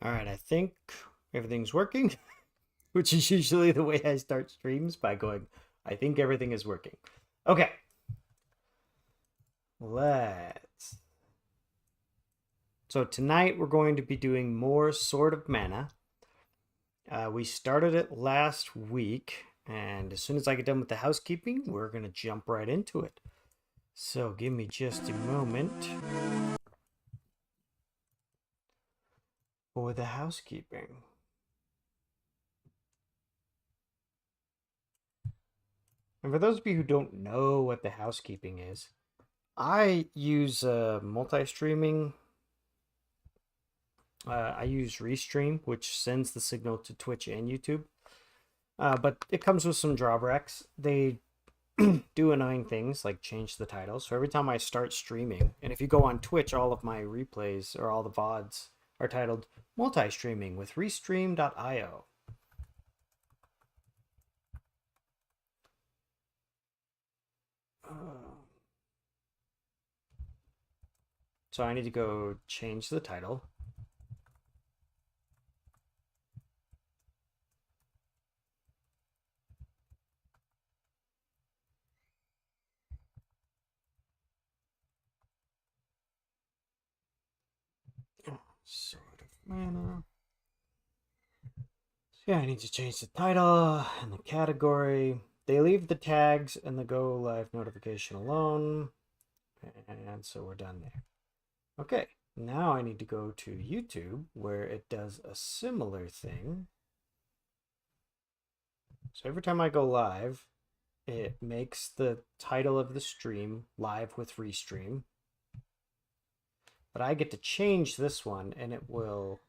All right, I think everything's working, which is usually the way I start streams by going, I think everything is working. Okay. Let's. So tonight we're going to be doing more Sword of Mana. We started it last week, and as soon as I get done with the housekeeping, we're going to jump right into it. So give me just a moment for the housekeeping. And for those of you who don't know what the housekeeping is, I use multi-streaming. I use Restream, which sends the signal to Twitch and YouTube. But it comes with some drawbacks. They do annoying things like change the title. So every time I start streaming, and if you go on Twitch, all of my replays or all the VODs are titled multi-streaming with Restream.io. So I need to go change the title. Sword of Mana. So yeah, I need to change the title and the category. They leave the tags and the go live notification alone. And so we're done there. Okay, now I need to go to YouTube where it does a similar thing. So every time I go live, it makes the title of the stream live with Restream. But I get to change this one, and it will,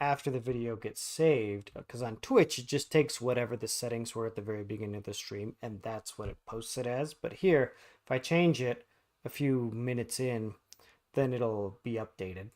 after the video gets saved, because on Twitch it just takes whatever the settings were at the very beginning of the stream, and that's what it posts it as. But here, if I change it a few minutes in, then it'll be updated.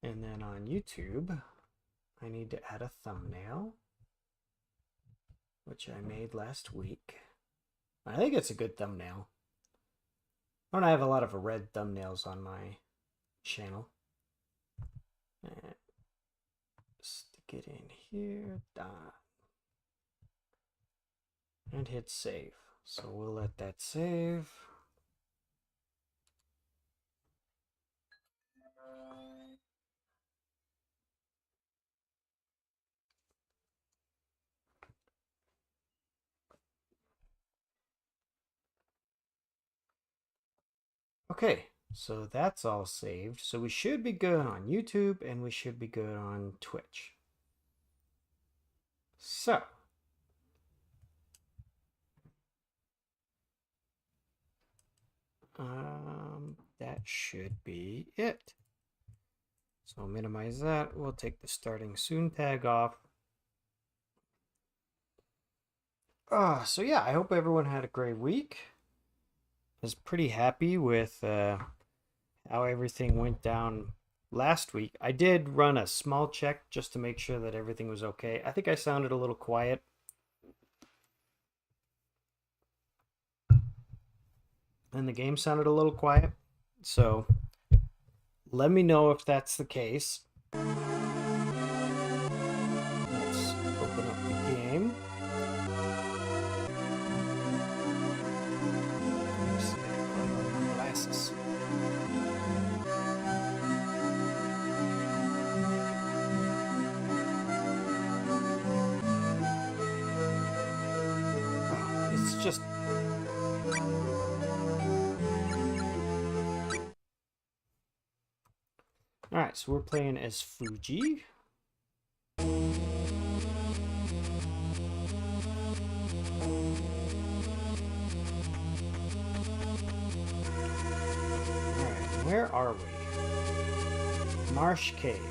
And then on YouTube, I need to add a thumbnail, which I made last week. I think it's a good thumbnail. I don't have a lot of red thumbnails on my channel. And stick it in here, done. And hit save. So we'll let that save. Okay, so that's all saved. So we should be good on YouTube and we should be good on Twitch. So, that should be it. So I'll minimize that. We'll take the starting soon tag off. So yeah, I hope everyone had a great week. I was pretty happy with how everything went down last week. I did run a small check just to make sure that everything was okay. I think I sounded a little quiet. And the game sounded a little quiet. So let me know if that's the case. Let's open up the game. Glasses. Oh, it's just Alright, so we're playing as Fuji. Alright, where are we? Marsh Cave.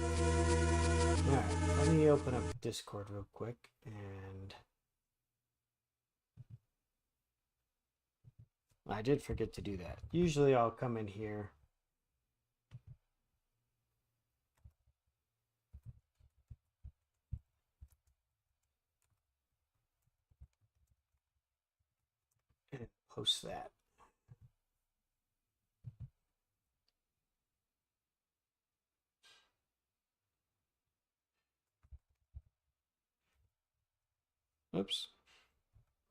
Alright, let me open up Discord real quick and... I did forget to do that. Usually I'll come in here. And post that. Oops.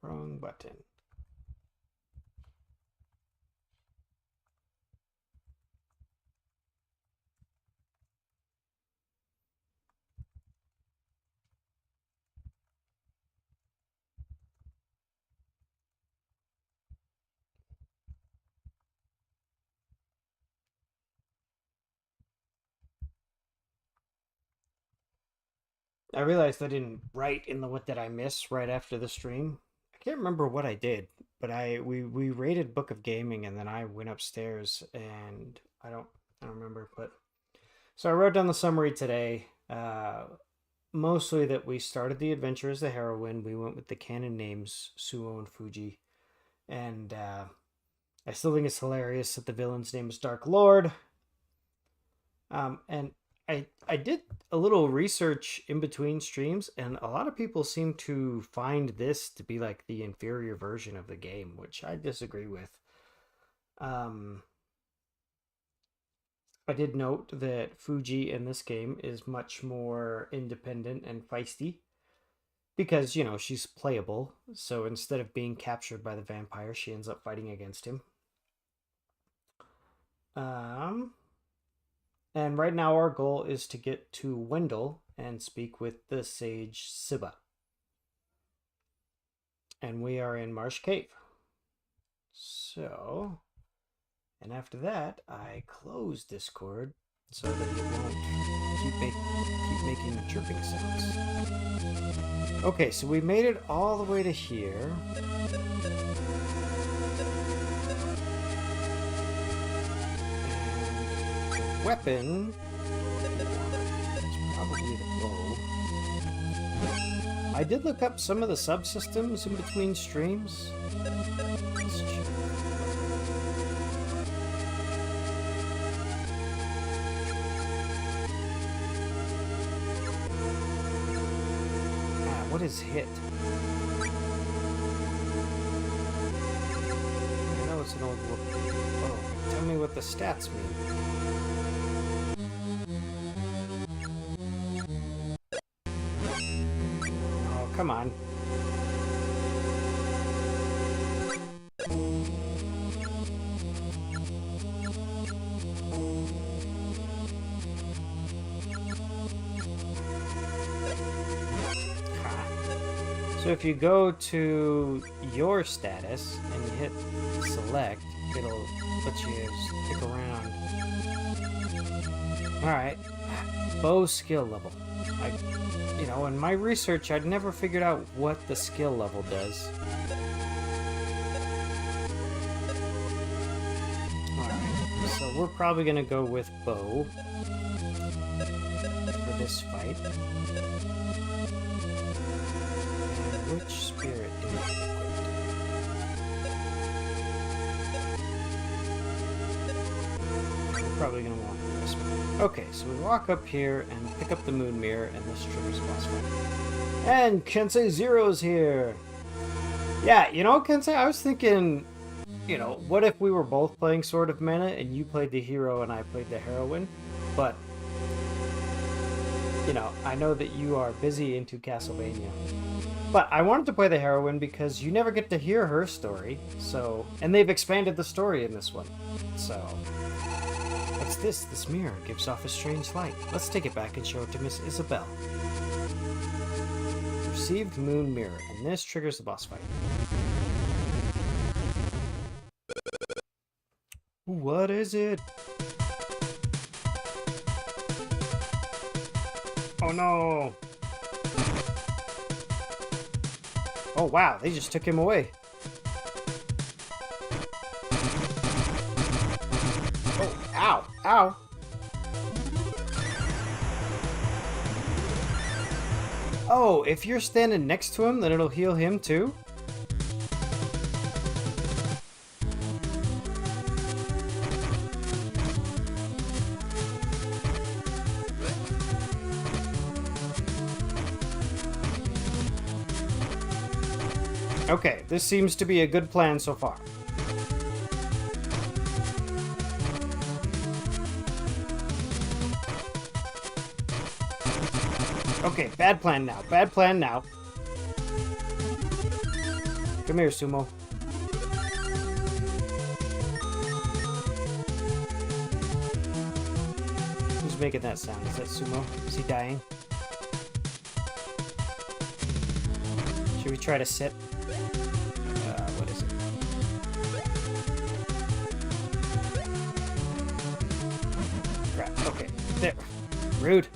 Wrong button. I realized I didn't write in the what did I miss right after the stream. I can't remember what I did, but we rated Book of Gaming and then I went upstairs and I don't remember, but so I wrote down the summary today. Mostly that we started the adventure as the heroine. We went with the canon names Suo and Fuji, and I still think it's hilarious that the villain's name is Dark Lord. And I did a little research in between streams, and a lot of people seem to find this to be like the inferior version of the game, which I disagree with. I did note that Fuji in this game is much more independent and feisty because, you know, she's playable. So instead of being captured by the vampire, she ends up fighting against him. And right now our goal is to get to Wendell and speak with the sage Siba. And we are in Marsh Cave. So, and after that, I close Discord so that it won't keep making chirping sounds. Okay, so we made it all the way to here. Weapon is probably the bow. I did look up some of the subsystems in between streams. Let's check. What is hit? I know it's an old book. Oh, tell me what the stats mean. Come on. So if you go to your status and you hit select, it'll let you stick around. Alright. Bow skill level. You know, in my research, I'd never figured out what the skill level does. Alright, so we're probably going to go with bow for this fight. And which spirit do we equip? We're probably going to want this one. Okay, so we walk up here and pick up the moon mirror, and this triggers boss fight. And Kensei Zero's here! Yeah, you know, Kensei, I was thinking, you know, what if we were both playing Sword of Mana, and you played the hero and I played the heroine? But, you know, I know that you are busy into Castlevania. But I wanted to play the heroine because you never get to hear her story, so... And they've expanded the story in this one, so... What's this? This mirror gives off a strange light. Let's take it back and show it to Miss Isabel. Received moon mirror, and this triggers the boss fight. What is it? Oh no! Oh wow, they just took him away. Oh, ow, ow. Oh, if you're standing next to him, then it'll heal him too? Okay, this seems to be a good plan so far. Okay, bad plan now. Bad plan now. Come here, Sumo. Who's making that sound? Is that Sumo? Is he dying? Should we try to sit? What is it? Crap. Okay. There. Rude.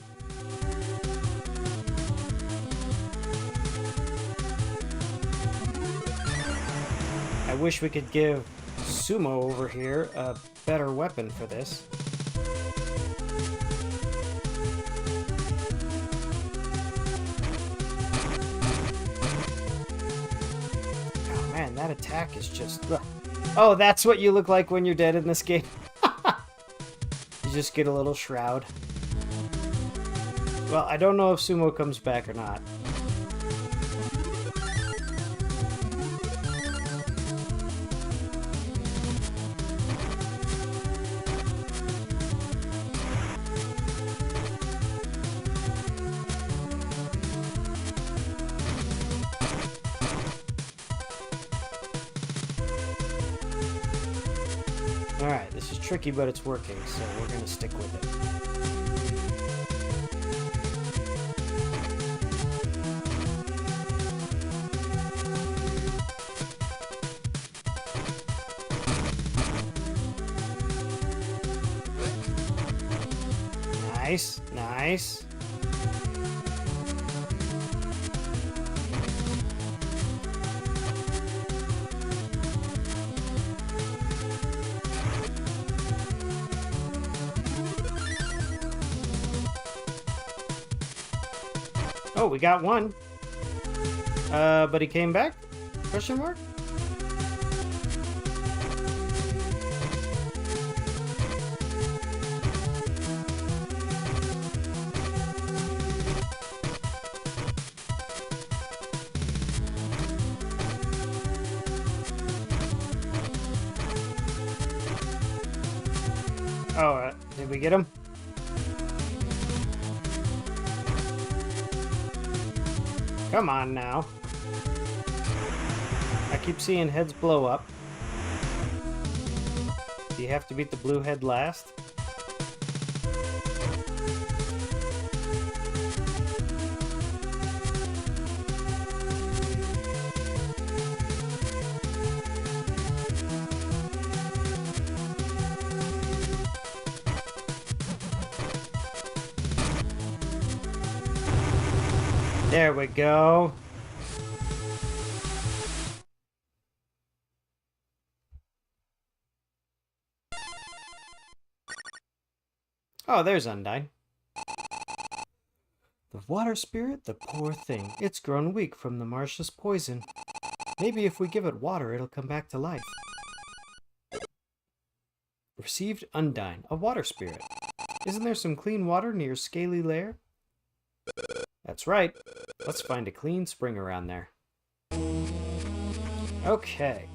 I wish we could give Sumo over here a better weapon for this. Oh man, that attack is just... Oh, that's what you look like when you're dead in this game. You just get a little shroud. Well, I don't know if Sumo comes back or not. Alright, this is tricky, but it's working, so we're gonna stick with it. Nice, nice. Oh, we got one. But he came back? Question mark? Oh, did we get him? Come on now. I keep seeing heads blow up. Do you have to beat the blue head last? There we go. Oh, there's Undyne. The water spirit, the poor thing. It's grown weak from the marsh's poison. Maybe if we give it water, it'll come back to life. Received Undyne, a water spirit. Isn't there some clean water near Scaly Lair? That's right. Let's find a clean spring around there. Okay.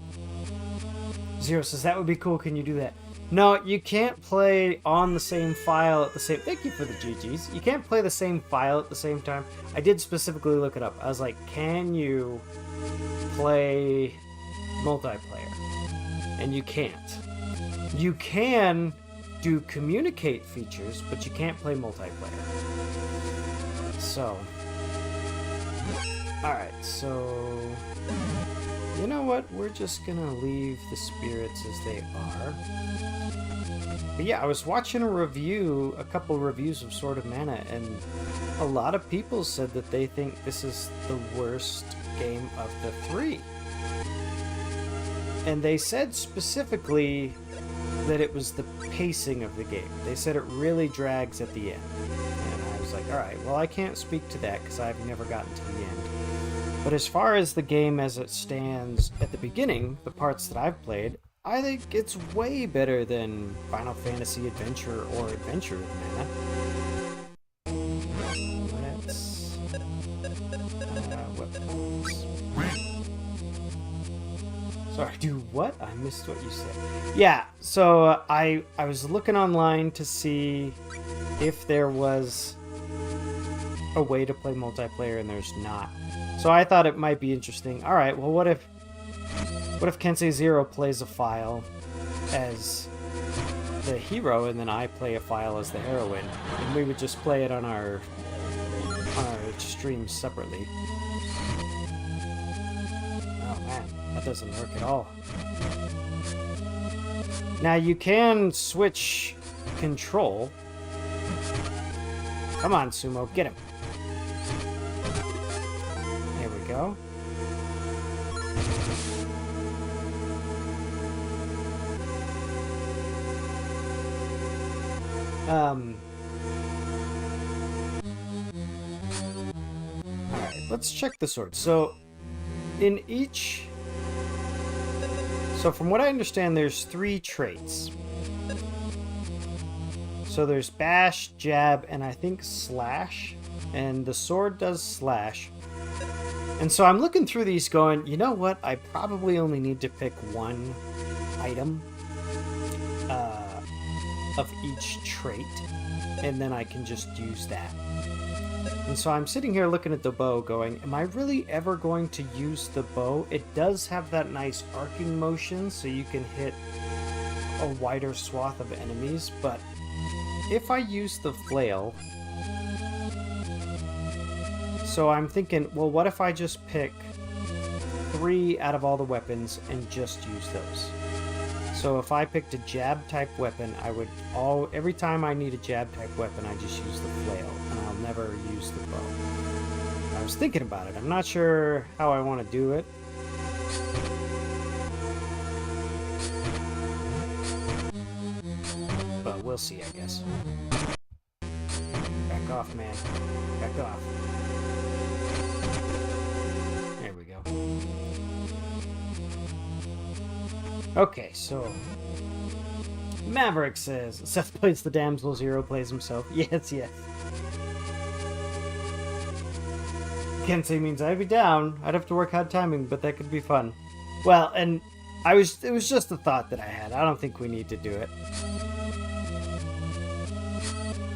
Zero says, that would be cool. Can you do that? No, you can't play on the same file at the same... Thank you for the GGs. You can't play the same file at the same time. I did specifically look it up. I was like, can you play multiplayer? And you can't. You can do communicate features, but you can't play multiplayer. So... Alright, so... You know what? We're just gonna leave the spirits as they are. But yeah, I was watching a couple reviews of Sword of Mana, and a lot of people said that they think this is the worst game of the three. And they said specifically that it was the pacing of the game. They said it really drags at the end. And I was like, alright, well, I can't speak to that because I've never gotten to the end. But as far as the game as it stands at the beginning, the parts that I've played, I think it's way better than Final Fantasy Adventure or Adventure of Mana. Let's... weapons. Sorry, do what? I missed what you said. Yeah, so I was looking online to see if there was a way to play multiplayer, and there's not. So I thought it might be interesting. All right, well, what if Kensei Zero plays a file as the hero, and then I play a file as the heroine, and we would just play it on our streams separately. Oh man, that doesn't work at all. Now you can switch control. Come on, Sumo, get him. There we go. Alright, let's check the sword. So, in each... So, from what I understand, there's 3 traits. So there's bash, jab, and I think slash. And the sword does slash. And so I'm looking through these going, you know what? I probably only need to pick one item of each trait. And then I can just use that. And so I'm sitting here looking at the bow going, am I really ever going to use the bow? It does have that nice arcing motion, so you can hit a wider swath of enemies, but if I use the flail... So I'm thinking, well, what if I just pick 3 out of all the weapons and just use those? So if I picked a jab type weapon, I would every time I need a jab type weapon, I just use the flail, and I'll never use the bow. I was thinking about it. I'm not sure how I want to do it. But we'll see, I guess. Back off, man. Back off. There we go. Okay, so... Maverick says, Seth plays the damsel, Zero plays himself. Yes, yes. Kensei means I'd be down. I'd have to work hard timing, but that could be fun. Well, and it was just a thought that I had. I don't think we need to do it.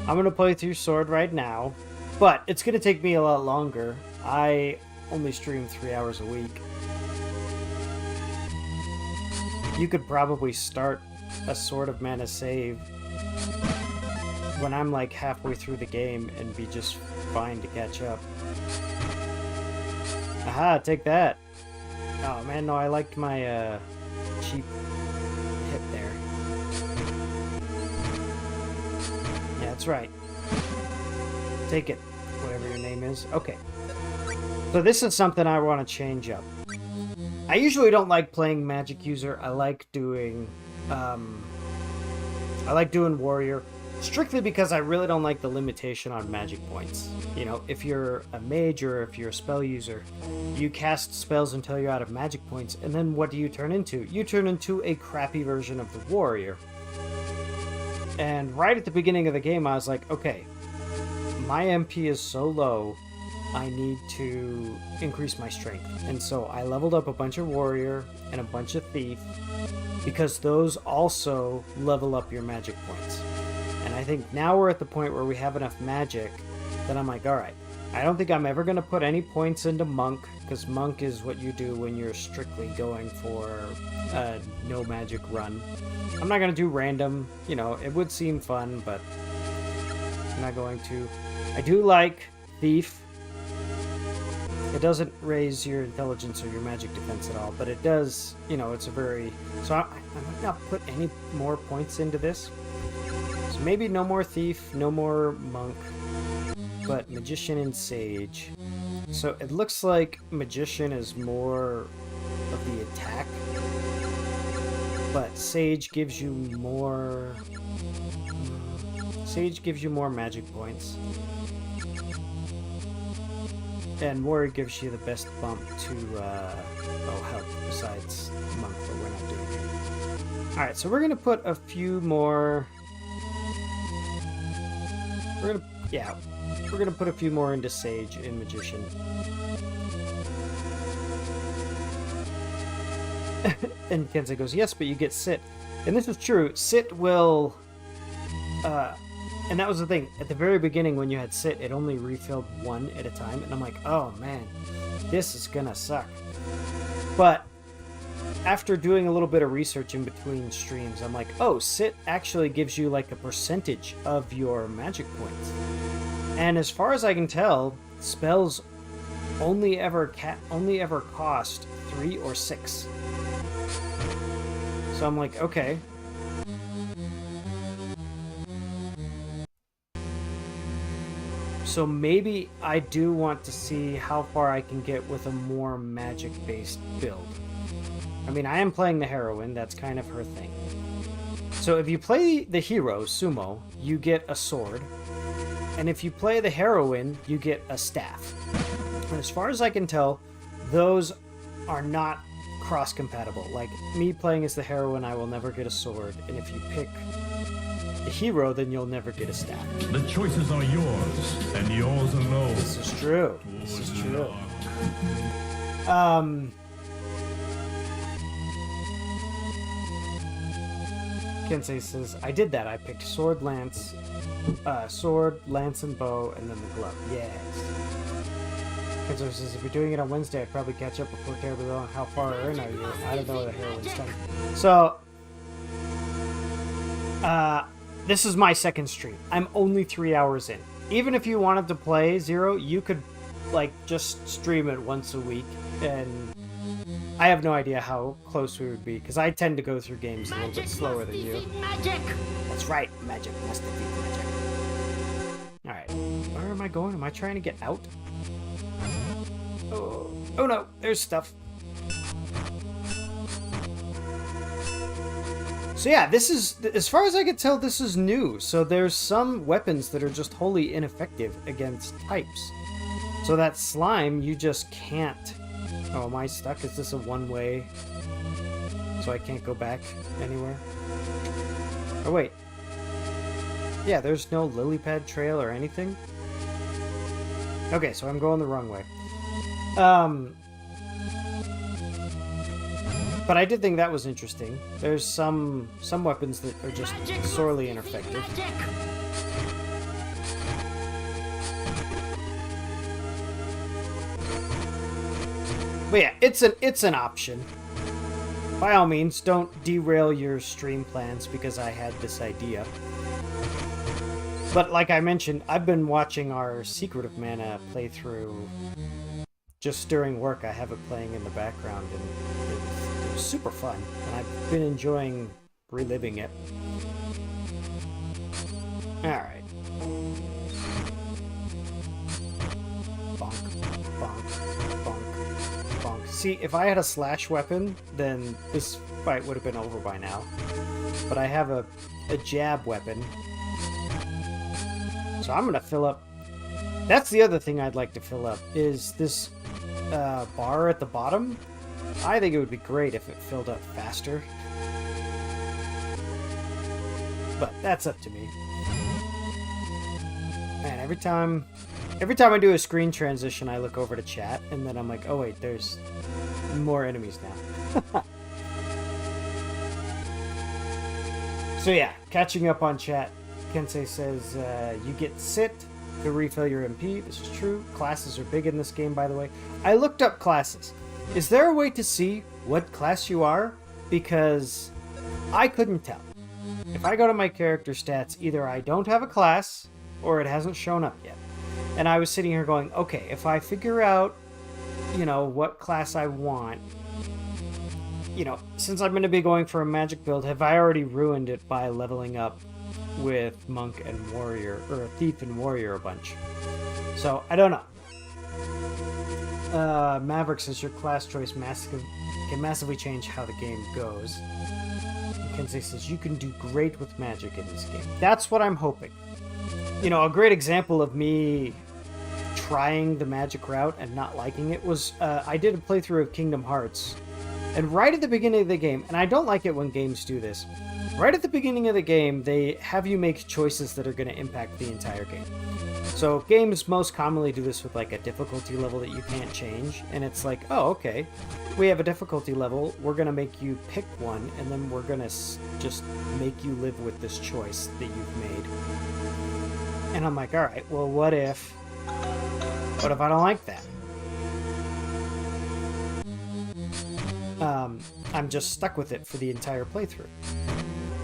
I'm going to play through Sword right now, but it's going to take me a lot longer. I only stream 3 hours a week. You could probably start a Sword of Mana save when I'm like halfway through the game and be just fine to catch up. Aha, take that. Oh man, no, I liked my cheap hit there. Yeah, that's right. Take it, whatever your name is. Okay. So this is something I want to change up. I usually don't like playing magic user. I like doing warrior, strictly because I really don't like the limitation on magic points. You know, if you're a mage or if you're a spell user, you cast spells until you're out of magic points, and then what do you turn into? You turn into a crappy version of the warrior. And right at the beginning of the game, I was like, okay, my MP is so low, I need to increase my strength. And so I leveled up a bunch of warrior and a bunch of thief, because those also level up your magic points. And I think now we're at the point where we have enough magic that I'm like, alright, I don't think I'm ever going to put any points into monk, because monk is what you do when you're strictly going for a no magic run. I'm not going to do random, you know, it would seem fun, but I'm not going to. I do like thief. It doesn't raise your intelligence or your magic defense at all, but it does, you know, it's a very... So I might not put any more points into this. So maybe no more thief, no more monk, but magician and sage. So it looks like magician is more of the attack, but sage gives you more... Sage gives you more magic points. And Warrior gives you the best bump to health besides Monk, but we're not doing it. Alright, so we're gonna put a few more. We're gonna put a few more into Sage and Magician. And Kensei goes, yes, but you get Sit. And this is true. Sit will... and that was the thing. At the very beginning when you had Sit, it only refilled one at a time. And I'm like, oh man, this is gonna suck. But after doing a little bit of research in between streams, I'm like, oh, Sit actually gives you like a percentage of your magic points. And as far as I can tell, spells only ever cost 3 or 6. So I'm like, okay. So maybe I do want to see how far I can get with a more magic-based build. I mean, I am playing the Heroine, that's kind of her thing. So if you play the hero, Sumo, you get a sword. And if you play the Heroine, you get a staff. And as far as I can tell, those are not cross-compatible. Like, me playing as the Heroine, I will never get a sword. And if you pick the hero, then you'll never get a staff. The choices are yours, and yours alone. This is true. This is true. Kensei says, I did that. I picked sword, lance, and bow, and then the glove. Yes. Kensei says, if you're doing it on Wednesday, I'd probably catch up before terribly long. How far in are you? I don't know the Heroine's time. So, this is my second stream. I'm only 3 hours in. Even if you wanted to play Zero, you could, like, just stream it once a week, and I have no idea how close we would be, because I tend to go through games a little bit slower than you. Magic! That's right, magic must defeat magic. Alright, where am I going? Am I trying to get out? Oh no, there's stuff. So yeah, this is, as far as I can tell, this is new. So there's some weapons that are just wholly ineffective against types. So that slime, you just can't... Oh, am I stuck? Is this a one-way? So I can't go back anywhere? Oh, wait. Yeah, there's no lily pad trail or anything? Okay, so I'm going the wrong way. But I did think that was interesting. There's some weapons that are just sorely ineffective. But yeah, it's an option. By all means, don't derail your stream plans because I had this idea. But like I mentioned, I've been watching our Secret of Mana playthrough just during work. I have it playing in the background, and it was super fun. And I've been enjoying reliving it. Alright. Bonk, bonk, bonk, bonk. See, if I had a slash weapon, then this fight would have been over by now. But I have a jab weapon. So I'm gonna fill up. That's the other thing I'd like to fill up, is this bar at the bottom. I think it would be great if it filled up faster. But that's up to me. Man, every time I do a screen transition, I look over to chat, and then I'm like, oh wait, there's more enemies now. So yeah, catching up on chat. Kensei says, you get Sit to refill your MP. This is true. Classes are big in this game, by the way. I looked up classes. Is there a way to see what class you are? Because I couldn't tell. If I go to my character stats, either I don't have a class, or it hasn't shown up yet. And I was sitting here going, okay, if I figure out, you know, what class I want, you know, since I'm going to be going for a magic build, have I already ruined it by leveling up with Monk and Warrior, or Thief and Warrior a bunch? So, I don't know. Maverick says your class choice can massively change how the game goes. And Kensei says you can do great with magic in this game. That's what I'm hoping. You know, a great example of me trying the magic route and not liking it was I did a playthrough of Kingdom Hearts. And right at the beginning of the game, and I don't like it when games do this, right at the beginning of the game, they have you make choices that are going to impact the entire game. So games most commonly do this with like a difficulty level that you can't change, and it's like, oh, okay, we have a difficulty level, we're going to make you pick one, and then we're going to just make you live with this choice that you've made. And I'm like, all right, well, what if I don't like that? I'm just stuck with it for the entire playthrough.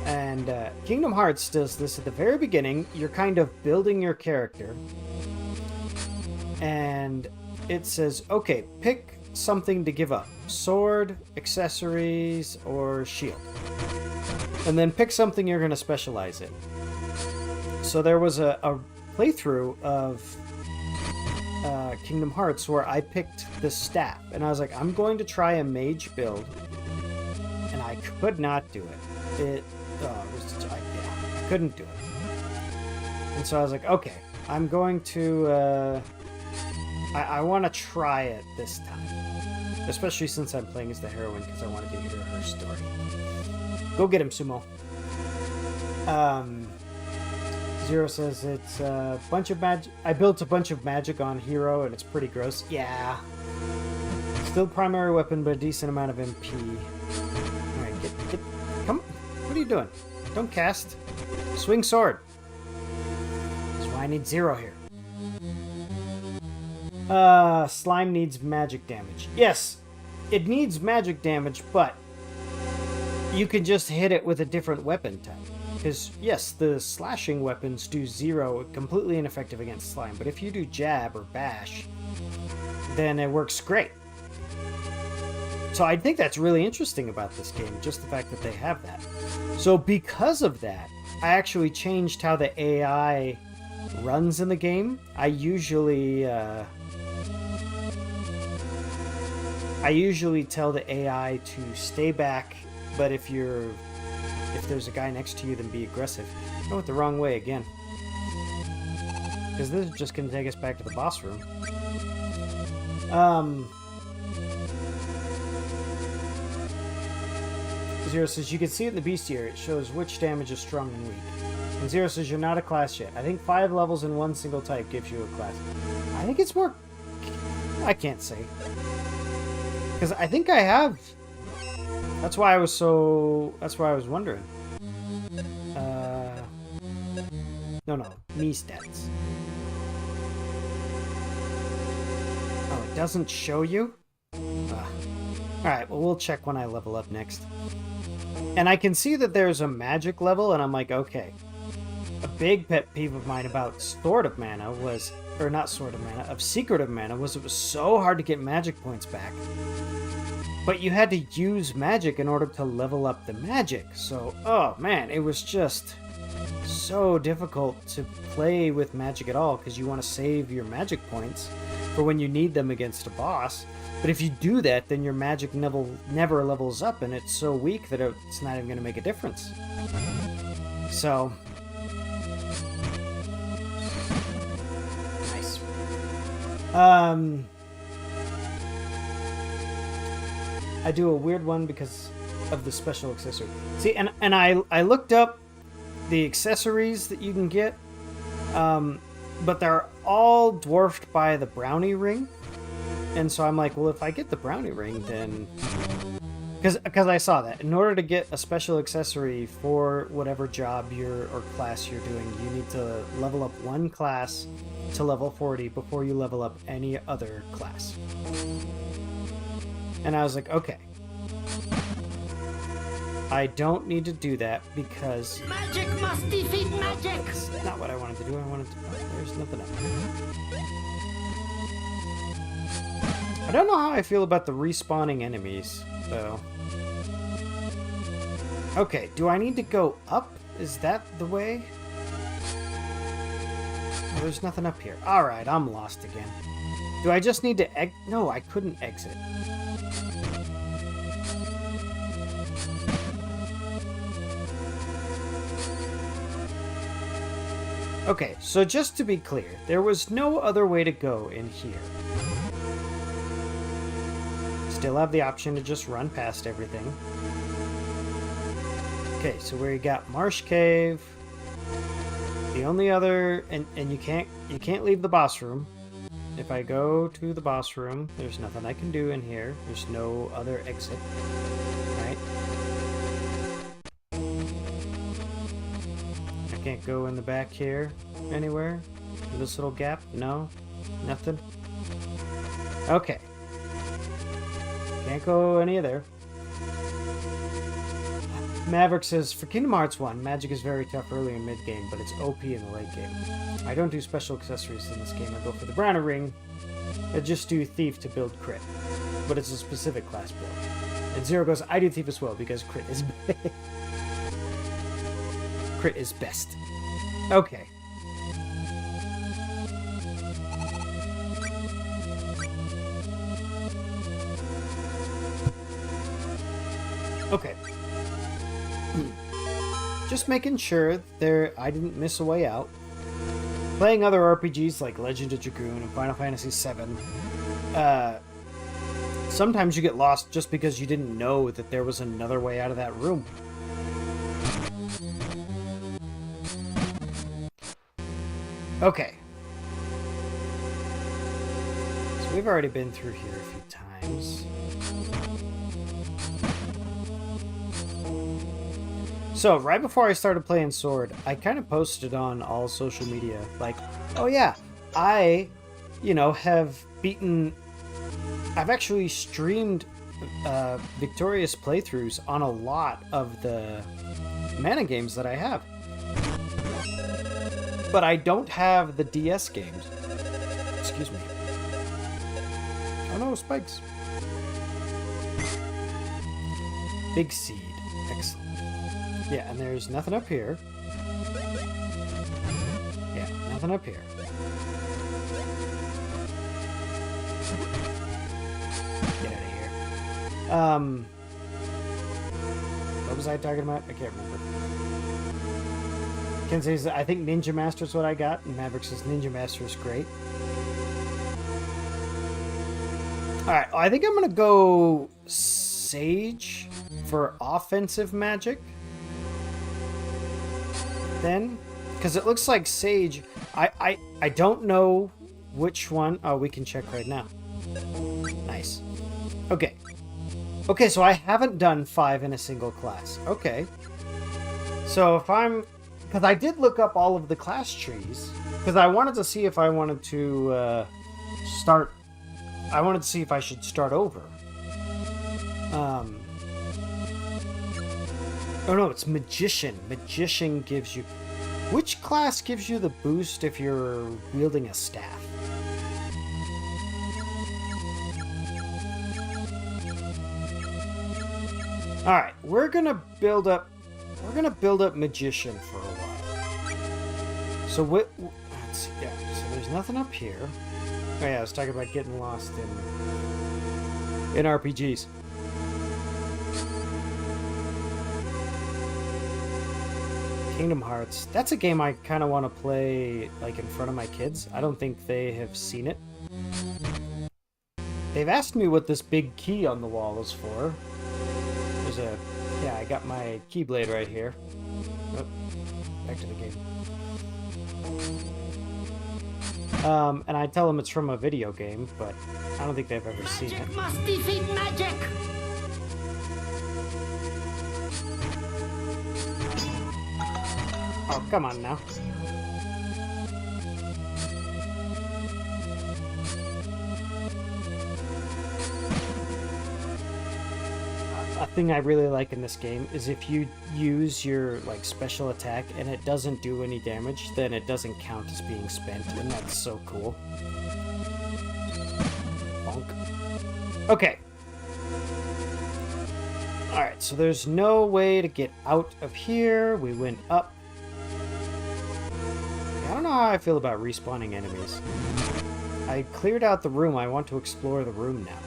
And Kingdom Hearts does this at the very beginning. You're kind of building your character. And it says, okay, pick something to give up. Sword, accessories, or shield. And then pick something you're going to specialize in. So there was a playthrough of Kingdom Hearts where I picked the staff. And I was like, I'm going to try a mage build. And I could not do it. I couldn't do it. And so I was like, okay, I'm going to, I want to try it this time. Especially since I'm playing as the heroine, because I wanted to hear her story. Go get him, Sumo. Zero says it's a bunch of magic. I built a bunch of magic on Hero, and it's pretty gross. Yeah. Still primary weapon, but a decent amount of MP. Alright, get, come. What are you doing? Don't cast. Swing sword. That's why I need Zero here. Slime needs magic damage. Yes, it needs magic damage, but you can just hit it with a different weapon type. Because, yes, the slashing weapons do 0, completely ineffective against slime, but if you do jab or bash, then it works great. So I think that's really interesting about this game, just the fact that they have that. So because of that, I actually changed how the AI runs in the game. I usually tell the AI to stay back, but if there's a guy next to you, then be aggressive. I went the wrong way again. Because this is just going to take us back to the boss room. Zero says, you can see it in the bestiary. It shows which damage is strong and weak. And Zero says, you're not a class yet. I think 5 levels in one single type gives you a class. I think it's more... I can't say. Because I think I have... That's why I was wondering. No, me stats. Oh, it doesn't show you? Alright, well, we'll check when I level up next. And I can see that there's a magic level, and I'm like, okay. A big pet peeve of mine about Sword of Mana was... Or not Sword of Mana, of Secret of Mana, was it was so hard to get magic points back. But you had to use magic in order to level up the magic. So, oh man, it was just so difficult to play with magic at all because you want to save your magic points for when you need them against a boss. But if you do that, then your magic never levels up, and it's so weak that it's not even going to make a difference. So... Nice. I do a weird one because of the special accessory. See, and I looked up the accessories that you can get, but they're all dwarfed by the brownie ring. And so I'm like, well, if I get the brownie ring, then... Because I saw that. In order to get a special accessory for whatever job or class you're doing, you need to level up one class to level 40 before you level up any other class. And I was like, okay. I don't need to do that because... Magic must defeat magic! That's not what I wanted to do. I wanted to... Oh, there's nothing up there. I don't know how I feel about the respawning enemies, though. Okay, do I need to go up? Is that the way? Oh, there's nothing up here. Alright, I'm lost again. Do I just need to No, I couldn't exit. Okay, so just to be clear, there was no other way to go in here. Still have the option to just run past everything. Okay, so we got Marsh Cave. The only other, and you can't leave the boss room. If I go to the boss room, there's nothing I can do in here. There's no other exit. Right? I can't go in the back here anywhere. This little gap? No? Nothing? Okay. Can't go any of there. Maverick says, for Kingdom Hearts 1, magic is very tough early and mid-game, but it's OP in the late game. I don't do special accessories in this game. I go for the Browner Ring. I just do Thief to build Crit. But it's a specific class build. And Zero goes, I do Thief as well, because Crit is Crit is best. Okay. Okay. Just making sure I didn't miss a way out. Playing other RPGs like Legend of Dragoon and Final Fantasy VII, sometimes you get lost just because you didn't know that there was another way out of that room. Okay. So we've already been through here a few times. So, right before I started playing Sword, I kind of posted on all social media, like, oh yeah, I, have beaten... I've actually streamed victorious playthroughs on a lot of the mana games that I have. But I don't have the DS games. Excuse me. Oh no, spikes. Big Seed. Excellent. Yeah, and there's nothing up here. Yeah, nothing up here. Get out of here. What was I talking about? I can't remember. Ken says, I think Ninja Master's what I got, and Maverick says Ninja Master is great. Alright, I think I'm gonna go Sage for offensive magic. Then, because it looks like Sage, I don't know which one. Oh, we can check right now. Nice. Okay. Okay, so I haven't done 5 in a single class. Okay. So if I'm, because I did look up all of the class trees, because I wanted to see if I wanted to start. I wanted to see if I should start over. Oh no, it's Magician. Magician gives you... Which class gives you the boost if you're wielding a staff? Alright, we're gonna build up Magician for a while. So what... Let's see, yeah, so there's nothing up here. Oh yeah, I was talking about getting lost in RPGs. Kingdom Hearts. That's a game I kind of want to play like in front of my kids. I don't think they have seen it. They've asked me what this big key on the wall is for. There's a... Yeah, I got my Keyblade right here. Oh, back to the game. And I tell them it's from a video game, but I don't think they've ever seen it. Magic must defeat magic! Oh, come on now. A thing I really like in this game is if you use your like special attack and it doesn't do any damage, then it doesn't count as being spent, and that's so cool. Bonk. Okay. Alright, so there's no way to get out of here. We went up. I don't know how I feel about respawning enemies. I cleared out the room. I want to explore the room now.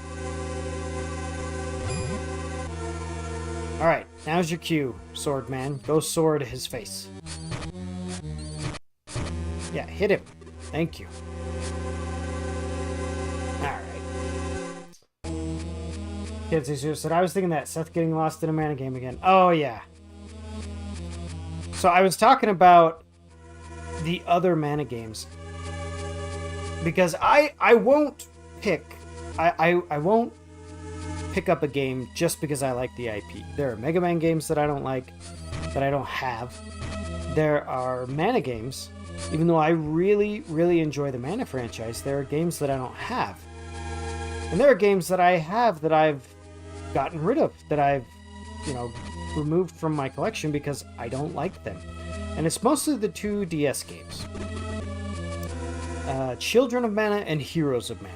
Alright, now's your cue, Sword Man. Go sword his face. Yeah, hit him. Thank you. Alright. Kids who said, I was thinking that Seth getting lost in a mana game again. Oh, yeah. So I was talking about the other mana games. Because I won't pick... I won't pick up a game just because I like the IP. There are Mega Man games that I don't like, that I don't have. There are mana games, even though I really, really enjoy the Mana franchise, there are games that I don't have. And there are games that I have that I've gotten rid of, that I've, removed from my collection because I don't like them. And it's mostly the 2 DS games. Children of Mana and Heroes of Mana.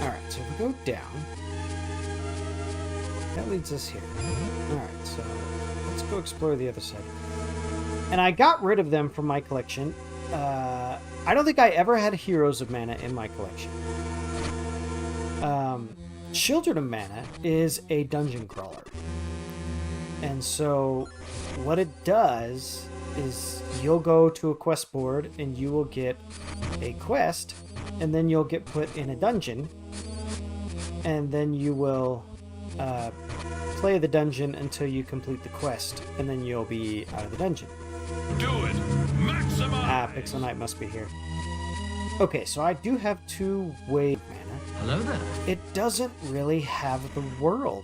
Alright, so if we go down, that leads us here. Alright, so let's go explore the other side. And I got rid of them from my collection. I don't think I ever had Heroes of Mana in my collection. Children of Mana is a dungeon crawler. And so what it does is you'll go to a quest board and you will get a quest, and then you'll get put in a dungeon, and then you will play the dungeon until you complete the quest, and then you'll be out of the dungeon. Do it! Maximize! Pixel Knight must be here. Okay, so I do have 2 wave mana. Hello there. It doesn't really have the world.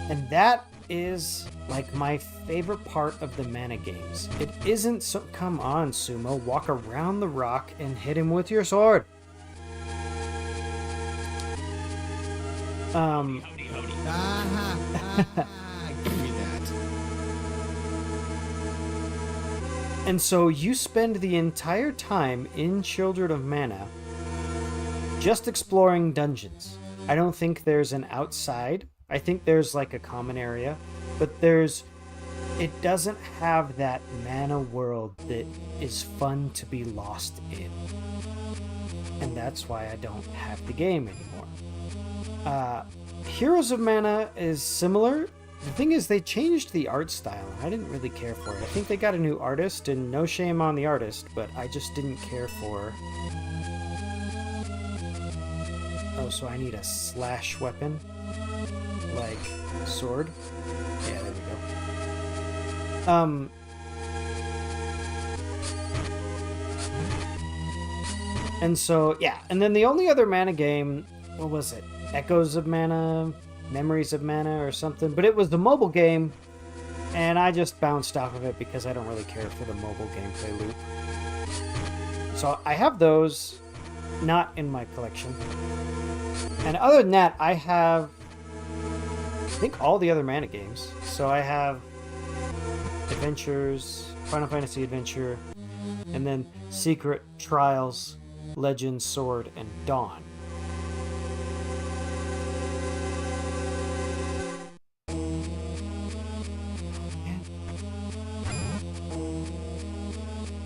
And that is like my favorite part of the mana games. It isn't so... Come on, Sumo. Walk around the rock and hit him with your sword. Give me that. And so you spend the entire time in Children of Mana just exploring dungeons. I don't think there's an outside. I think there's like a common area, but it doesn't have that mana world that is fun to be lost in. And that's why I don't have the game anymore. Heroes of Mana is similar. The thing is, they changed the art style. I didn't really care for it. I think they got a new artist, and no shame on the artist, but I just didn't care for... Oh, so I need a slash weapon? Like, sword? Yeah, there we go. And so, yeah. And then the only other mana game... What was it? Echoes of Mana? Memories of Mana or something, but it was the mobile game, and I just bounced off of it because I don't really care for the mobile gameplay loop. So I have those not in my collection. And other than that, I have, I think, all the other Mana games. So I have Adventures, Final Fantasy Adventure, and then Secret, Trials, Legends, Sword, and Dawn.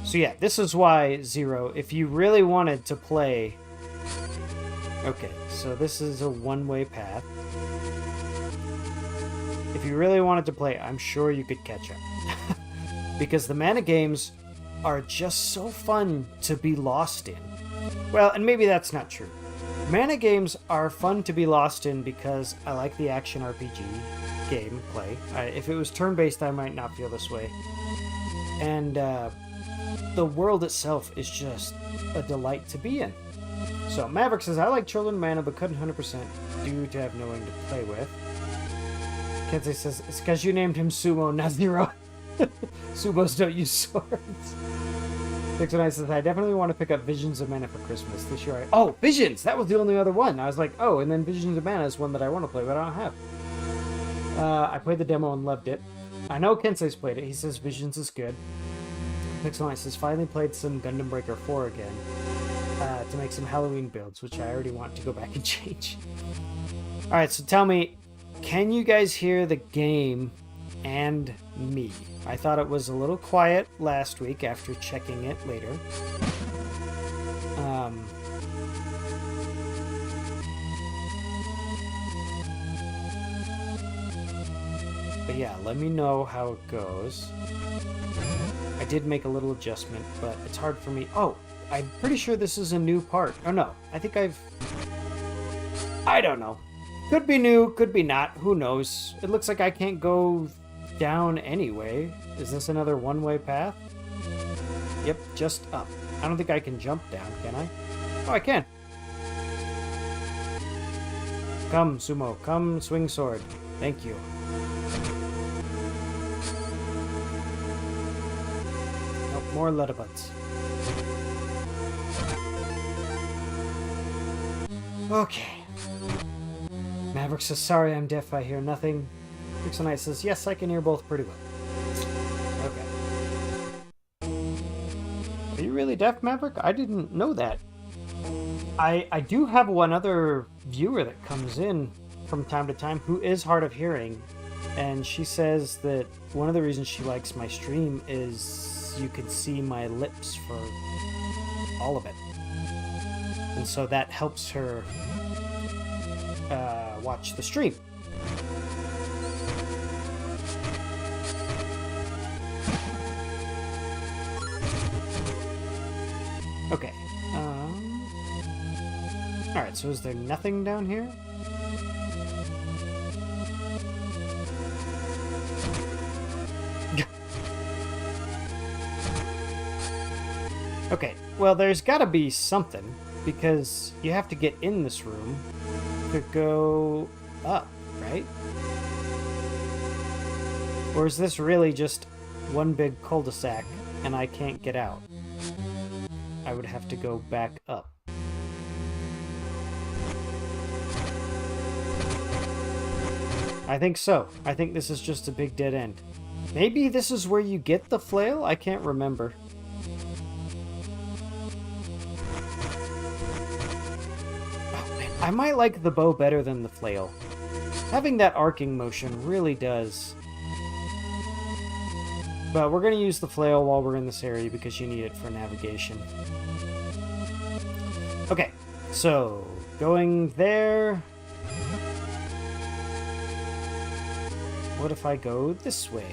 So yeah, this is why, Zero, if you really wanted to play... Okay, so this is a one-way path. If you really wanted to play, I'm sure you could catch up. Because the Mana games are just so fun to be lost in. Well, and maybe that's not true. Mana games are fun to be lost in because I like the action RPG gameplay. If it was turn-based, I might not feel this way. And, the world itself is just a delight to be in. So Maverick says, I like Children of Mana, but couldn't 100% due to have no one to play with. Kensei says, it's because you named him Sumo, not Zero. Sumos don't use swords. 619 says, I definitely want to pick up Visions of Mana for Christmas this year. Oh, Visions! That was the only other one. I was like, oh, and then Visions of Mana is one that I want to play, but I don't have. I played the demo and loved it. I know Kensei's played it. He says Visions is good. Pixel says, finally played some Gundam Breaker 4 again to make some Halloween builds, which I already want to go back and change. Alright, so tell me, can you guys hear the game and me? I thought it was a little quiet last week after checking it later. But yeah, let me know how it goes. I did make a little adjustment, but it's hard for me. Oh, I'm pretty sure this is a new part. Oh no, I think I don't know. Could be new, could be not. Who knows? It looks like I can't go down anyway. Is this another one-way path? Yep, just up. I don't think I can jump down, can I? Oh, I can. Come, Sumo. Come, swing sword. Thank you. Nope, more letterbuds. Okay. Maverick says, sorry, I'm deaf, I hear nothing. Pixelknight says, yes, I can hear both pretty well. Okay. Are you really deaf, Maverick? I didn't know that. I do have one other viewer that comes in from time to time who is hard of hearing, and she says that one of the reasons she likes my stream is you can see my lips for all of it. And so that helps her watch the stream. Okay. Alright, so is there nothing down here? Okay, well, there's gotta be something, because you have to get in this room to go up, right? Or is this really just one big cul-de-sac and I can't get out? I would have to go back up. I think so. I think this is just a big dead end. Maybe this is where you get the flail? I can't remember. Oh man, I might like the bow better than the flail. Having that arcing motion really does. But we're going to use the flail while we're in this area because you need it for navigation. Okay, so going there. What if I go this way?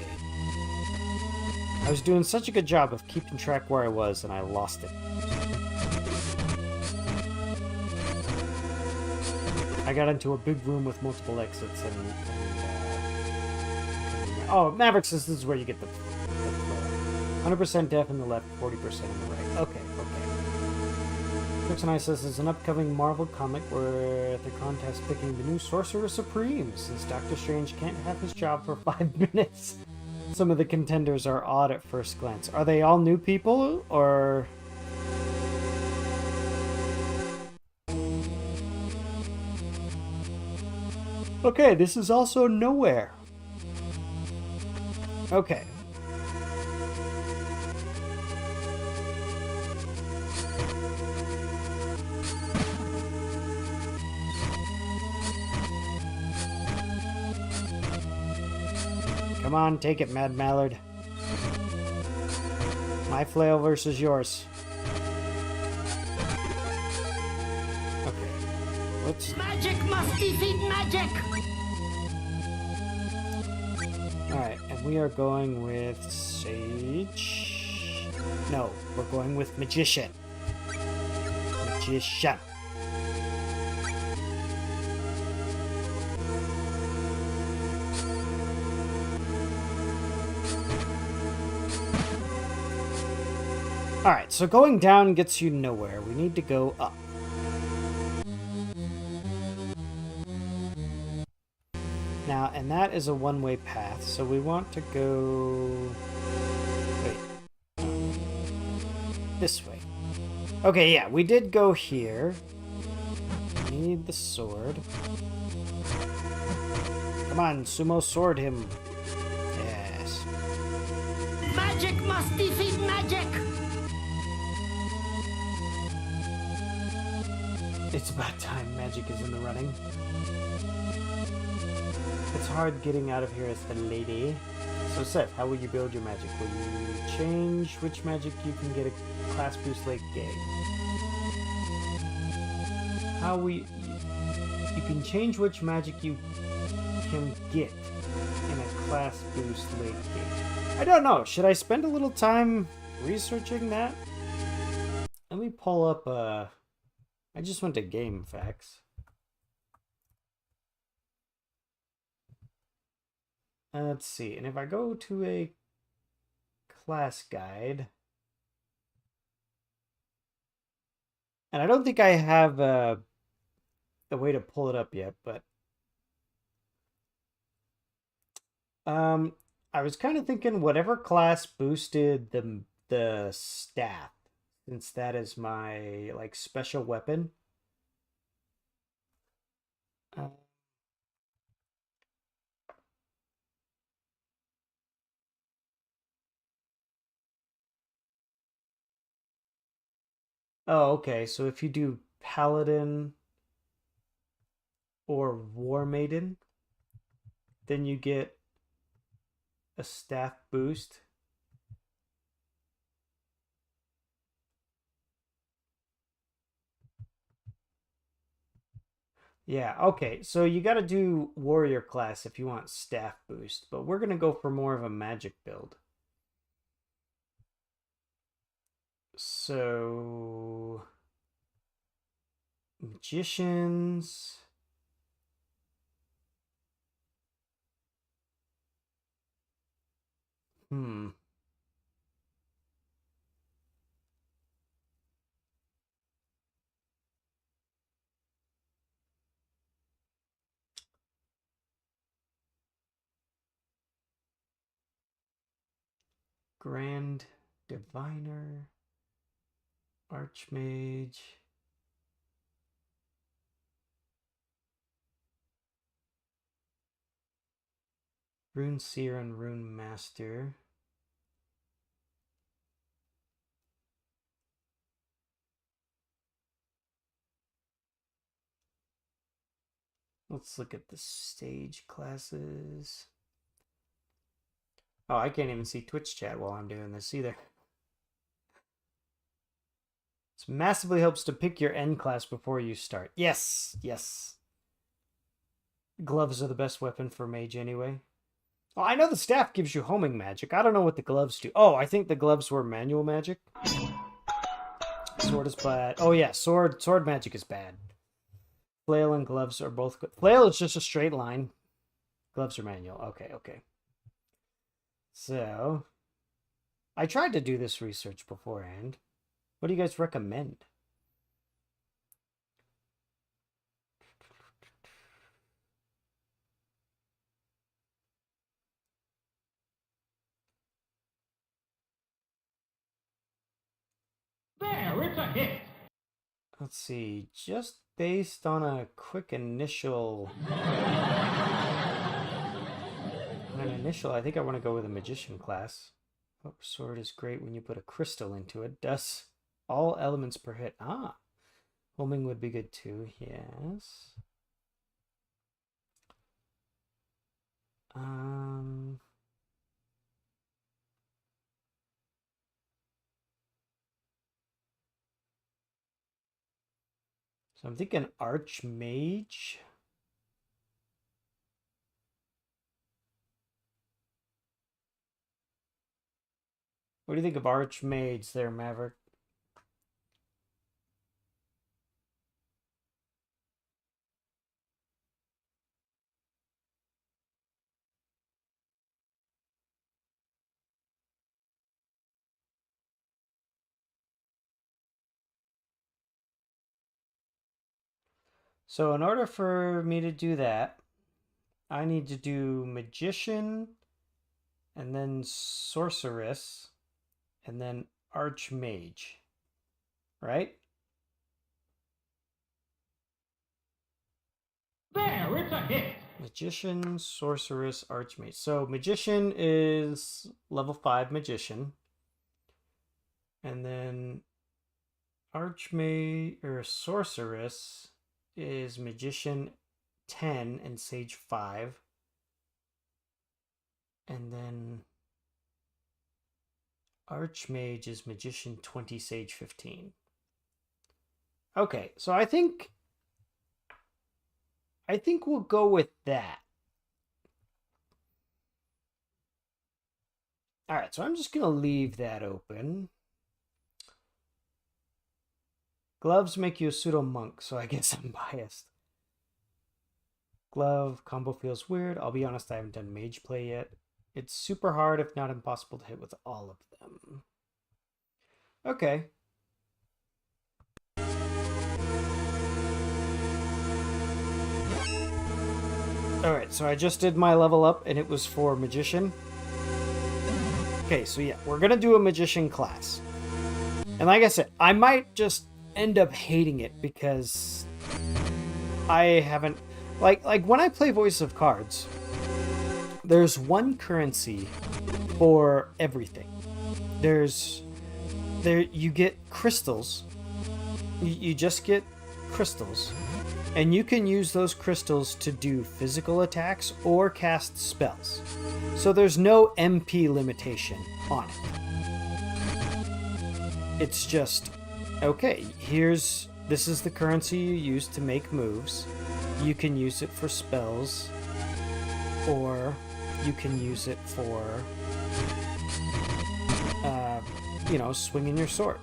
I was doing such a good job of keeping track where I was and I lost it. I got into a big room with multiple exits and oh, Maverick says this is where you get the 100% deaf in the left, 40% in the right. Okay, okay. Pixelknight says there's an upcoming Marvel comic where the contest picking the new Sorcerer Supreme, since Doctor Strange can't have his job for 5 minutes. Some of the contenders are odd at first glance. Are they all new people, or... Okay, this is also nowhere. Okay. Come on, take it, Mad Mallard. My flail versus yours. Okay. Whoops. Magic must defeat magic! Alright, and we are going with Sage. No, we're going with Magician. Magician. Alright, so going down gets you nowhere. We need to go up. Now, and that is a one-way path, so we want to go... Wait. This way. Okay, yeah, we did go here. We need the sword. Come on, Sumo, sword him. Yes. Magic must defeat magic! It's about time magic is in the running. It's hard getting out of here as the lady. So Seth, how will you build your magic? Will you change which magic you can get a class boost late game? How we... You can change which magic you can get in a class boost late game. I don't know. Should I spend a little time researching that? Let me pull up, I just went to game facts. Let's see. And if I go to a class guide, and I don't think I have a way to pull it up yet, but I was kind of thinking whatever class boosted the staff, since that is my like special weapon. Uh, oh, okay. So if you do Paladin or War Maiden, then you get a staff boost. Yeah, okay. So you got to do warrior class if you want staff boost, but we're going to go for more of a magic build. So magicians. Hmm. Grand Diviner, Archmage. Rune Seer and Rune Master. Let's look at the stage classes. Oh, I can't even see Twitch chat while I'm doing this either. This massively helps to pick your end class before you start. Yes, yes. Gloves are the best weapon for mage anyway. Oh, I know the staff gives you homing magic. I don't know what the gloves do. Oh, I think the gloves were manual magic. Sword is bad. Oh yeah, sword magic is bad. Flail and gloves are both good. Flail is just a straight line. Gloves are manual. Okay, okay. So, I tried to do this research beforehand. What do you guys recommend? There, it's a hit. Let's see, just based on a quick initial... I think I want to go with a magician class. Oh, sword is great when you put a crystal into it. Does all elements per hit. Ah, homing would be good too, yes. So I'm thinking Archmage. What do you think of Archmage there, Maverick? So in order for me to do that, I need to do Magician, and then Sorceress, and then Archmage, right? There, it's a hit. Magician, Sorceress, Archmage. So Magician is level 5 Magician. And then Archmage or Sorceress is Magician 10 and Sage 5. And then Archmage is Magician 20, Sage 15. Okay, so I think we'll go with that. Alright, so I'm just going to leave that open. Gloves make you a pseudo monk, so I guess I'm biased. Glove combo feels weird. I'll be honest, I haven't done mage play yet. It's super hard, if not impossible, to hit with all of them. Okay. Alright, so I just did my level up, and it was for Magician. Okay, so yeah, we're gonna do a Magician class. And like I said, I might just end up hating it because I haven't... Like when I play Voice of Cards, there's one currency for everything. You get crystals. You just get crystals. And you can use those crystals to do physical attacks or cast spells. So there's no MP limitation on it. It's just, okay, this is the currency you use to make moves. You can use it for spells, or you can use it for, swinging your sword.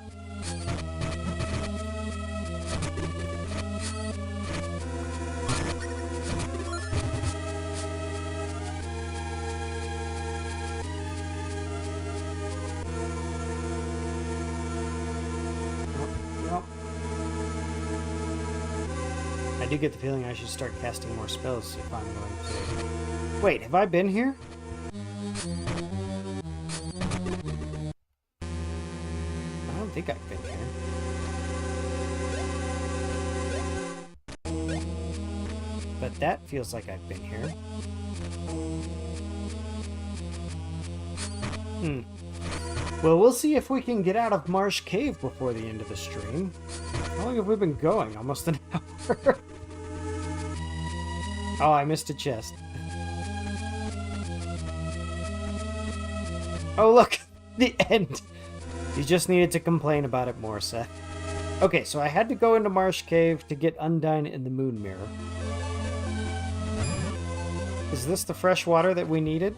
I do get the feeling I should start casting more spells if I'm going to... Wait, have I been here? I don't think I've been here. But that feels like I've been here. Well, we'll see if we can get out of Marsh Cave before the end of the stream. How long have we been going? Almost an hour. Oh, I missed a chest. Oh, look! The end! You just needed to complain about it more, Seth. Okay, so I had to go into Marsh Cave to get Undine in the Moon Mirror. Is this the fresh water that we needed?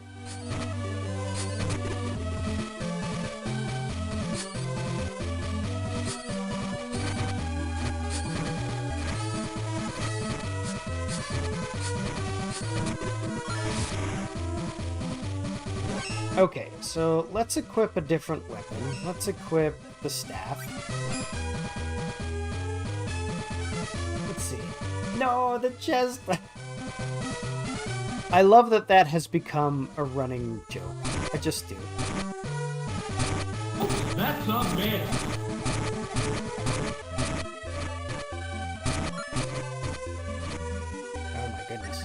Okay, so let's equip a different weapon. Let's equip the staff. Let's see. No, the chest! I love that that has become a running joke. I just do. That's a miss. Oh my goodness.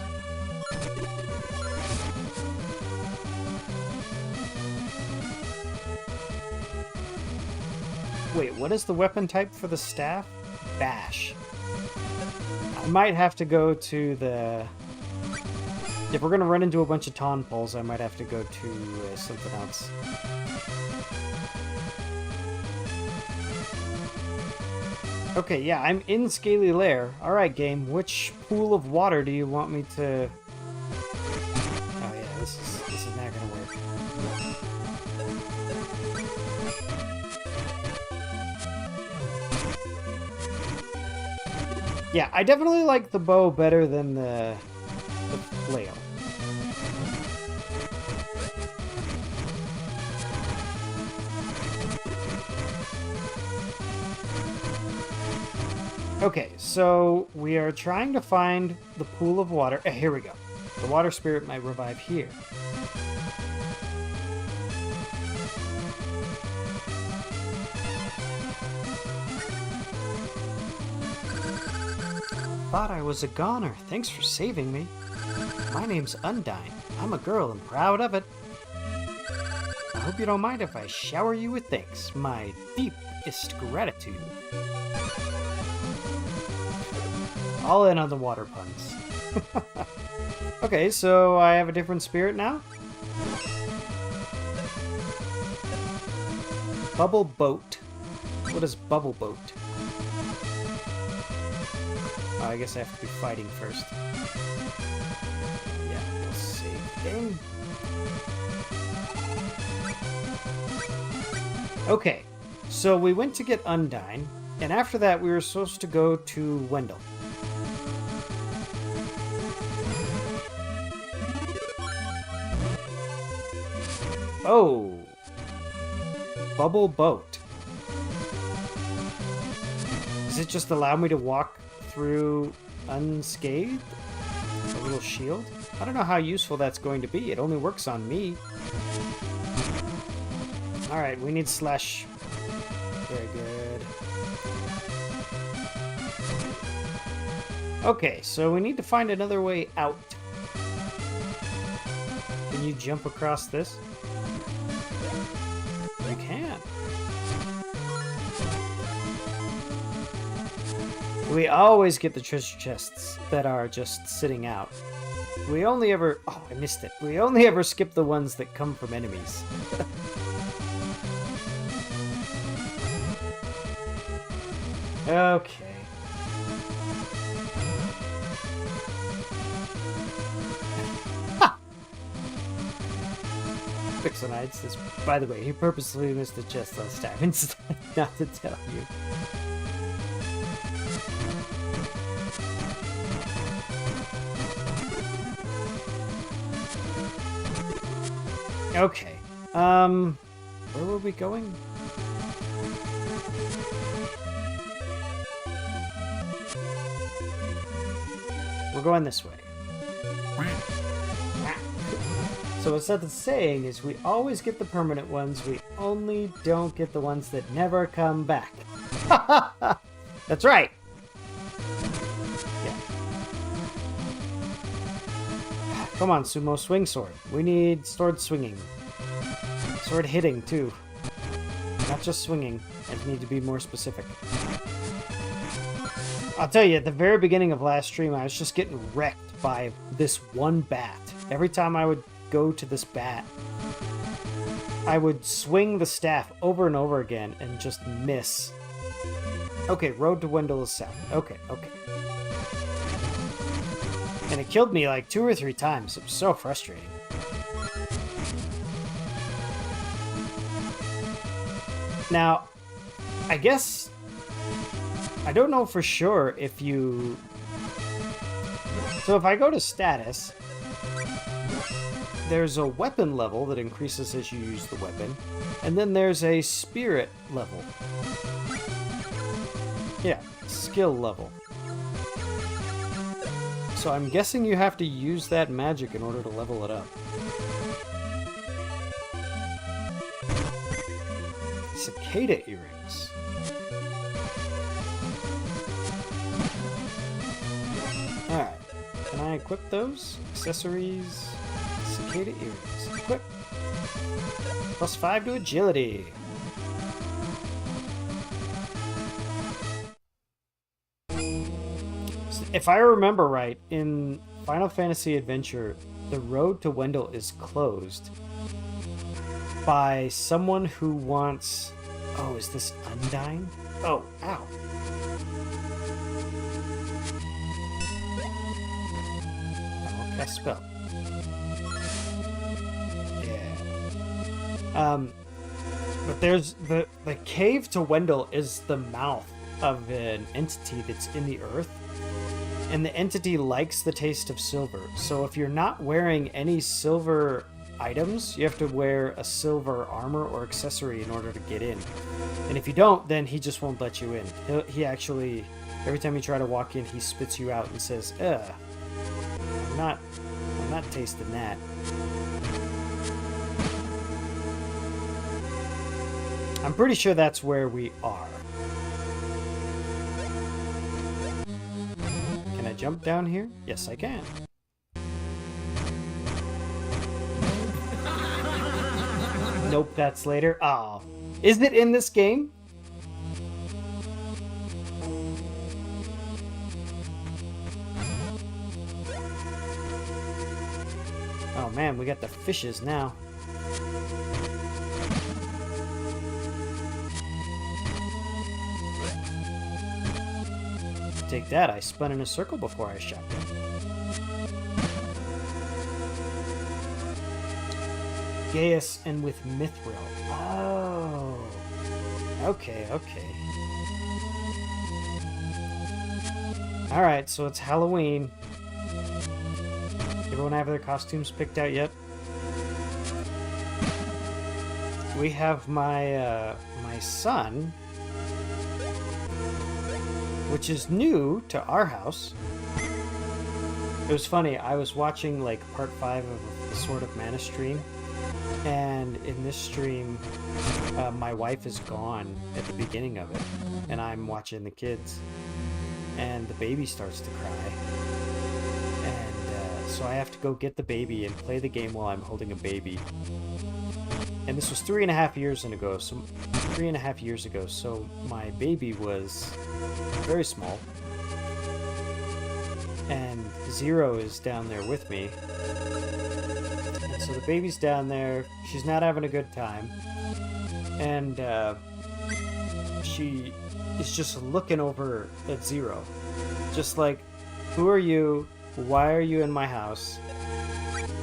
Wait, what is the weapon type for the staff? Bash. I might have to go to the... If we're going to run into a bunch of Tawn poles, I might have to go to something else. Okay, yeah, I'm in Scaly Lair. Alright, game, which pool of water do you want me to... Oh yeah, this is not going to work. Yeah, I definitely like the bow better than the flail. Okay, so we are trying to find the pool of water. Here we go. The water spirit might revive here. Thought I was a goner. Thanks for saving me. My name's Undine. I'm a girl and proud of it. I hope you don't mind if I shower you with thanks. My deepest gratitude. All in on the water puns. Okay, so I have a different spirit now? Bubble Boat. What is Bubble Boat? Oh, I guess I have to be fighting first. Yeah, we'll save the game. Okay, so we went to get Undyne, and after that we were supposed to go to Wendell. Oh! Bubble boat. Does it just allow me to walk through unscathed? A little shield? I don't know how useful that's going to be. It only works on me. Alright, we need Slash. Very good. Okay, so we need to find another way out. Can you jump across this? You can. We always get the treasure chests that are just sitting out. We only ever... Oh, I missed it. We only ever skip the ones that come from enemies. Okay. Pixelnites says, by the way, he purposely missed the chest last time instead, not to tell you. Okay. Where were we going? We're going this way. So what Seth is saying is we always get the permanent ones, we only don't get the ones that never come back. That's right! Yeah. Come on, Sumo, swing sword. We need sword swinging. Sword hitting, too. Not just swinging. I need to be more specific. I'll tell you, at the very beginning of last stream, I was just getting wrecked by this one bat. Every time I would go to this bat, I would swing the staff over and over again and just miss. Okay, road to Wendell is south. Okay. And it killed me like 2 or 3 times. It was so frustrating. Now, I guess... I don't know for sure if you... So if I go to status, there's a weapon level that increases as you use the weapon, and then there's a spirit level. Yeah, skill level. So I'm guessing you have to use that magic in order to level it up. Cicada earrings. Alright, can I equip those? Accessories, cicada earrings. Equip. +5 to agility. If I remember right, in Final Fantasy Adventure, the road to Wendell is closed by someone who wants... Oh, is this Undyne? Oh, ow. I'll cast spell. Yeah. But there's the cave to Wendell is the mouth of an entity that's in the earth. And the entity likes the taste of silver. So if you're not wearing any silver items, you have to wear a silver armor or accessory in order to get in. And if you don't, then he just won't let you in. He actually, every time you try to walk in, he spits you out and says, ugh, I'm not tasting that. I'm pretty sure that's where we are. Can I jump down here? Yes, I can. Nope, that's later. Oh. Is it in this game? Oh man, we got the fishes now. Take that, I spun in a circle before I shot them. Gaius and with Mithril. Oh. Okay, okay. Alright, so it's Halloween. Everyone have their costumes picked out yet? We have my my son, which is new to our house. It was funny, I was watching like part 5 of the Sword of Mana stream, and in this stream, my wife is gone at the beginning of it, and I'm watching the kids, and the baby starts to cry, and so I have to go get the baby and play the game while I'm holding a baby. And this was 3.5 years ago, so 3.5 years ago, so my baby was very small. And Zero is down there with me. And so the baby's down there, she's not having a good time. And she is just looking over at Zero. Just like, who are you? Why are you in my house?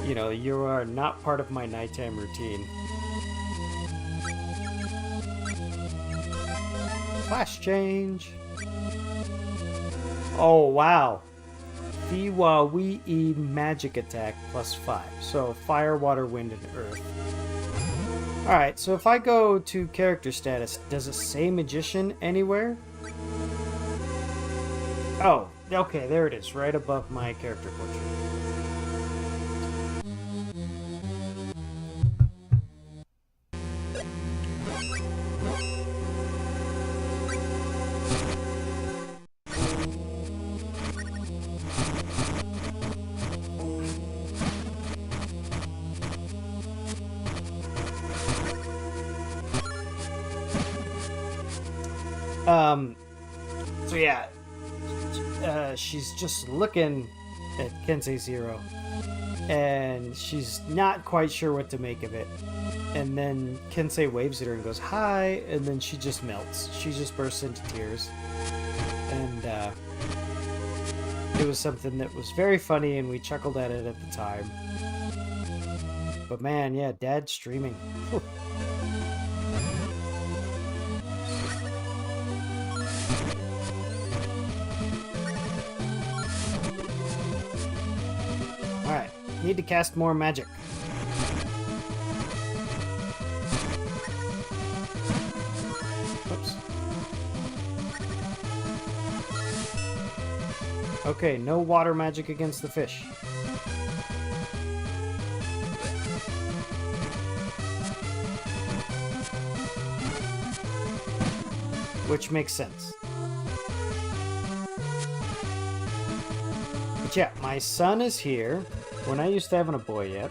You know, you are not part of my nighttime routine. Flash change. Oh, wow. Fiwa-wee magic attack +5. So fire, water, wind, and earth. Alright, so if I go to character status, does it say magician anywhere? Oh, okay, there it is, right above my character portrait. So yeah, she's just looking at Kensei Zero, and she's not quite sure what to make of it. And then Kensei waves at her and goes, "Hi," and then she just melts. She just bursts into tears. And it was something that was very funny, and we chuckled at it at the time. But man, yeah, Dad streaming. Alright, need to cast more magic. Oops. Okay, no water magic against the fish. Which makes sense. But yeah, my son is here. We're not used to having a boy yet.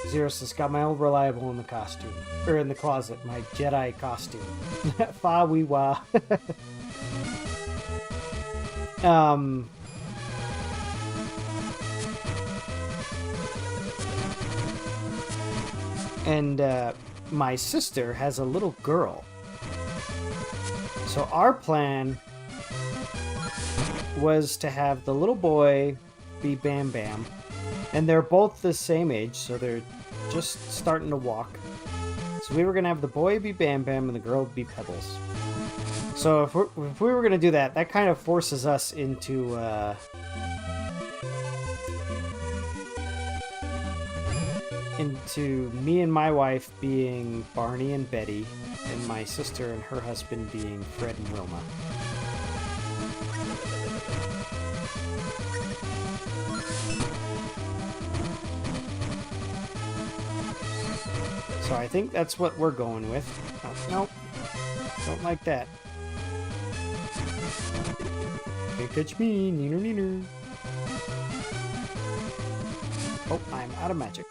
Zero says, got my old reliable in the costume. Or in the closet, my Jedi costume. Fa wee wah. And my sister has a little girl. So our plan was to have the little boy be Bam Bam, and they're both the same age, so they're just starting to walk. So we were gonna have the boy be Bam Bam and the girl be Pebbles. So if we were gonna do that, that kind of forces us into me and my wife being Barney and Betty, and my sister and her husband being Fred and Wilma. So I think that's what we're going with. Oh, nope. Don't like that. Can't catch me. Neener, neener. Oh, I'm out of magic.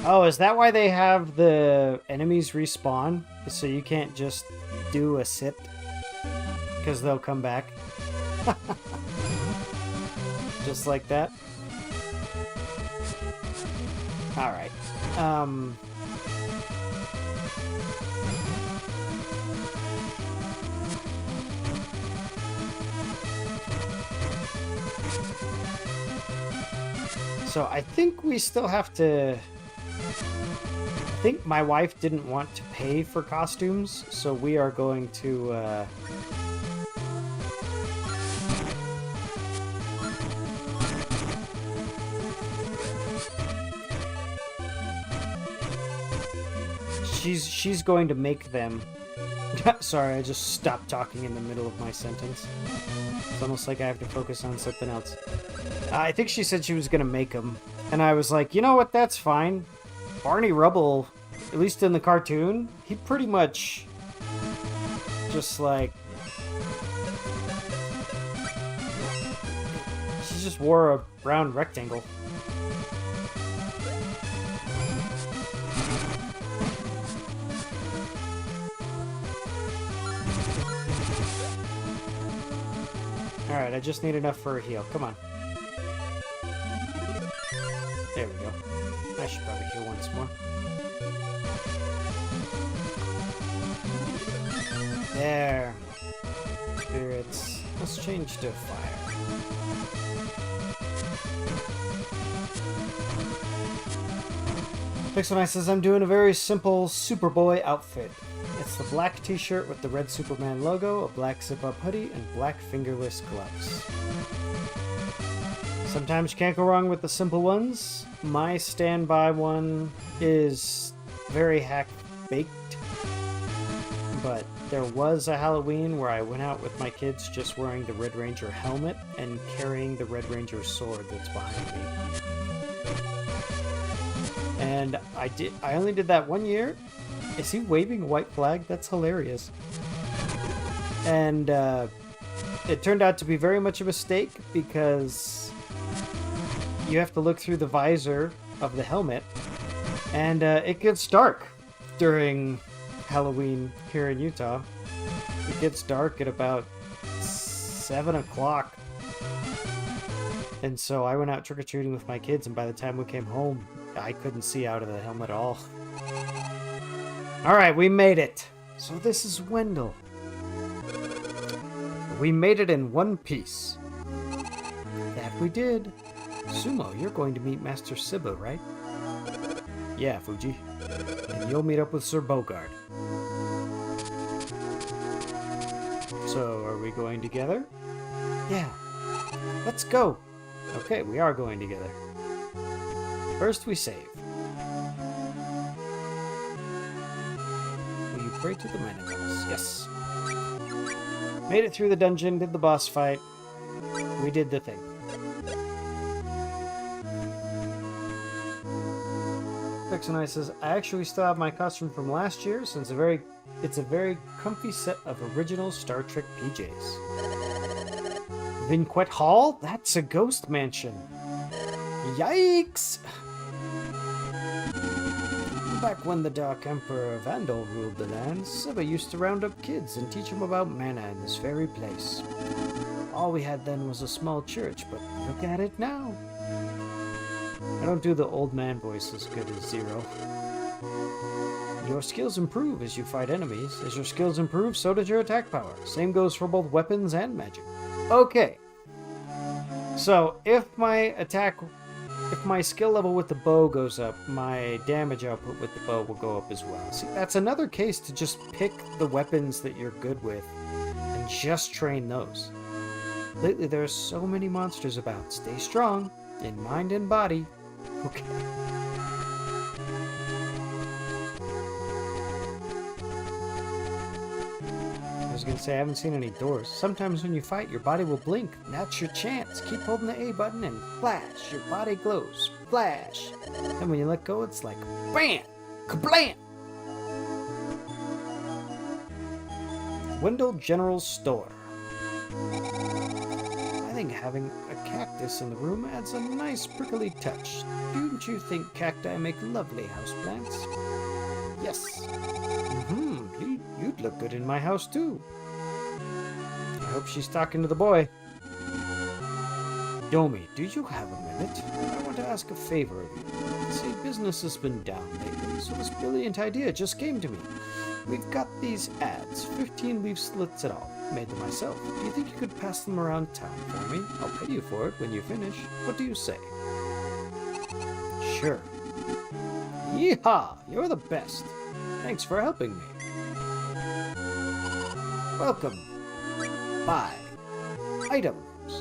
Oh, is that why they have the enemies respawn? So you can't just do a sit? Because they'll come back? Just like that? Alright. So I think we still have to... I think my wife didn't want to pay for costumes, so we are going to... She's going to make them. Sorry, I just stopped talking in the middle of my sentence. It's almost like I have to focus on something else. I think she said she was going to make them. And I was like, you know what, that's fine. Barney Rubble, at least in the cartoon, he pretty much just like... She just wore a round rectangle. Alright, I just need enough for a heal. Come on. There we go. I should probably heal once more. There. Spirits. Let's change to fire. Pixelnight says, I'm doing a very simple Superboy outfit. It's the black t-shirt with the red Superman logo, a black zip-up hoodie, and black fingerless gloves. Sometimes you can't go wrong with the simple ones. My standby one is very hack-baked. But there was a Halloween where I went out with my kids just wearing the Red Ranger helmet and carrying the Red Ranger sword that's behind me. And I only did that 1 year. Is he waving a white flag? That's hilarious. And it turned out to be very much a mistake because you have to look through the visor of the helmet, and it gets dark during Halloween here in Utah. It gets dark at about 7 o'clock. And so I went out trick-or-treating with my kids, and by the time we came home, I couldn't see out of the helmet at all. Alright, we made it. So this is Wendell. We made it in one piece. That we did. Sumo, you're going to meet Master Sibba, right? Yeah, Fuji. And you'll meet up with Sir Bogard. So, are we going together? Yeah. Let's go. Okay, we are going together. First, we save. Will you pray to the manacles? Yes. Made it through the dungeon, did the boss fight. We did the thing. Pixelnight says, I actually still have my costume from last year, since it's a very comfy set of original Star Trek PJs. Vinquet Hall? That's a ghost mansion. Yikes! Back when the Dark Emperor Vandal ruled the land, Sibba used to round up kids and teach them about mana in this very place. All we had then was a small church, but look at it now. I don't do the old man voice as good as Zero. Your skills improve as you fight enemies. As your skills improve, so does your attack power. Same goes for both weapons and magic. Okay. So, if my skill level with the bow goes up, my damage output with the bow will go up as well. See, that's another case to just pick the weapons that you're good with and just train those. Lately, there are so many monsters about. Stay strong, in mind and body. Okay. I was gonna say, I haven't seen any doors. Sometimes when you fight, your body will blink. That's your chance. Keep holding the A button and flash. Your body glows. Flash. And when you let go, it's like BAM! Kablam! Wendell General Store. I think having a cactus in the room adds a nice prickly touch. Don't you think cacti make lovely houseplants? Yes. You'd look good in my house too. I hope she's talking to the boy. Domi, do you have a minute? I want to ask a favor of you. See, business has been down lately, so this brilliant idea just came to me. We've got these ads, 15 leaflets at all, made them myself. Do you think you could pass them around town for me? I'll pay you for it when you finish. What do you say? Sure. Yeehaw! You're the best. Thanks for helping me. Welcome. Buy. Items.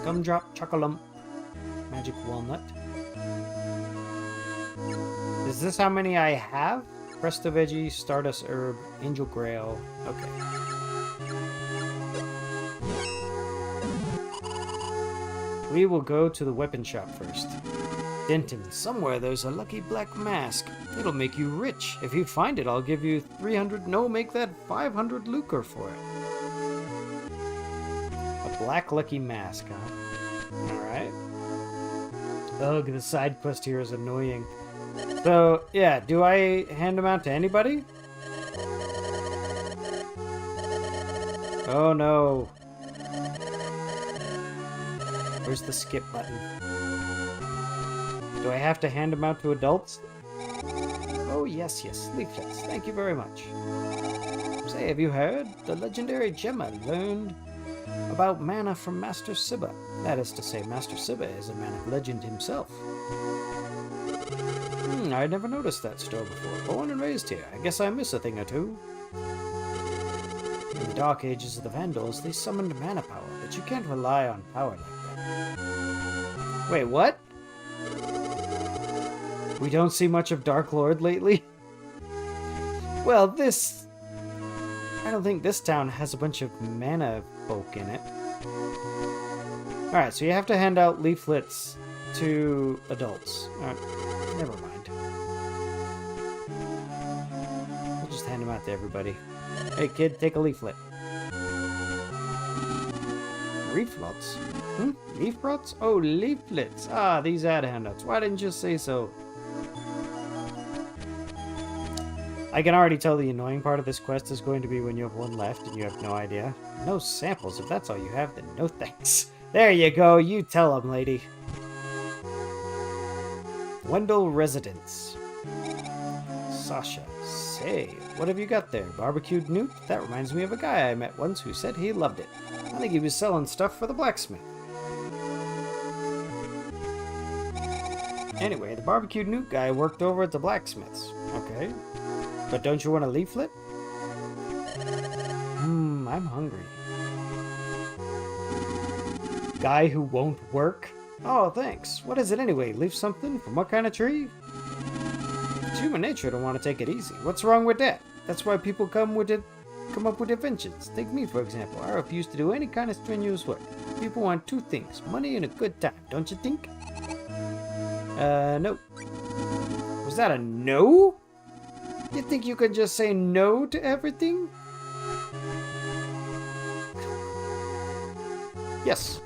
Gumdrop Chocolump. Magic Walnut. Is this how many I have? Presto Veggie, Stardust Herb, Angel Grail. Okay. We will go to the weapon shop first. Denton, somewhere there's a lucky black mask. It'll make you rich. If you find it, I'll give you 300, no, make that 500 lucre for it. A black lucky mask, huh? Alright. Ugh, the side quest here is annoying. So, yeah, do I hand them out to anybody? Oh no. Where's the skip button? Do I have to hand them out to adults? Oh, yes, leaflets. Thank you very much. Say, have you heard? The legendary Gemma learned about mana from Master Sibba. That is to say, Master Sibba is a man of legend himself. I never noticed that store before. Born and raised here. I guess I miss a thing or two. In the dark ages of the Vandals, they summoned mana power, but you can't rely on power like that. Wait, what? We don't see much of Dark Lord lately? Well, I don't think this town has a bunch of mana folk in it. Alright, so you have to hand out leaflets to adults. Alright, never mind. We'll just hand them out to everybody. Hey kid, take a leaflet. Leaflets? Leaflets? Oh, leaflets. Ah, these ad handouts. Why didn't you say so? I can already tell the annoying part of this quest is going to be when you have one left and you have no idea. No samples. If that's all you have, then no thanks. There you go. You tell them, lady. Wendell Residence. Sasha. Say, what have you got there? Barbecued newt? That reminds me of a guy I met once who said he loved it. I think he was selling stuff for the blacksmith. Anyway, the barbecued newt guy worked over at the blacksmith's. Okay. But don't you want a leaflet? I'm hungry. Guy who won't work? Oh, thanks. What is it anyway? Leaf something? From what kind of tree? It's human nature to want to take it easy. What's wrong with that? That's why people come up with inventions. Take me, for example. I refuse to do any kind of strenuous work. People want two things, money and a good time, don't you think? No. Was that a no? You think you can just say no to everything? Yes.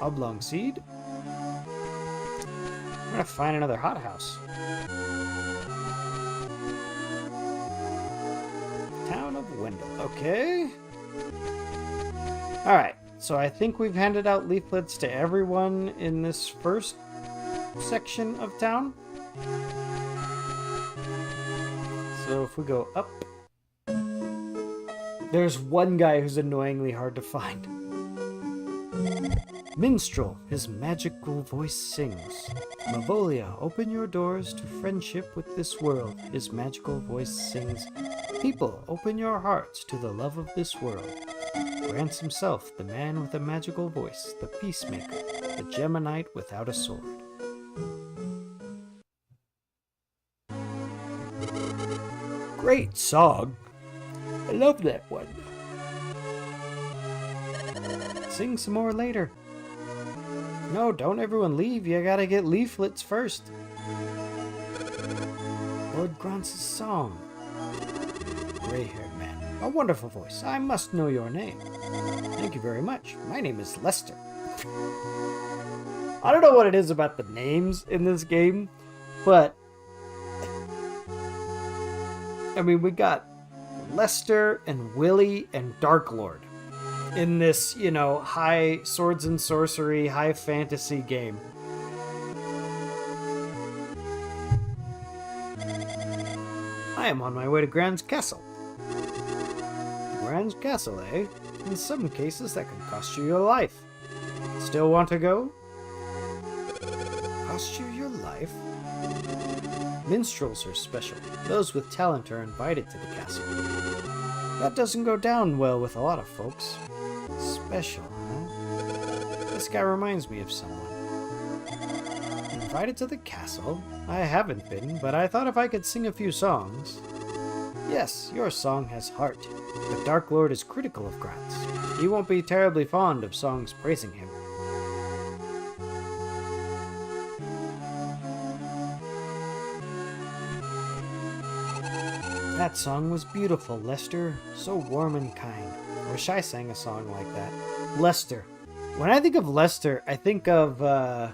Oblong seed. I'm gonna find another hothouse. Town of Wendell. Okay. Alright, so I think we've handed out leaflets to everyone in this first section of town. So if we go up, there's one guy who's annoyingly hard to find. Minstrel, his magical voice sings. Mavolia, open your doors to friendship with this world. His magical voice sings. People, open your hearts to the love of this world. Grants himself, the man with a magical voice, the peacemaker, the Geminite without a sword. Great song. I love that one. Sing some more later. No, don't everyone leave. You gotta get leaflets first. Lord Grant's song. Gray-haired man. A wonderful voice. I must know your name. Thank you very much. My name is Lester. I don't know what it is about the names in this game, but I mean, we got Lester and Willie and Dark Lord. in this, you know, high swords and sorcery, high fantasy game. I am on my way to Grand's Castle. Grand's Castle, eh? In some cases, that can cost you your life. Still want to go? Cost you your life? Minstrels are special. Those with talent are invited to the castle. That doesn't go down well with a lot of folks. Special, huh? This guy reminds me of someone. Invited to the castle? I haven't been, but I thought if I could sing a few songs. Yes, your song has heart. The Dark Lord is critical of Gratz. He won't be terribly fond of songs praising him. That song was beautiful, Lester. So warm and kind. I wish I sang a song like that. Lester. When I think of Lester, I think of a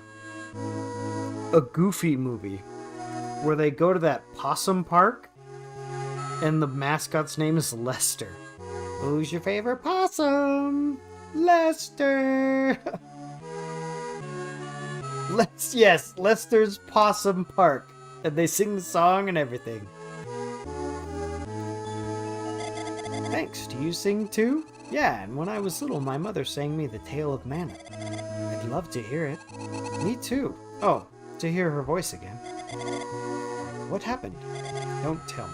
Goofy movie where they go to that possum park and the mascot's name is Lester. Who's your favorite possum? Lester. Yes, Lester's Possum Park. And they sing the song and everything. Thanks. Do you sing too? Yeah, and when I was little, my mother sang me the Tale of Mana. I'd love to hear it. Me too. Oh, to hear her voice again. What happened? Don't tell me.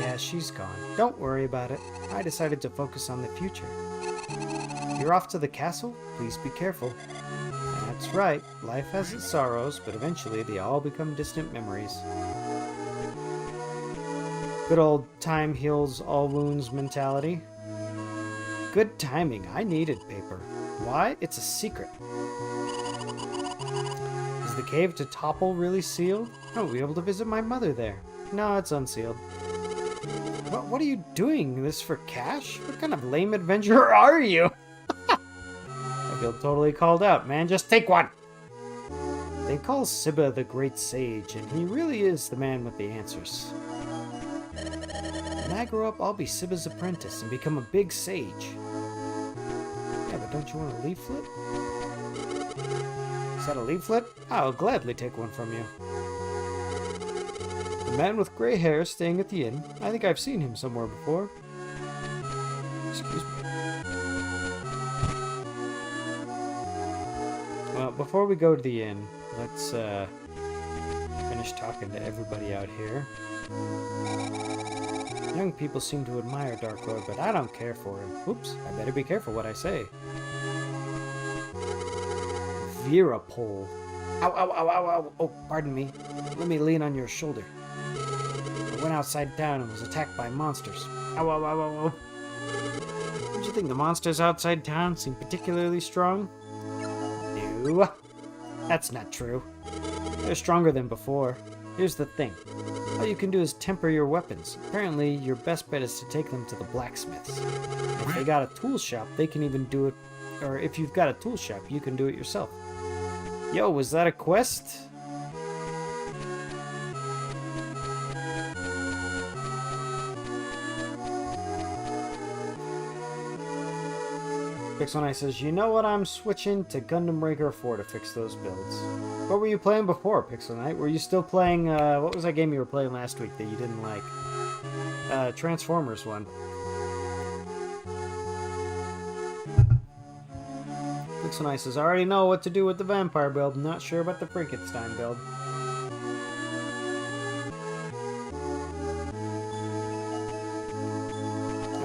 Yeah, she's gone. Don't worry about it. I decided to focus on the future. You're off to the castle? Please be careful. That's right. Life has its sorrows, but eventually they all become distant memories. Good old time heals all wounds mentality. Good timing. I needed paper. Why? It's a secret. Is the cave to Topple really sealed? I won't be able to visit my mother there. No, it's unsealed. What are you doing? This for cash? What kind of lame adventurer are you? I feel totally called out, man. Just take one! They call Sibba the Great Sage, and he really is the man with the answers. When I grow up, I'll be Sibba's apprentice and become a big sage. Yeah, but don't you want a leaflet? Is that a leaflet? I'll gladly take one from you. The man with gray hair staying at the inn. I think I've seen him somewhere before. Excuse me. Well, before we go to the inn, let's finish talking to everybody out here. Young people seem to admire Dark Lord, but I don't care for him. Oops, I better be careful what I say. Vera pole. Ow, ow, ow, ow, ow. Oh, pardon me. Let me lean on your shoulder. I went outside town and was attacked by monsters. Ow, ow, ow, ow, ow. Don't you think the monsters outside town seem particularly strong? No. That's not true. They're stronger than before. Here's the thing. All you can do is temper your weapons. Apparently, your best bet is to take them to the blacksmiths. If they got a tool shop, they can even do it. Or if you've got a tool shop, you can do it yourself. Yo, was that a quest? Pixel says, you know what? I'm switching to Gundam Breaker 4 to fix those builds. What were you playing before, Pixel Knight? Were you still playing, what was that game you were playing last week that you didn't like? Transformers one. Pixel Knight says, I already know what to do with the vampire build. Not sure about the Frankenstein build.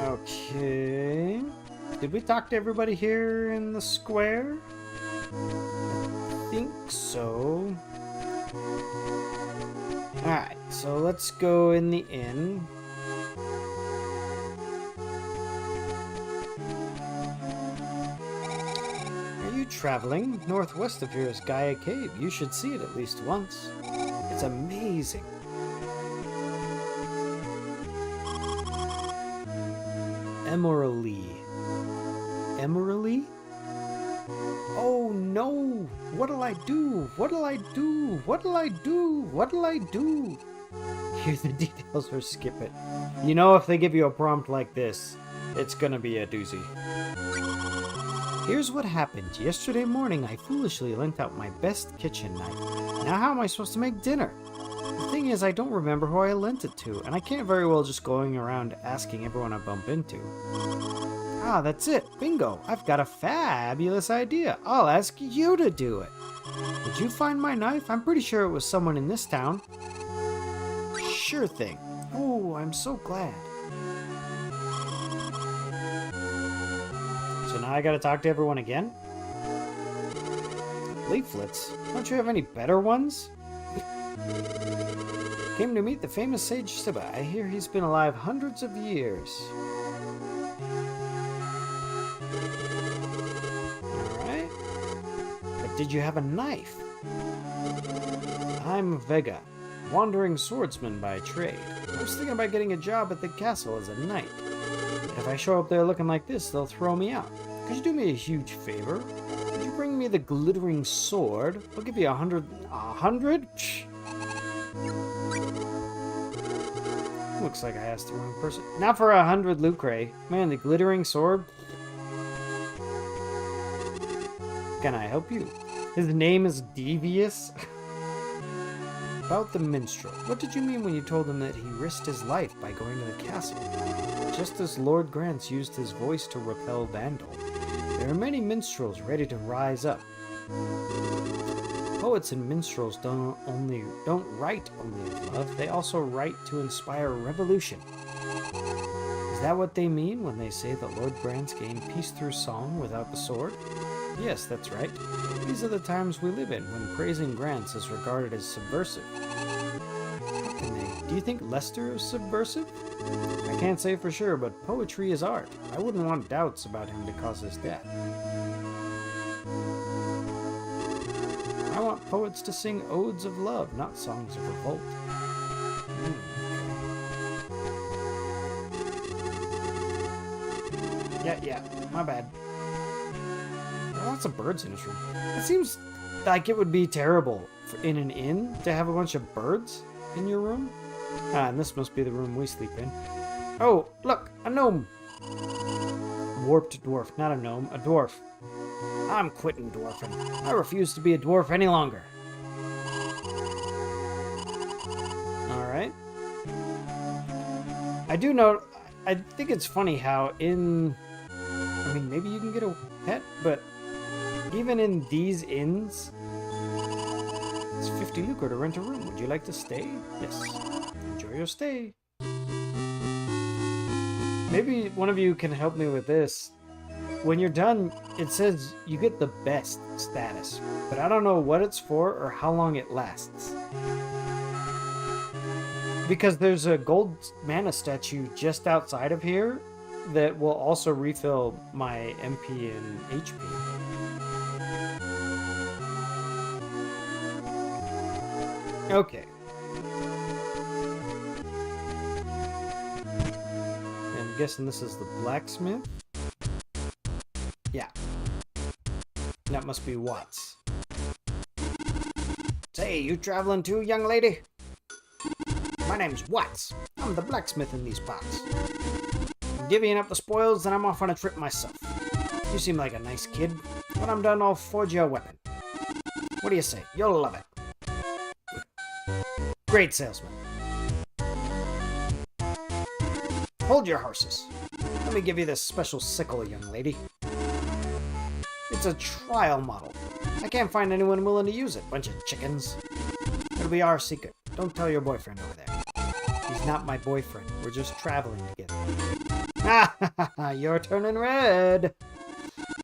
Okay. Did we talk to everybody here in the square? I think so. Alright, so let's go in the inn. Are you traveling? Northwest of here is Gaia Cave. You should see it at least once. It's amazing. Emerald. Emerald? Oh no! What'll I do? What'll I do? What'll I do? What'll I do? Hear the details or skip it. You know, if they give you a prompt like this, it's gonna be a doozy. Here's what happened. Yesterday morning, I foolishly lent out my best kitchen knife. Now how am I supposed to make dinner? The thing is, I don't remember who I lent it to, and I can't very well just going around asking everyone I bump into. Ah, that's it. Bingo. I've got a fabulous idea. I'll ask you to do it. Did you find my knife? I'm pretty sure it was someone in this town. Sure thing. Oh, I'm so glad. So now I gotta talk to everyone again? Leaflets? Don't you have any better ones? Came to meet the famous sage Siba. I hear he's been alive hundreds of years. Alright. But did you have a knife? I'm Vega, wandering swordsman by trade. I was thinking about getting a job at the castle as a knight. If I show up there looking like this, they'll throw me out. Could you do me a huge favor? Could you bring me the glittering sword? I'll give you 100... 100? Looks like I asked the wrong person. Not for 100 lucre. Man, the glittering sword. Can I help you? His name is Devious. About the minstrel. What did you mean when you told him that he risked his life by going to the castle? Just as Lord Grants used his voice to repel Vandal. There are many minstrels ready to rise up. Poets and minstrels don't write only of love, they also write to inspire revolution. Is that what they mean when they say that Lord Grants gained peace through song without the sword? Yes, that's right. These are the times we live in, when praising Grants is regarded as subversive. Do you think Lester is subversive? I can't say for sure, but poetry is art. I wouldn't want doubts about him to cause his death. I want poets to sing odes of love, not songs of revolt. Yeah, my bad. There are lots of birds in this room. It seems like it would be terrible in an inn to have a bunch of birds in your room. Ah, and this must be the room we sleep in. Oh, look, a gnome. Warped dwarf, not a gnome, a dwarf. I'm quitting dwarfing. I refuse to be a dwarf any longer. Alright. I do know, I think it's funny how I mean, maybe you can get a pet, but even in these inns, it's 50 lucre to rent a room. Would you like to stay? Yes. Enjoy your stay. Maybe one of you can help me with this. When you're done, it says you get the best status, but I don't know what it's for or how long it lasts. Because there's a gold mana statue just outside of here that will also refill my MP and HP. Okay. I'm guessing this is the blacksmith. Yeah. That must be Watts. Say, you traveling too, young lady? My name's Watts. I'm the blacksmith in these parts. I'm divvying up the spoils, and I'm off on a trip myself. You seem like a nice kid. When I'm done, I'll forge you a weapon. What do you say? You'll love it. Great salesman. Hold your horses. Let me give you this special sickle, young lady. It's a trial model. I can't find anyone willing to use it. Bunch of chickens. It'll be our secret. Don't tell your boyfriend over there. He's not my boyfriend. We're just traveling together. Ah, you're turning red.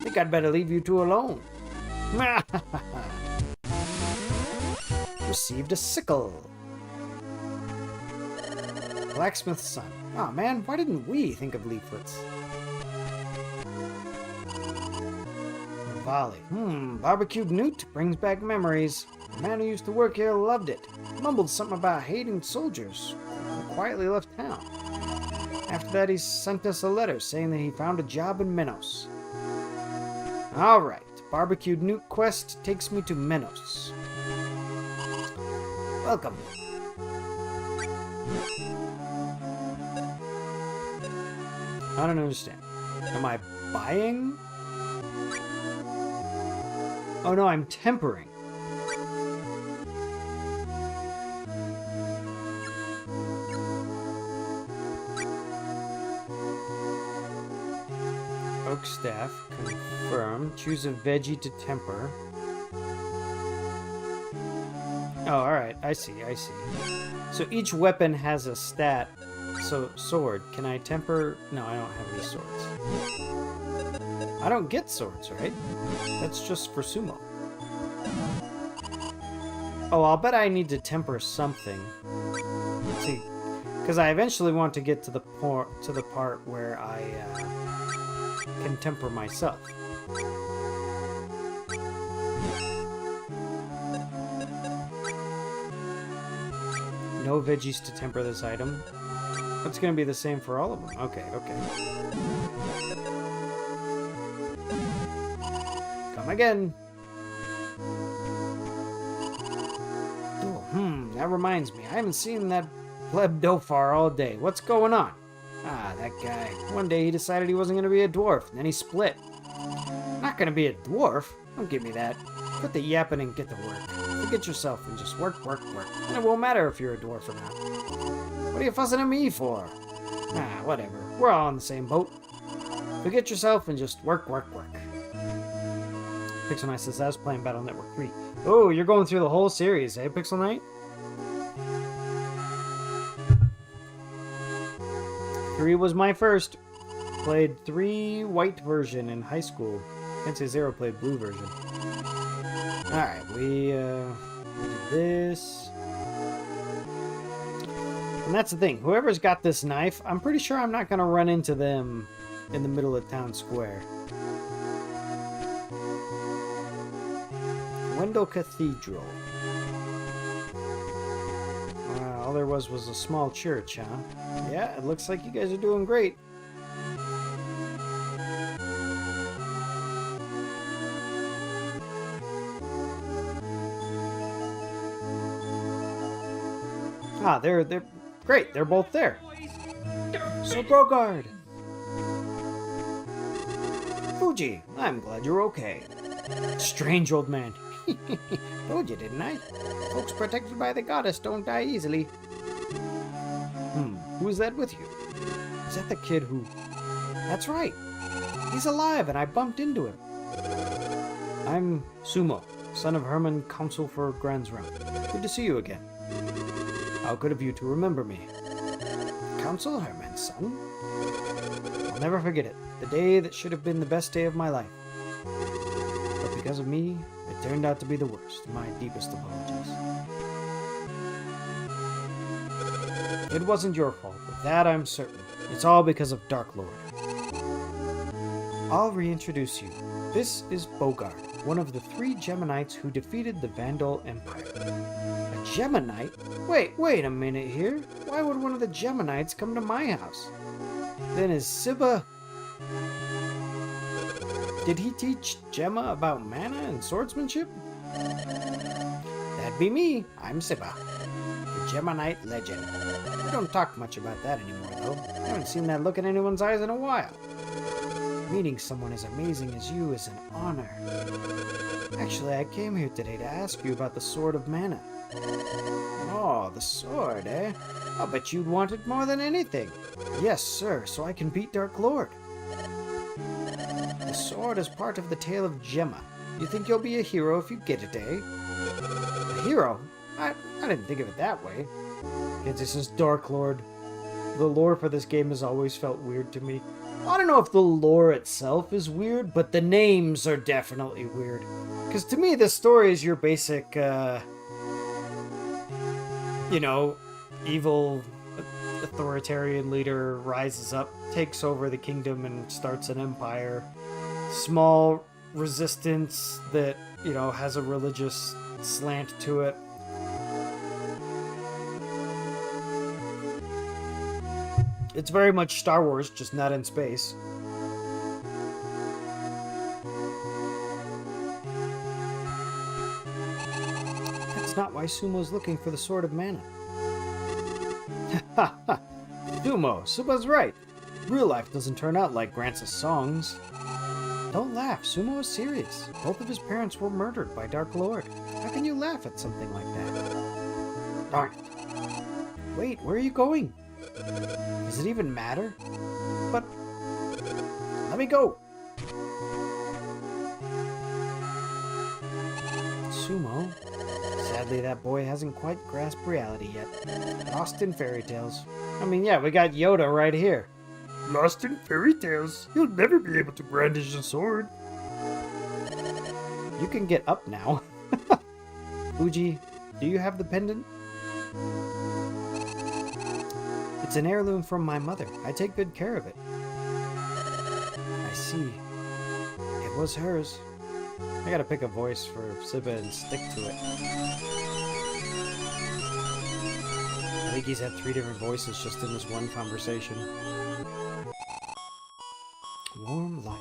Think I'd better leave you two alone. Received a sickle. Blacksmith's son. Oh man, why didn't we think of leaflets? Volley. Barbecued newt brings back memories. The man who used to work here loved it. Mumbled something about hating soldiers. And quietly left town. After that, he sent us a letter saying that he found a job in Minos. Alright, barbecued newt quest takes me to Minos. Welcome. I don't understand. Am I buying Oh no, I'm tempering. Oak staff, confirm. Choose a veggie to temper. Oh, alright, I see. So each weapon has a stat. So, sword. Can I temper? No, I don't have any swords. I don't get swords, right? That's just for sumo. Oh, I'll bet I need to temper something. Let's see. Because I eventually want to get to the part where I can temper myself. No veggies to temper this item. It's going to be the same for all of them. Okay. Come again. Oh, that reminds me. I haven't seen that pleb Dofar all day. What's going on? Ah, that guy. One day he decided he wasn't going to be a dwarf, and then he split. Not going to be a dwarf? Don't give me that. Quit the yapping and get to work. Forget yourself and just work. And it won't matter if you're a dwarf or not. What are you fussing at me for? Nah, whatever. We're all on the same boat. Forget yourself and just work. Pixel Knight says, I was playing Battle Network 3. Oh, you're going through the whole series, eh, Pixel Knight? 3 was my first. Played 3 white version in high school. Can't say 0 played blue version. Alright, we did this. And that's the thing. Whoever's got this knife, I'm pretty sure I'm not going to run into them in the middle of town square. Wendell Cathedral. All there was a small church, huh? Yeah, it looks like you guys are doing great. Ah, they're great. They're both there. So Brogard. Fuji, I'm glad you're okay. Strange old man. Told you, didn't I? Folks protected by the goddess don't die easily. Who's that with you? Is that the kid who... That's right. He's alive and I bumped into him. I'm Sumo, son of Herman, consul for Gransram. Good to see you again. How good of you to remember me. Consul Herman's son? I'll never forget it. The day that should have been the best day of my life. But because of me, it turned out to be the worst. My deepest apologies. It wasn't your fault, of that I'm certain. It's all because of Dark Lord. I'll reintroduce you. This is Bogard, one of the 3 Geminites who defeated the Vandal Empire. A Geminite? Wait a minute here. Why would one of the Geminites come to my house? Then is Sibba... Did he teach Gemma about mana and swordsmanship? That'd be me. I'm Sibba, the Geminite legend. I don't talk much about that anymore, though. I haven't seen that look in anyone's eyes in a while. Meeting someone as amazing as you is an honor. Actually, I came here today to ask you about the Sword of Mana. Oh, the sword, eh? I'll bet you'd want it more than anything. Yes, sir, so I can beat Dark Lord. The sword is part of the tale of Gemma. You think you'll be a hero if you get it, eh? A hero? I didn't think of it that way. Kids, this is Dark Lord. The lore for this game has always felt weird to me. I don't know if the lore itself is weird, but the names are definitely weird. Because to me, this story is your basic, evil authoritarian leader rises up, takes over the kingdom, and starts an empire. Small resistance that, has a religious slant to it. It's very much Star Wars, just not in space. That's not why Sumo's looking for the Sword of Mana. Ha ha! Sumo, Suba's right. Real life doesn't turn out like Grantz's songs. Don't laugh. Sumo is serious. Both of his parents were murdered by Dark Lord. How can you laugh at something like that? Darn it. Wait, where are you going? Does it even matter? But... let me go! Sumo? Sadly, that boy hasn't quite grasped reality yet. Lost in fairy tales. I mean, yeah, we got Yoda right here. Lost in fairy tales. You'll never be able to brandish a sword. You can get up now. Fuji, do you have the pendant? It's an heirloom from my mother. I take good care of it. I see. It was hers. I gotta pick a voice for Siba and stick to it. I think he's had 3 different voices just in this one conversation. Warm light.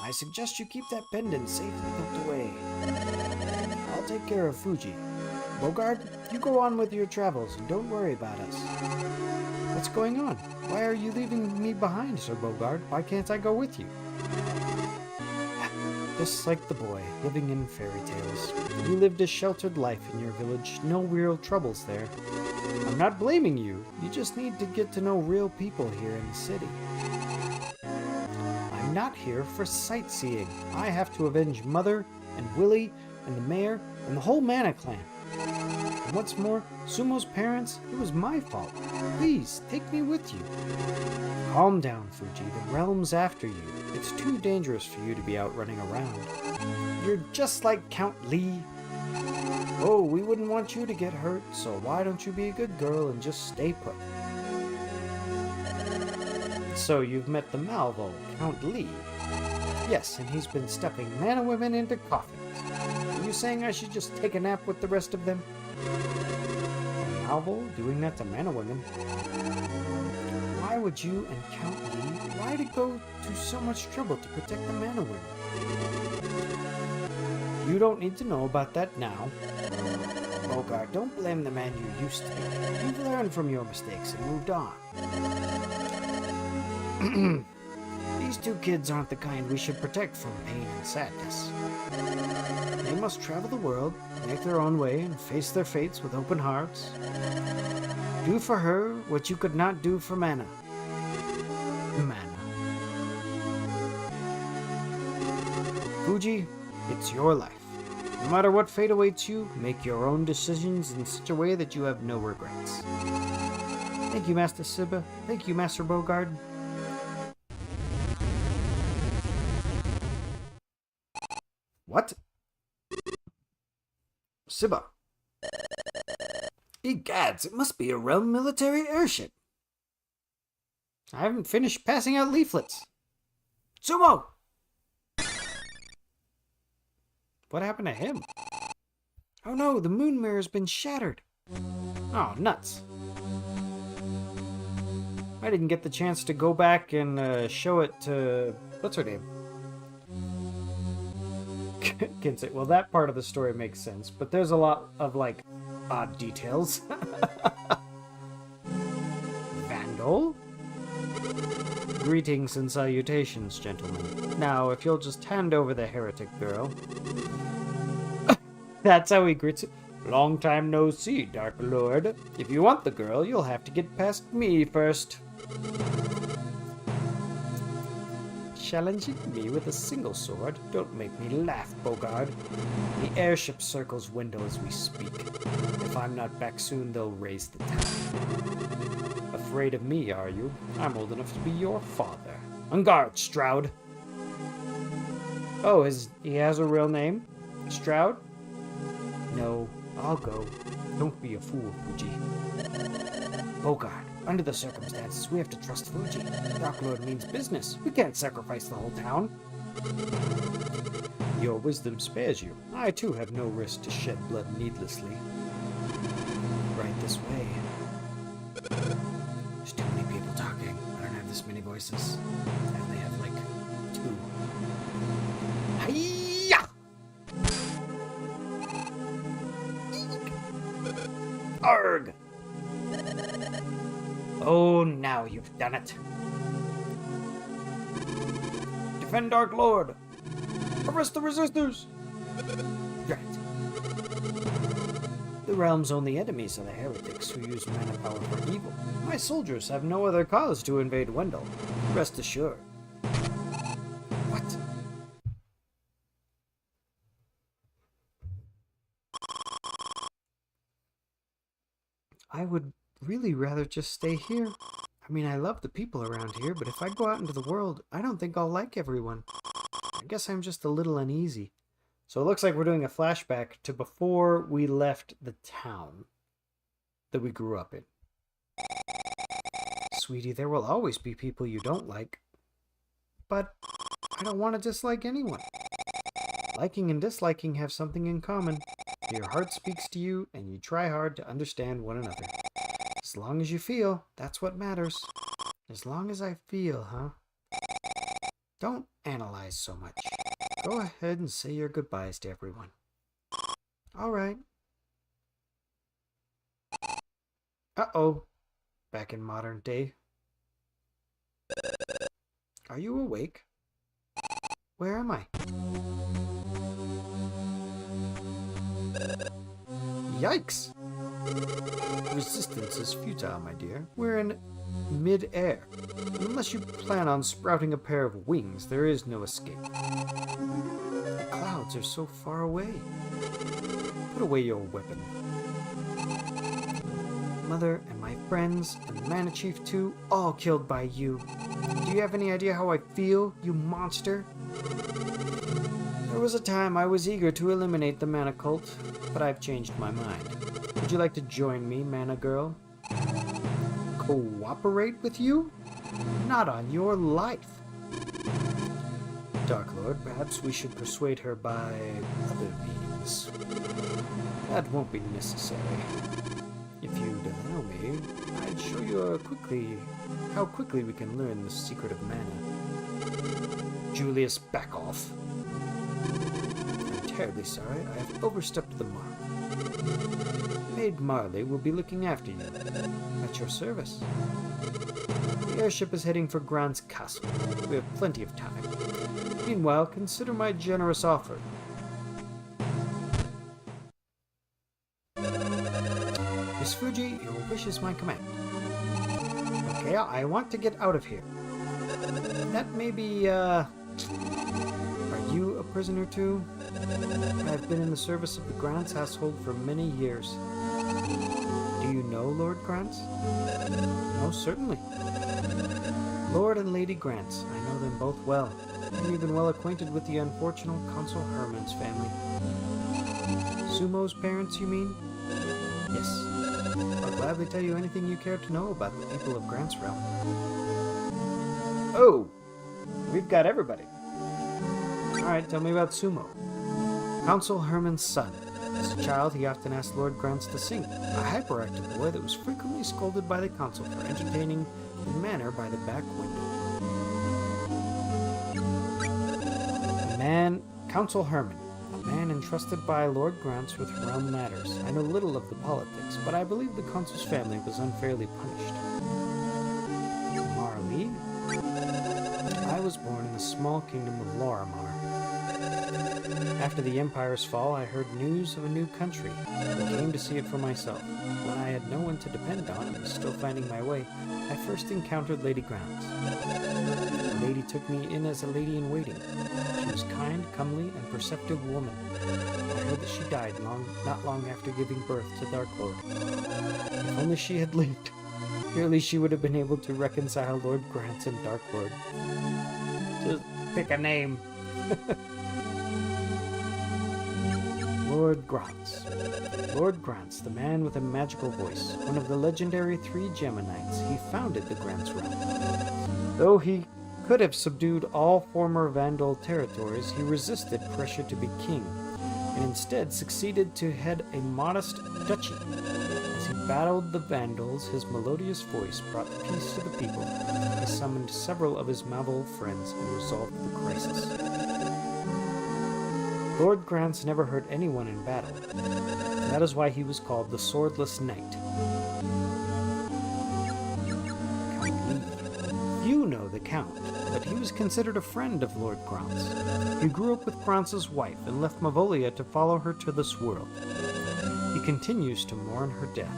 I suggest you keep that pendant safely tucked away. I'll take care of Fuji. Bogard, you go on with your travels and don't worry about us. What's going on? Why are you leaving me behind, Sir Bogard? Why can't I go with you? Just like the boy, living in fairy tales. You lived a sheltered life in your village, no real troubles there. I'm not blaming you, you just need to get to know real people here in the city. I'm not here for sightseeing. I have to avenge Mother, and Willie, and the mayor, and the whole Mana clan. And what's more, Sumo's parents, it was my fault. Please, take me with you. Calm down, Fuji. The realm's after you. It's too dangerous for you to be out running around. You're just like Count Lee. Oh, we wouldn't want you to get hurt, so why don't you be a good girl and just stay put? So you've met the Malvo, Count Lee. Yes, and he's been stuffing Mana women into coffins. Are you saying I should just take a nap with the rest of them? Malvo doing that to Mana women? Why would you and Count Lee, why to go to so much trouble to protect the Mana women? You don't need to know about that now. Bogard, don't blame the man you used to be. You've learned from your mistakes and moved on. These 2 kids aren't the kind we should protect from pain and sadness. They must travel the world, make their own way, and face their fates with open hearts. Do for her what you could not do for Mana. Fuji, it's your life. No matter what fate awaits you, make your own decisions in such a way that you have no regrets. Thank you, Master Siba. Thank you, Master Bogard. What? Siba. Egads, it must be a realm military airship. I haven't finished passing out leaflets. Sumo! What happened to him? Oh no, the moon mirror's been shattered. Oh, nuts. I didn't get the chance to go back and show it to... what's her name? Kinsey. Well, that part of the story makes sense, but there's a lot of, like, odd details. Vandal? Greetings and salutations, gentlemen. Now, if you'll just hand over the heretic girl... That's how he greets it. Long time no see, Dark Lord. If you want the girl, you'll have to get past me first. Challenging me with a single sword? Don't make me laugh, Bogard. The airship circles window as we speak. If I'm not back soon, they'll raise the town. Afraid of me, are you? I'm old enough to be your father. On guard, Stroud. Oh, he has a real name? Stroud? No, I'll go. Don't be a fool, Fuji. Bogard, under the circumstances, we have to trust Fuji. Dark Lord means business. We can't sacrifice the whole town. Your wisdom spares you. I, too, have no risk to shed blood needlessly. Right this way. There's too many people talking. I don't have this many voices. I only have, like, 2. Hi-ya! Arg! Oh, now you've done it. defend Dark Lord! Arrest the resistors! Right. The realm's only enemies are the heretics who use mana power for evil. My soldiers have no other cause to invade Wendell. Rest assured. What? I would really rather just stay here. I mean, I love the people around here, but if I go out into the world, I don't think I'll like everyone. I guess I'm just a little uneasy. So it looks like we're doing a flashback to before we left the town that we grew up in. Sweetie, there will always be people you don't like. But I don't want to dislike anyone. Liking and disliking have something in common. Your heart speaks to you, and you try hard to understand one another. As long as you feel, that's what matters. As long as I feel, huh? Don't analyze so much. Go ahead and say your goodbyes to everyone. All right. Uh-oh. Back in modern day. Are you awake? Where am I? Yikes! Resistance is futile, my dear. We're in mid-air. Unless you plan on sprouting a pair of wings, there is no escape. The clouds are so far away. Put away your weapon. Mother and my friends, and the Mana Chief too, all killed by you. Do you have any idea how I feel, you monster? There was a time I was eager to eliminate the Mana Cult, but I've changed my mind. Would you like to join me, Mana Girl? Cooperate with you? Not on your life. Dark Lord, perhaps we should persuade her by other means. That won't be necessary. If you'd allow me, I'd show you how quickly we can learn the secret of mana. Julius, back off. I'm terribly sorry, I have overstepped the mark. Maid Marley will be looking after you. At your service. The airship is heading for Grant's castle. We have plenty of time. Meanwhile, consider my generous offer. Miss Fuji, your wish is my command. Okay, I want to get out of here. That may be, Are you a prisoner too? I have been in the service of the Grants household for many years. Do you know Lord Grants? Most certainly. Lord and Lady Grants, I know them both well. I'm even well acquainted with the unfortunate Consul Herman's family. Sumo's parents, you mean? Yes. I'll gladly tell you anything you care to know about the people of Grant's realm. Oh! We've got everybody. Alright, tell me about Sumo. Consul Herman's son. As a child, he often asked Lord Grants to sing, a hyperactive boy that was frequently scolded by the consul for entertaining the manor by the back window. Consul Herman, a man entrusted by Lord Grants with realm matters. I know little of the politics, but I believe the consul's family was unfairly punished. Marley? I was born in the small kingdom of Lorimar. After the Empire's fall, I heard news of a new country, and came to see it for myself. When I had no one to depend on and was still finding my way, I first encountered Lady Grants. The lady took me in as a lady-in-waiting. She was kind, comely, and perceptive woman. I heard that she died not long after giving birth to Dark Lord. If only she had lived, surely she would have been able to reconcile Lord Grants and Dark Lord. Just pick a name. Lord Grants. Lord Grants, the man with a magical voice, one of the legendary 3 Geminites, he founded the Grants realm. Though he could have subdued all former Vandal territories, he resisted pressure to be king, and instead succeeded to head a modest duchy. As he battled the Vandals, his melodious voice brought peace to the people. He summoned several of his Mabul friends and resolved the crisis. Lord Grants never hurt anyone in battle. That is why he was called the Swordless Knight. You know the the Count, but he was considered a friend of Lord Grant's. He grew up with Grant's wife and left Mavolia to follow her to this world. He continues to mourn her death.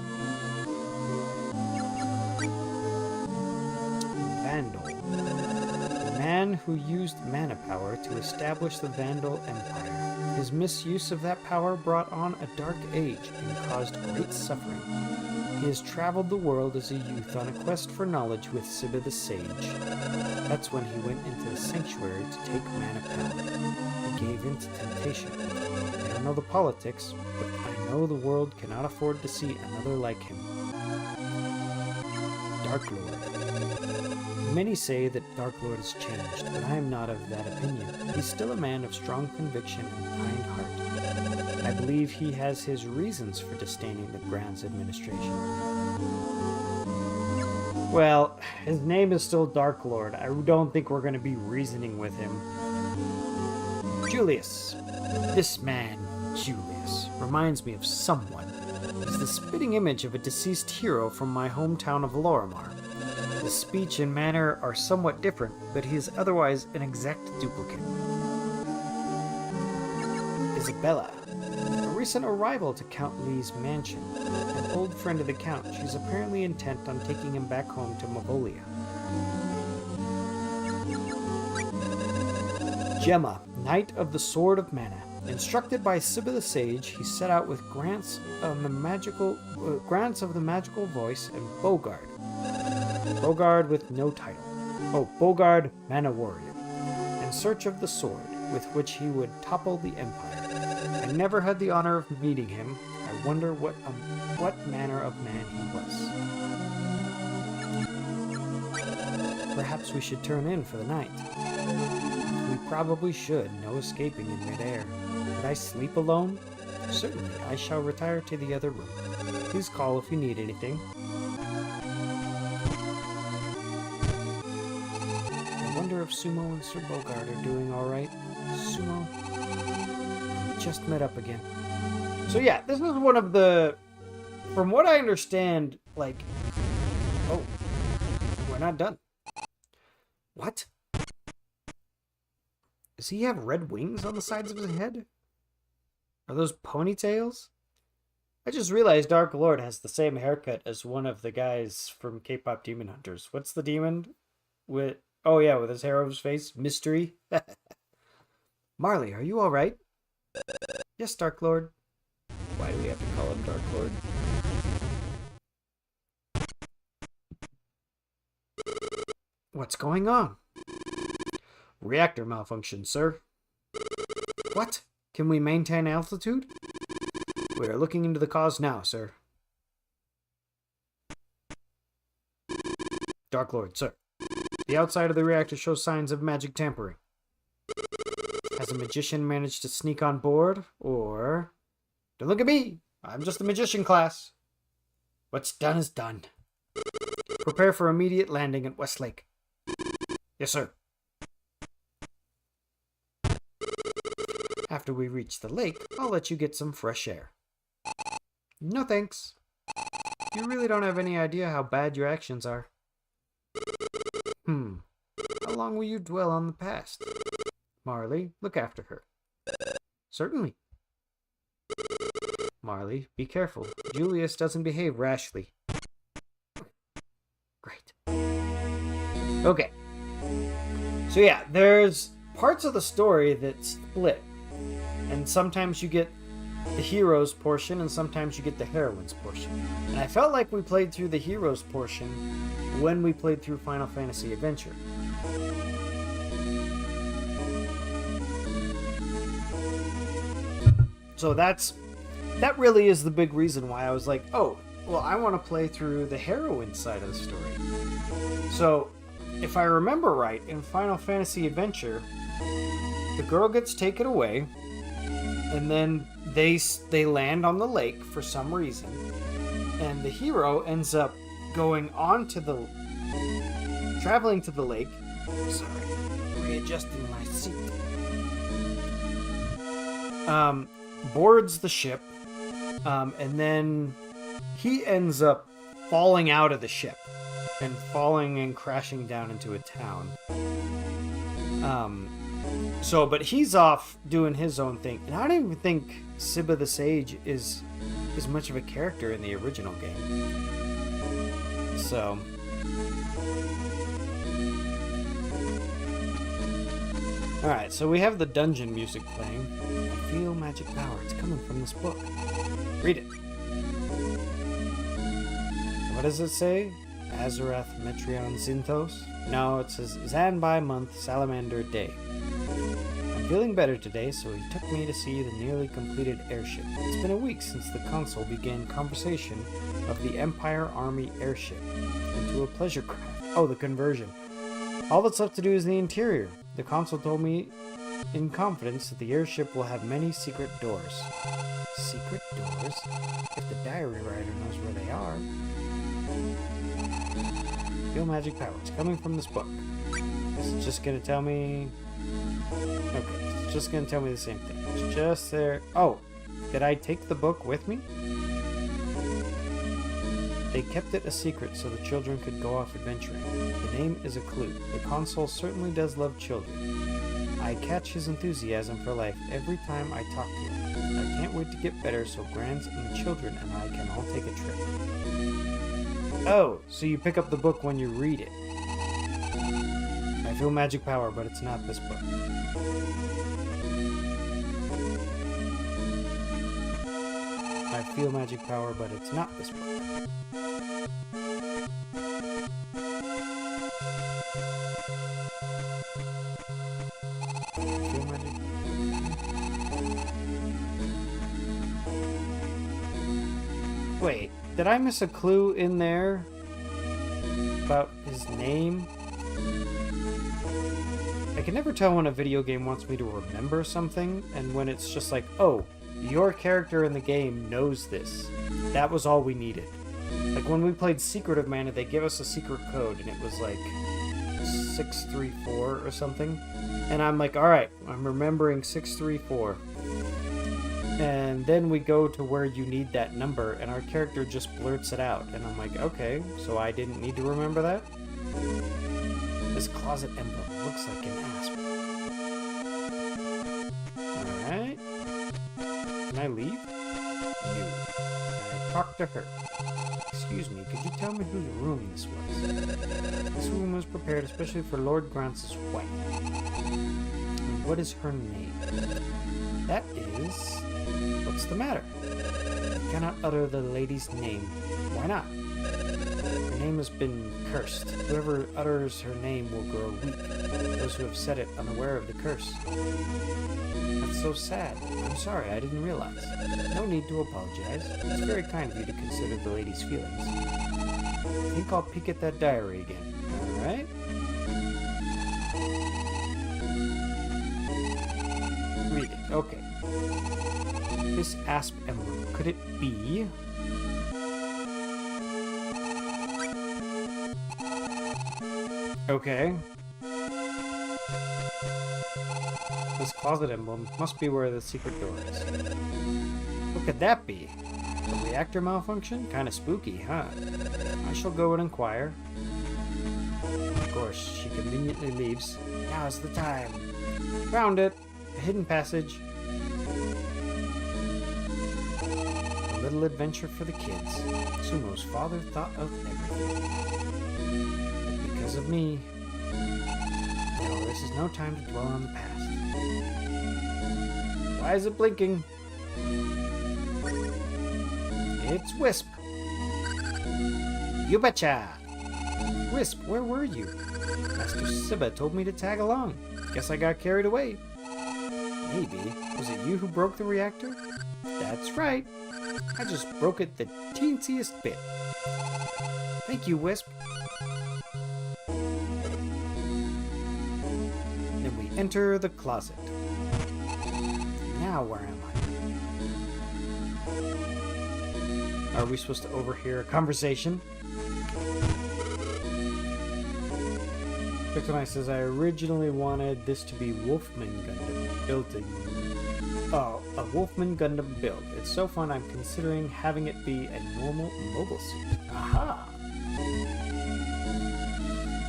Vandal. The man who used mana power to establish the Vandal Empire. His misuse of that power brought on a dark age and caused great suffering. He has traveled the world as a youth on a quest for knowledge with Sibba the Sage. That's when he went into the sanctuary to take mana power. He gave in to temptation. I don't know the politics, but I know the world cannot afford to see another like him. Dark Lord. Many say that Dark Lord has changed, but I am not of that opinion. He's still a man of strong conviction and kind heart. I believe he has his reasons for disdaining the Grand's administration. Well, his name is still Dark Lord. I don't think we're going to be reasoning with him. Julius. This man, Julius, reminds me of someone. He's the spitting image of a deceased hero from my hometown of Lorimar. His speech and manner are somewhat different, but he is otherwise an exact duplicate. Isabella. A recent arrival to Count Lee's mansion. An old friend of the Count. She's apparently intent on taking him back home to Mavolia. Gemma, Knight of the Sword of Mana. Instructed by Sibba the Sage, he set out with grants of the magical voice and Bogard. Bogard with no title. Oh, Bogard, Mana Warrior. In search of the sword with which he would topple the Empire. I never had the honor of meeting him. I wonder what manner of man he was. Perhaps we should turn in for the night. We probably should, no escaping in midair. Could I sleep alone? Certainly, I shall retire to the other room. Please call if you need anything. I wonder if Sumo and Sir Bogard are doing alright. Sumo? We just met up again. So yeah, this is one of the... From what I understand, like... Oh, we're not done. What? Does he have red wings on the sides of his head? Are those ponytails? I just realized Dark Lord has the same haircut as one of the guys from K-pop Demon Hunters. What's the demon with... Oh yeah, with his hair over his face. Mystery. Marley, are you alright? Yes, Dark Lord. Why do we have to call him Dark Lord? What's going on? Reactor malfunction, sir. What? Can we maintain altitude? We are looking into the cause now, sir. Dark Lord, sir. The outside of the reactor shows signs of magic tampering. Has a magician managed to sneak on board, or... Don't look at me! I'm just a magician class. What's done is done. Prepare for immediate landing at Westlake. Yes, sir. After we reach the lake, I'll let you get some fresh air. No thanks. You really don't have any idea how bad your actions are. How long will you dwell on the past? Marley, look after her. Certainly. Marley, be careful. Julius doesn't behave rashly. Great. Okay. So yeah, there's parts of the story that split. And sometimes you get the hero's portion, and sometimes you get the heroine's portion. And I felt like we played through the hero's portion when we played through Final Fantasy Adventure. So that really is the big reason why I was like, oh, well, I want to play through the heroine side of the story. So, if I remember right, in Final Fantasy Adventure, the girl gets taken away, and then they land on the lake for some reason, and the hero ends up traveling to the lake. Sorry, readjusting my seat. Boards the ship, and then he ends up falling out of the ship. and falling and crashing down into a town. But he's off doing his own thing, and I don't even think Sibba the Sage is much of a character in the original game. So, alright, so we have the dungeon music playing. I feel magic power. It's coming from this book. Read it. What does it say? Azarath Metreon Zinthos? No, it says Zanbai month, Salamander day. I'm feeling better today, so he took me to see the nearly completed airship. It's been a week since the consul began conversation of the Empire Army airship into a pleasure craft. Oh, the conversion. All that's left to do is the interior. The consul told me in confidence that the airship will have many secret doors. Secret doors? If the diary writer knows where they are. Feel magic power. It's coming from this book. Is it just gonna tell me... Okay, it's just gonna tell me the same thing. It's just there... Oh! Did I take the book with me? They kept it a secret so the children could go off adventuring. The name is a clue. The consul certainly does love children. I catch his enthusiasm for life every time I talk to him. I can't wait to get better so Grands and the children and I can all take a trip. Oh, so you pick up the book when you read it. I feel magic power, but it's not this book. I feel magic power, but it's not this book. Feel magic. Wait, did I miss a clue in there about his name? I can never tell when a video game wants me to remember something and when it's just like, oh, your character in the game knows this. That was all we needed. Like when we played Secret of Mana, they gave us a secret code and it was like 634 or something. And I'm like, alright, I'm remembering 634. And then we go to where you need that number and our character just blurts it out. And I'm like, okay, so I didn't need to remember that? This closet emblem looks like an asp. Alright. Can I leave? No. Can I talk to her? Excuse me, could you tell me whose room this was? This room was prepared especially for Lord Grance's wife. And what is her name? That is... What's the matter? I cannot utter the lady's name. Why not? Her name has been cursed. Whoever utters her name will grow weak. Those who have said it unaware of the curse. That's so sad. I'm sorry, I didn't realize. No need to apologize. It's very kind of you to consider the lady's feelings. I think I'll peek at that diary again. Alright? Read it. Okay. This asp emblem, could it be... Okay. This closet emblem must be where the secret door is. What could that be? A reactor malfunction? Kinda spooky, huh? I shall go and inquire. Of course, she conveniently leaves. Now's the time. Found it! A hidden passage. A little adventure for the kids. Sumo's father thought of everything. But because of me... No, this is no time to dwell on the past. Why is it blinking? It's Wisp. You betcha! Wisp, where were you? Master Sibba told me to tag along. Guess I got carried away. Maybe. Was it you who broke the reactor? That's right. I just broke it the teensiest bit. Thank you, Wisp. Then we enter the closet. Now where am I? Are we supposed to overhear a conversation? Victimite says, I originally wanted this to be Wolfman Gundam building. Oh, a Wolfman Gundam build. It's so fun I'm considering having it be a normal mobile suit. Aha!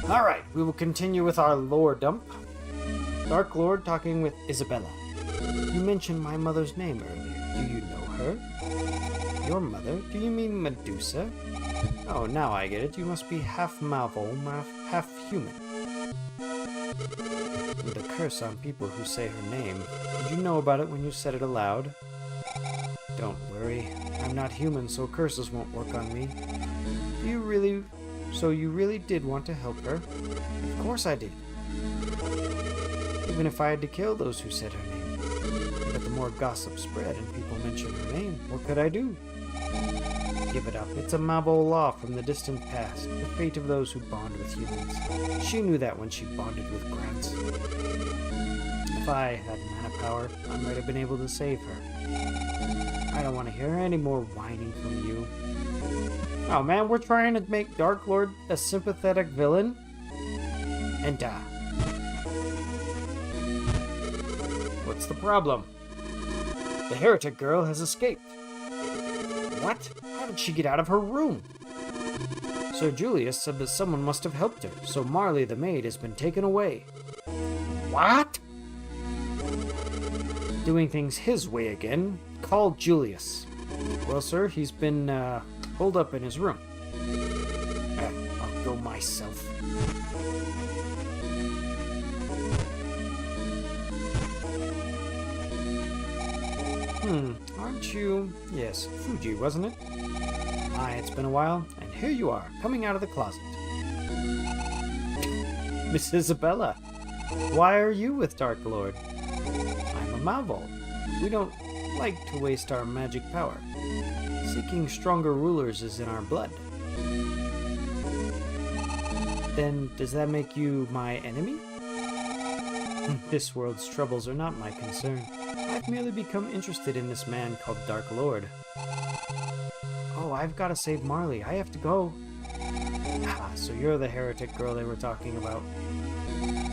Alright, we will continue with our lore dump. Dark Lord talking with Isabella. You mentioned my mother's name earlier. Do you know her? Your mother? Do you mean Medusa? Oh, now I get it. You must be half Marvel, half human. With a curse on people who say her name. Did you know about it when you said it aloud? Don't worry. I'm not human, so curses won't work on me. So you really did want to help her? Of course I did. Even if I had to kill those who said her name. But the more gossip spread and people mentioned her name, what could I do? Give it up. It's a Mabul law from the distant past, the fate of those who bond with humans. She knew that when she bonded with Grants. If I had mana power, I might have been able to save her. I don't want to hear any more whining from you. Oh man, we're trying to make Dark Lord a sympathetic villain? And what's the problem? The heretic girl has escaped. What? How did she get out of her room? Sir Julius said that someone must have helped her, so Marley the maid has been taken away. What? Doing things his way again. Call Julius. Well, sir, he's been holed up in his room. I'll go myself. Aren't you? Yes, Fuji, wasn't it? Aye, it's been a while, and here you are, coming out of the closet. Miss Isabella, why are you with Dark Lord? I'm a Malvol. We don't like to waste our magic power. Seeking stronger rulers is in our blood. Then, does that make you my enemy? This world's troubles are not my concern. I've merely become interested in this man called Dark Lord. Oh, I've got to save Marley. I have to go. Ah, so you're the heretic girl they were talking about.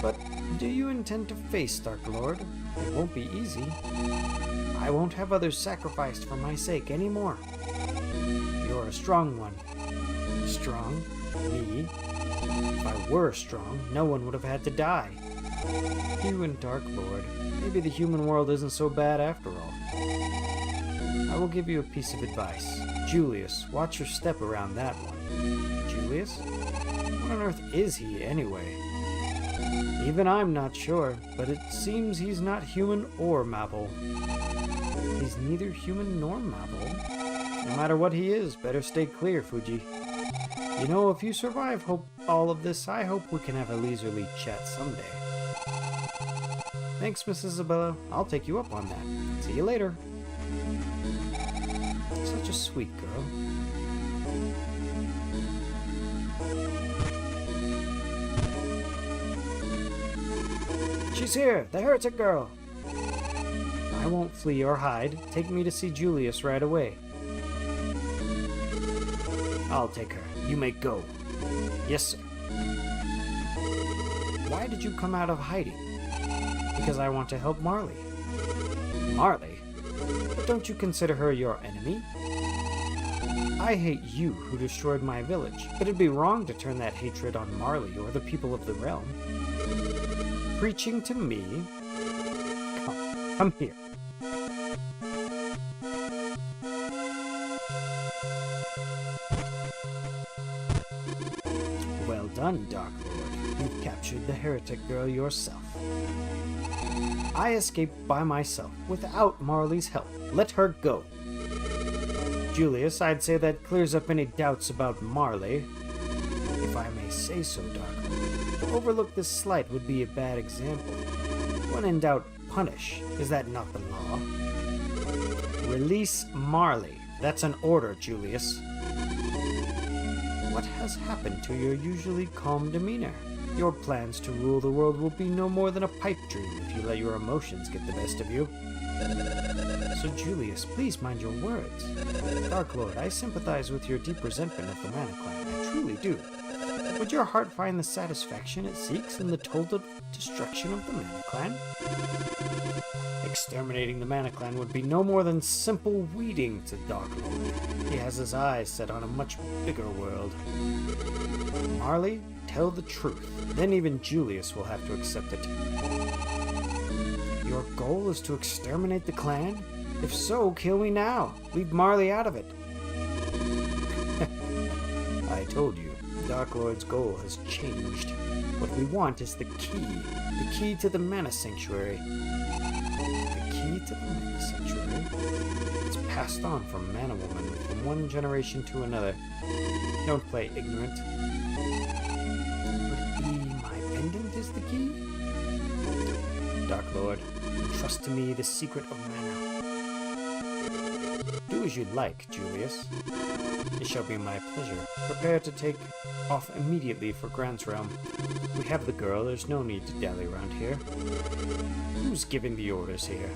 But do you intend to face Dark Lord? It won't be easy. I won't have others sacrificed for my sake anymore. You're a strong one. Strong? Me? If I were strong, no one would have had to die. You and Dark Lord. Maybe the human world isn't so bad after all. I will give you a piece of advice. Julius, watch your step around that one. Julius? What on earth is he, anyway? Even I'm not sure, but it seems he's not human or Mabul. He's neither human nor Mabul. No matter what he is, better stay clear, Fuji. You know, if you survive all of this, I hope we can have a leisurely chat someday. Thanks, Miss Isabella. I'll take you up on that. See you later. Such a sweet girl. She's here! The heretic girl! I won't flee or hide. Take me to see Julius right away. I'll take her. You may go. Yes, sir. Why did you come out of hiding? Because I want to help Marley. Marley? But don't you consider her your enemy? I hate you who destroyed my village, but it'd be wrong to turn that hatred on Marley or the people of the realm. Preaching to me? Come here. Well done, Dark Lord. You've captured the heretic girl yourself. I escaped by myself, without Marley's help. Let her go. Julius, I'd say that clears up any doubts about Marley. If I may say so, Dark Lord. To overlook this slight would be a bad example. When in doubt, punish. Is that not the law? Release Marley. That's an order, Julius. What has happened to your usually calm demeanor? Your plans to rule the world will be no more than a pipe dream if you let your emotions get the best of you. So Julius, please mind your words. Dark Lord, I sympathize with your deep resentment of the Mana Clan. I truly do. Would your heart find the satisfaction it seeks in the total destruction of the Mana Clan? Exterminating the Mana Clan would be no more than simple weeding to Darklord. He has his eyes set on a much bigger world. Marley, tell the truth. Then even Julius will have to accept it. Your goal is to exterminate the clan? If so, kill me now. Leave Marley out of it. I told you, Darklord's goal has changed. What we want is the key to the Mana Sanctuary. The key to the Mana Sanctuary? It's passed on from Mana Woman from one generation to another. Don't play ignorant. Would it be my pendant is the key? Darklord, entrust to me the secret of mana. Do as you'd like, Julius. It shall be my pleasure. Prepare to take off immediately for Grant's Realm. We have the girl, there's no need to dally around here. Who's giving the orders here?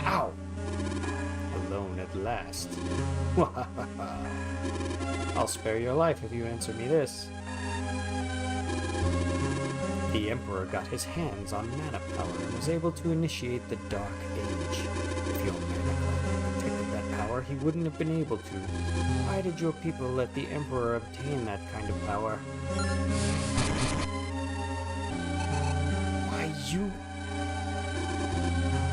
Ow! Alone at last. I'll spare your life if you answer me this. The Emperor got his hands on mana power and was able to initiate the Dark Age. If your Mana Clan protected that power, he wouldn't have been able to. Why did your people let the Emperor obtain that kind of power? Why, you...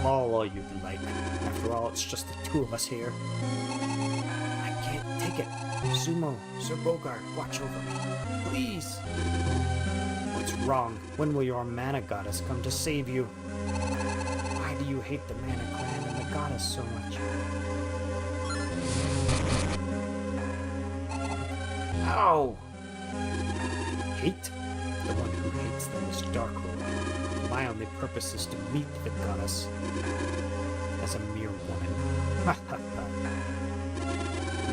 all you'd like. After all, it's just the two of us here. I can't take it. Sumo, Sir Bogart, watch over me. Please! What's wrong? When will your Mana Goddess come to save you? Why do you hate the Mana Clan and the Goddess so much? Ow! Hate? The one who hates them is Darklord. My only purpose is to meet the Goddess. As a mere woman.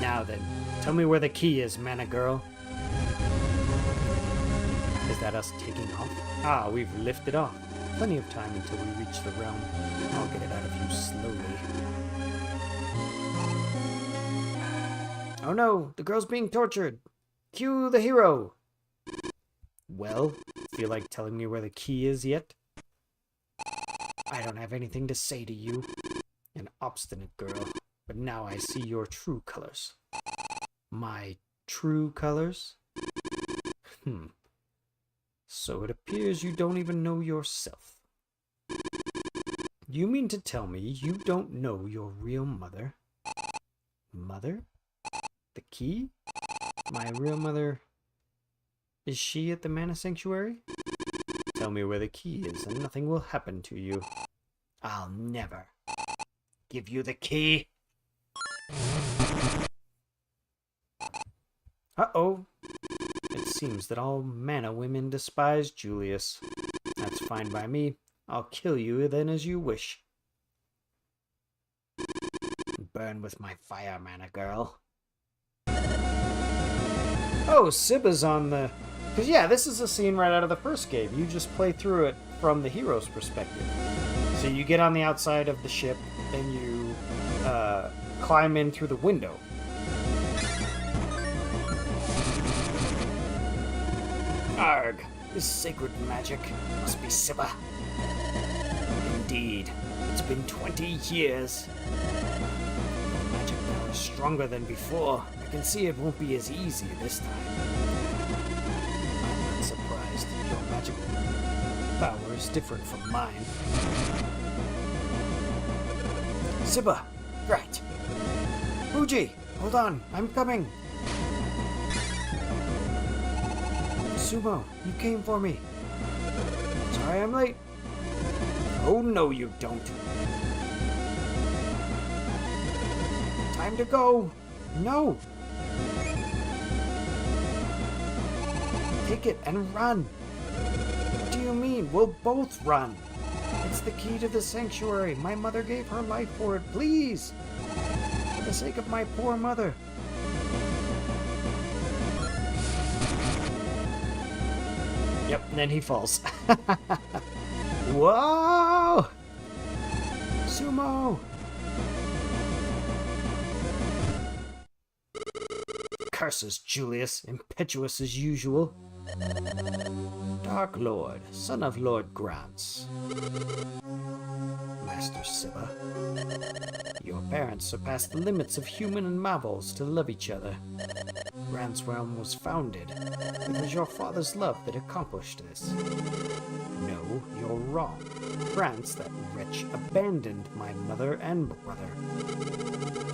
Now then, tell me where the key is, Mana Girl. Is that us taking off? Ah, we've lifted off. Plenty of time until we reach the realm. I'll get it out of you slowly. Oh no, the girl's being tortured. Cue the hero. Well, feel like telling me where the key is yet? I don't have anything to say to you. An obstinate girl. But now I see your true colors. My true colors? So it appears you don't even know yourself. You mean to tell me you don't know your real mother? Mother? The key? My real mother... Is she at the Mana Sanctuary? Tell me where the key is and nothing will happen to you. I'll never give you the key. Uh-oh. It seems that all Mana women despise Julius. That's fine by me. I'll kill you then as you wish. Burn with my fire, Mana Girl. Oh, Sibba's on the... Because, yeah, this is a scene right out of the first game. You just play through it from the hero's perspective. So you get on the outside of the ship, and you climb in through the window. Arg, this sacred magic must be Sibba. Indeed, it's been 20 years. Magic now is stronger than before. I can see it won't be as easy this time. I'm not surprised. Your magic power is different from mine. Sibba, right. Fuji, hold on, I'm coming. Sumo, you came for me. Sorry I'm late. Oh no you don't. Time to go. No. Take it and run. What do you mean? We'll both run. It's the key to the sanctuary. My mother gave her life for it. Please. For the sake of my poor mother. Yep, and then he falls. Whoa! Sumo! Curses, Julius, impetuous as usual. Dark Lord, son of Lord Grants. Master Siba, your parents surpassed the limits of human and marvels to love each other. Grant's realm was founded. It was your father's love that accomplished this. No, you're wrong. Grants, that wretch, abandoned my mother and brother.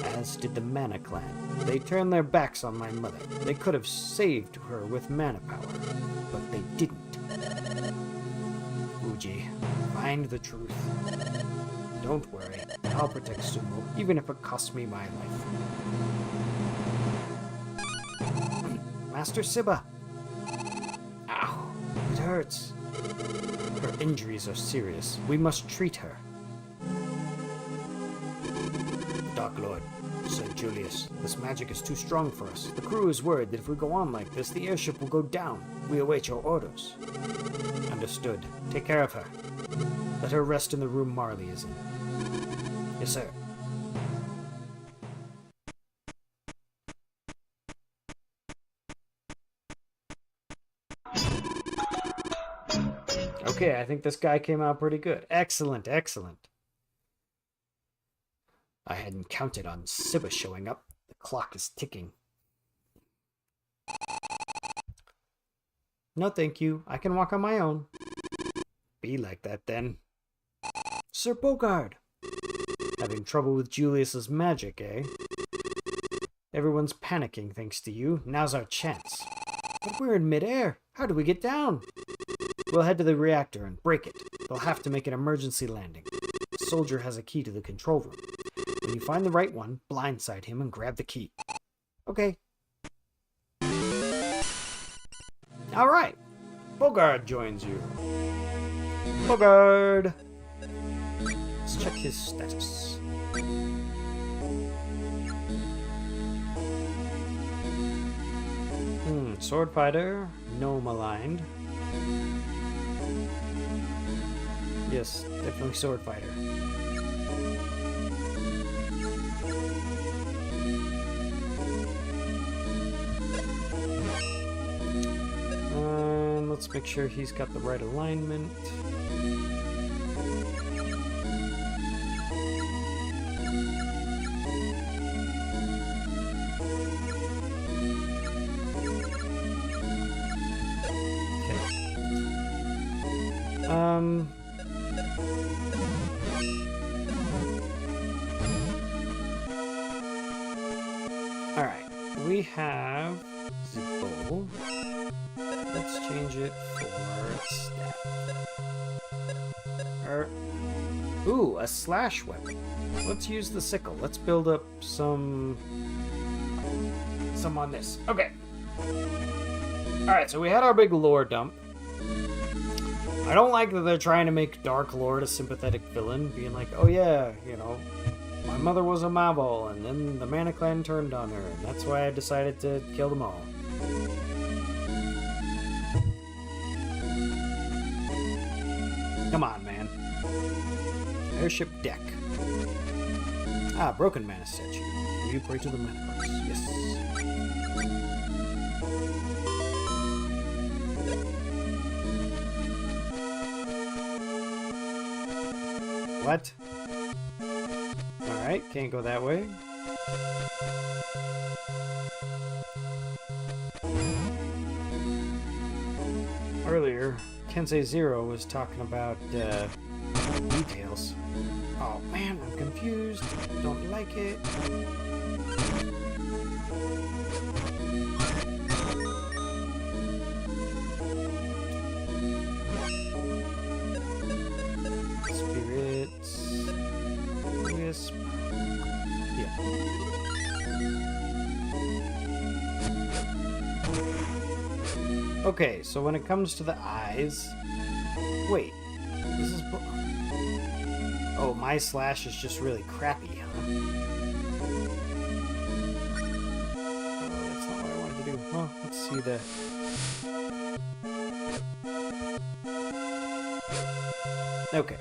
As did the Mana clan. They turned their backs on my mother. They could have saved her with mana power, but they didn't. Uji, find the truth. Don't worry, I'll protect Sumo, even if it costs me my life. Master Siba! Ow, it hurts. Her injuries are serious. We must treat her. Dark Lord, Sir Julius, this magic is too strong for us. The crew is worried that if we go on like this, the airship will go down. We await your orders. Understood. Take care of her. Let her rest in the room Marley is in. Yes, sir. Okay, I think this guy came out pretty good. Excellent, excellent. I hadn't counted on Siba showing up. The clock is ticking. No, thank you. I can walk on my own. Be like that, then. Sir Bogard! Having trouble with Julius's magic, eh? Everyone's panicking thanks to you. Now's our chance. But we're in midair. How do we get down? We'll head to the reactor and break it. They'll have to make an emergency landing. The soldier has a key to the control room. When you find the right one, blindside him and grab the key. Okay. Alright. Bogard joins you. Bogard! Let's check his status. Sword fighter. No maligned. Yes, definitely sword fighter. Let's make sure he's got the right alignment. Alright, we have Zippo. Let's change it for staff. Ooh, a slash weapon. Let's use the sickle. Let's build up some on this. Okay. Alright, so we had our big lore dump. I don't like that they're trying to make Dark Lord a sympathetic villain, being like, oh yeah, you know, my mother was a Mabul, and then the Mana Clan turned on her, and that's why I decided to kill them all. Come on, man. Airship deck. Ah, broken mana statue. Will you pray to the mana gods? Yes. What? Alright, can't go that way. Earlier, Kensei Zero was talking about details. Oh man, I'm confused. Don't like it. Spirits. Wisp. Yeah. Okay, so when it comes to the eyes... Wait. This is... Oh, my slash is just really crappy, huh? Oh, that's not what I wanted to do. Oh, let's see the... Okay.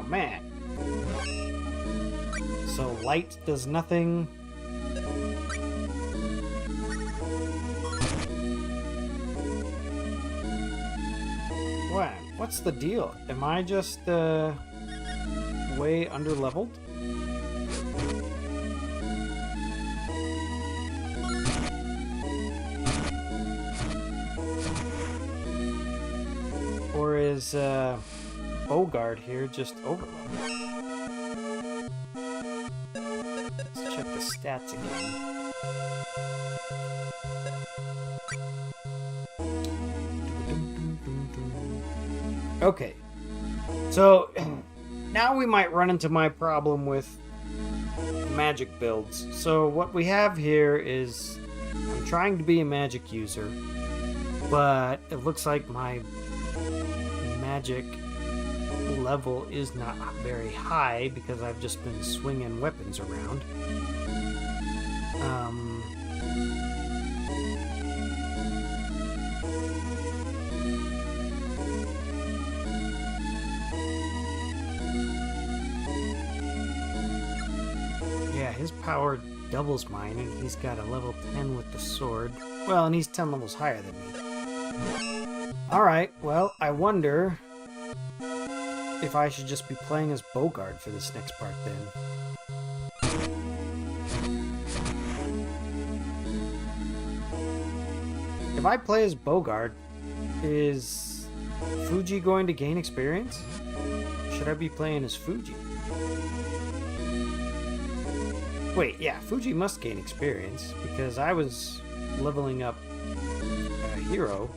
man. So light does nothing. What? What's the deal? Am I just way underleveled? Or is Bogard here just overleveled? Let's check the stats again. Okay, so now we might run into my problem with magic builds. So what we have here is I'm trying to be a magic user, but it looks like my magic level is not very high because I've just been swinging weapons around. Yeah, his power doubles mine, and he's got a level 10 with the sword. Well, and he's 10 levels higher than me. Alright, well, I wonder if I should just be playing as Bogard for this next part then. If I play as Bogard, is Fuji going to gain experience? Should I be playing as Fuji? Wait, yeah, Fuji must gain experience because I was leveling up a hero.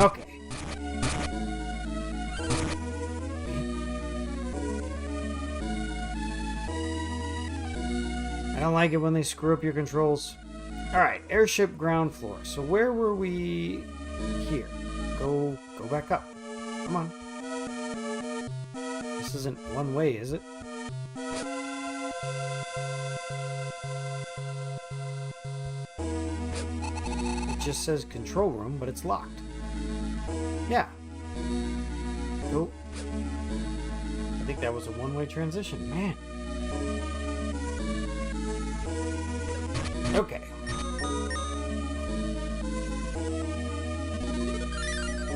Okay. I don't like it when they screw up your controls. Alright, airship ground floor. So where were we here? Go back up. Come on. This isn't one way, is it? It just says control room, but it's locked. Yeah. Go. I think that was a one-way transition. Man. Okay.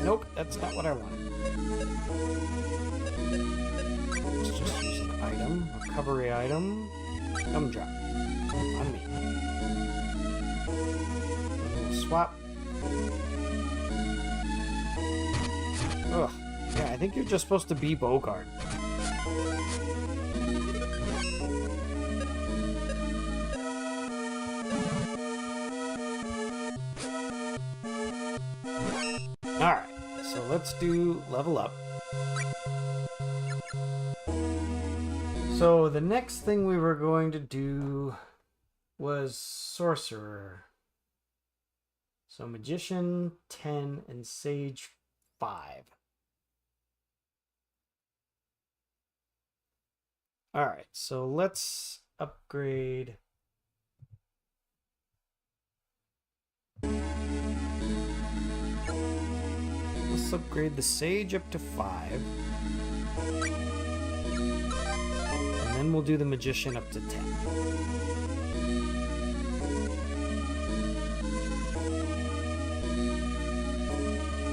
Nope, that's not what I wanted. Let's just use an item, a recovery item. Gumdrop. On me. And we'll swap. Ugh. Yeah, I think you're just supposed to be Bogard. Alright, so let's do level up. So the next thing we were going to do was Sorcerer. So Magician 10 and Sage 5. Alright, so let's upgrade. Let's upgrade the Sage up to 5. And then we'll do the Magician up to 10.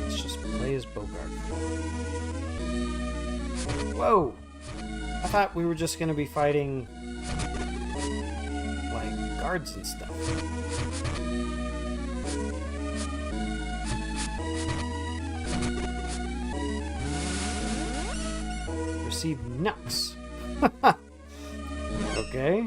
Let's just play as Bogard. Whoa! I thought we were just going to be fighting, like, guards and stuff. Receive Nux. Okay.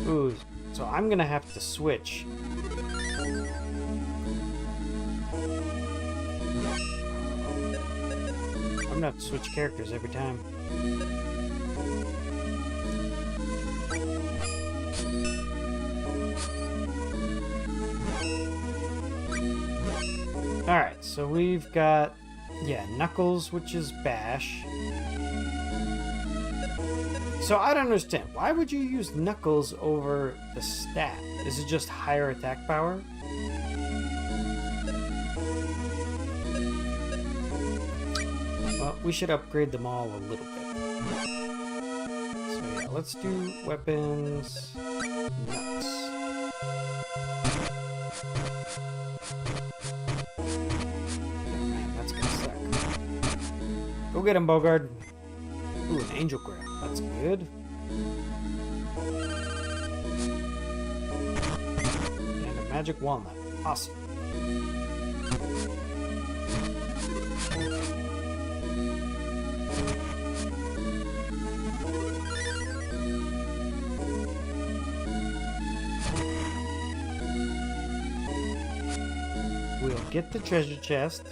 Ooh, so I'm gonna have to switch. I'm gonna have to switch characters every time. Alright, so we've got Yeah, Knuckles, which is Bash. So I don't understand. Why would you use Knuckles over the staff? Is it just higher attack power? Well, we should upgrade them all a little bit. So yeah, let's do weapons. Nux. Go get him, Bogard. Ooh, an angel grab. That's good. And a magic walnut. Awesome. We'll get the treasure chest.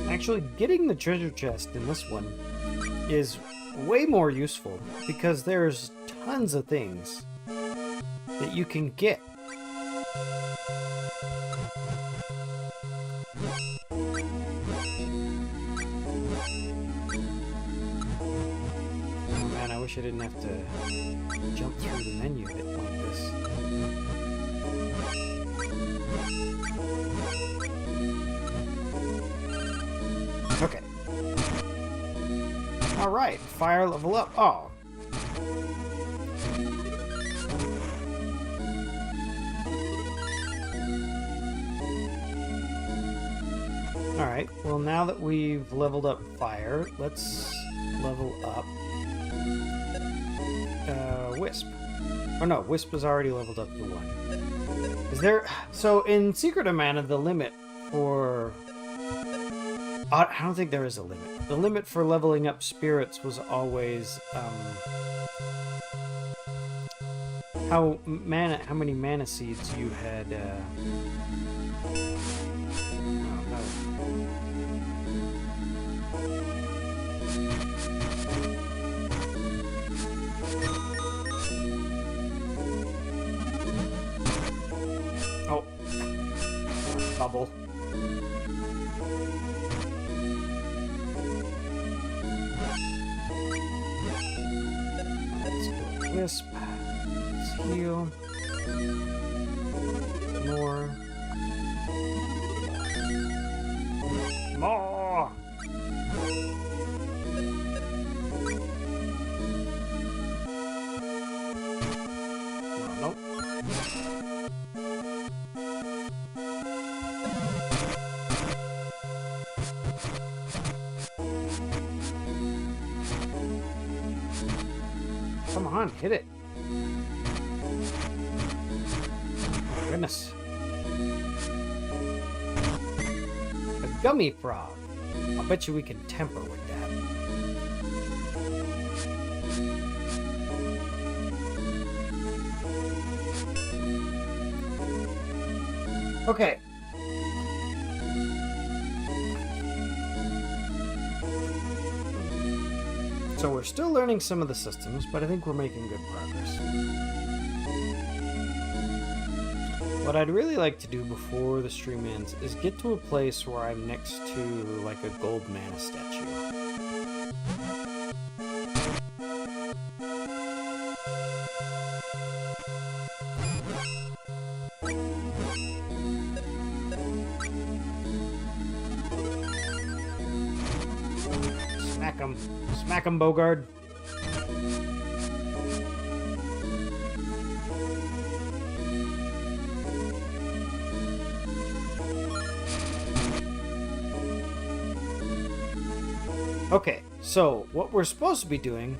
Actually, getting the treasure chest in this one is way more useful because there's tons of things that you can get. Oh man, I wish I didn't have to jump through the menu bit like this. Okay. Alright, fire level up. Oh. Alright, well now that we've leveled up fire, let's level up Wisp. Oh no, Wisp is already leveled up to 1. Is there... So in Secret of Mana, the limit for... I don't think there is a limit. The limit for leveling up spirits was always how many mana seeds you had. Oh, bubble. Wisp. Let's heal. More. More! Nope. Come on, hit it. Oh, goodness. A gummy frog. I'll bet you we can temper with that. Okay. So we're still learning some of the systems, but I think we're making good progress. What I'd really like to do before the stream ends is get to a place where I'm next to like a gold mana statue. Smack him. Smack him, Bogard. Okay, so what we're supposed to be doing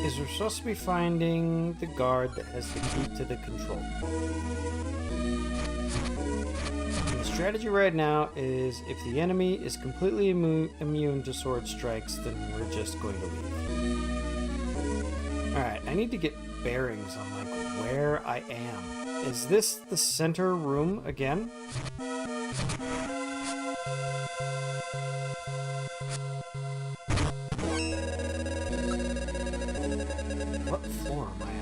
is we're supposed to be finding the guard that has the key to the control. And the strategy right now is if the enemy is completely immune to sword strikes, then we're just going to leave. Alright, I need to get bearings on like where I am. Is this the center room again? What floor am I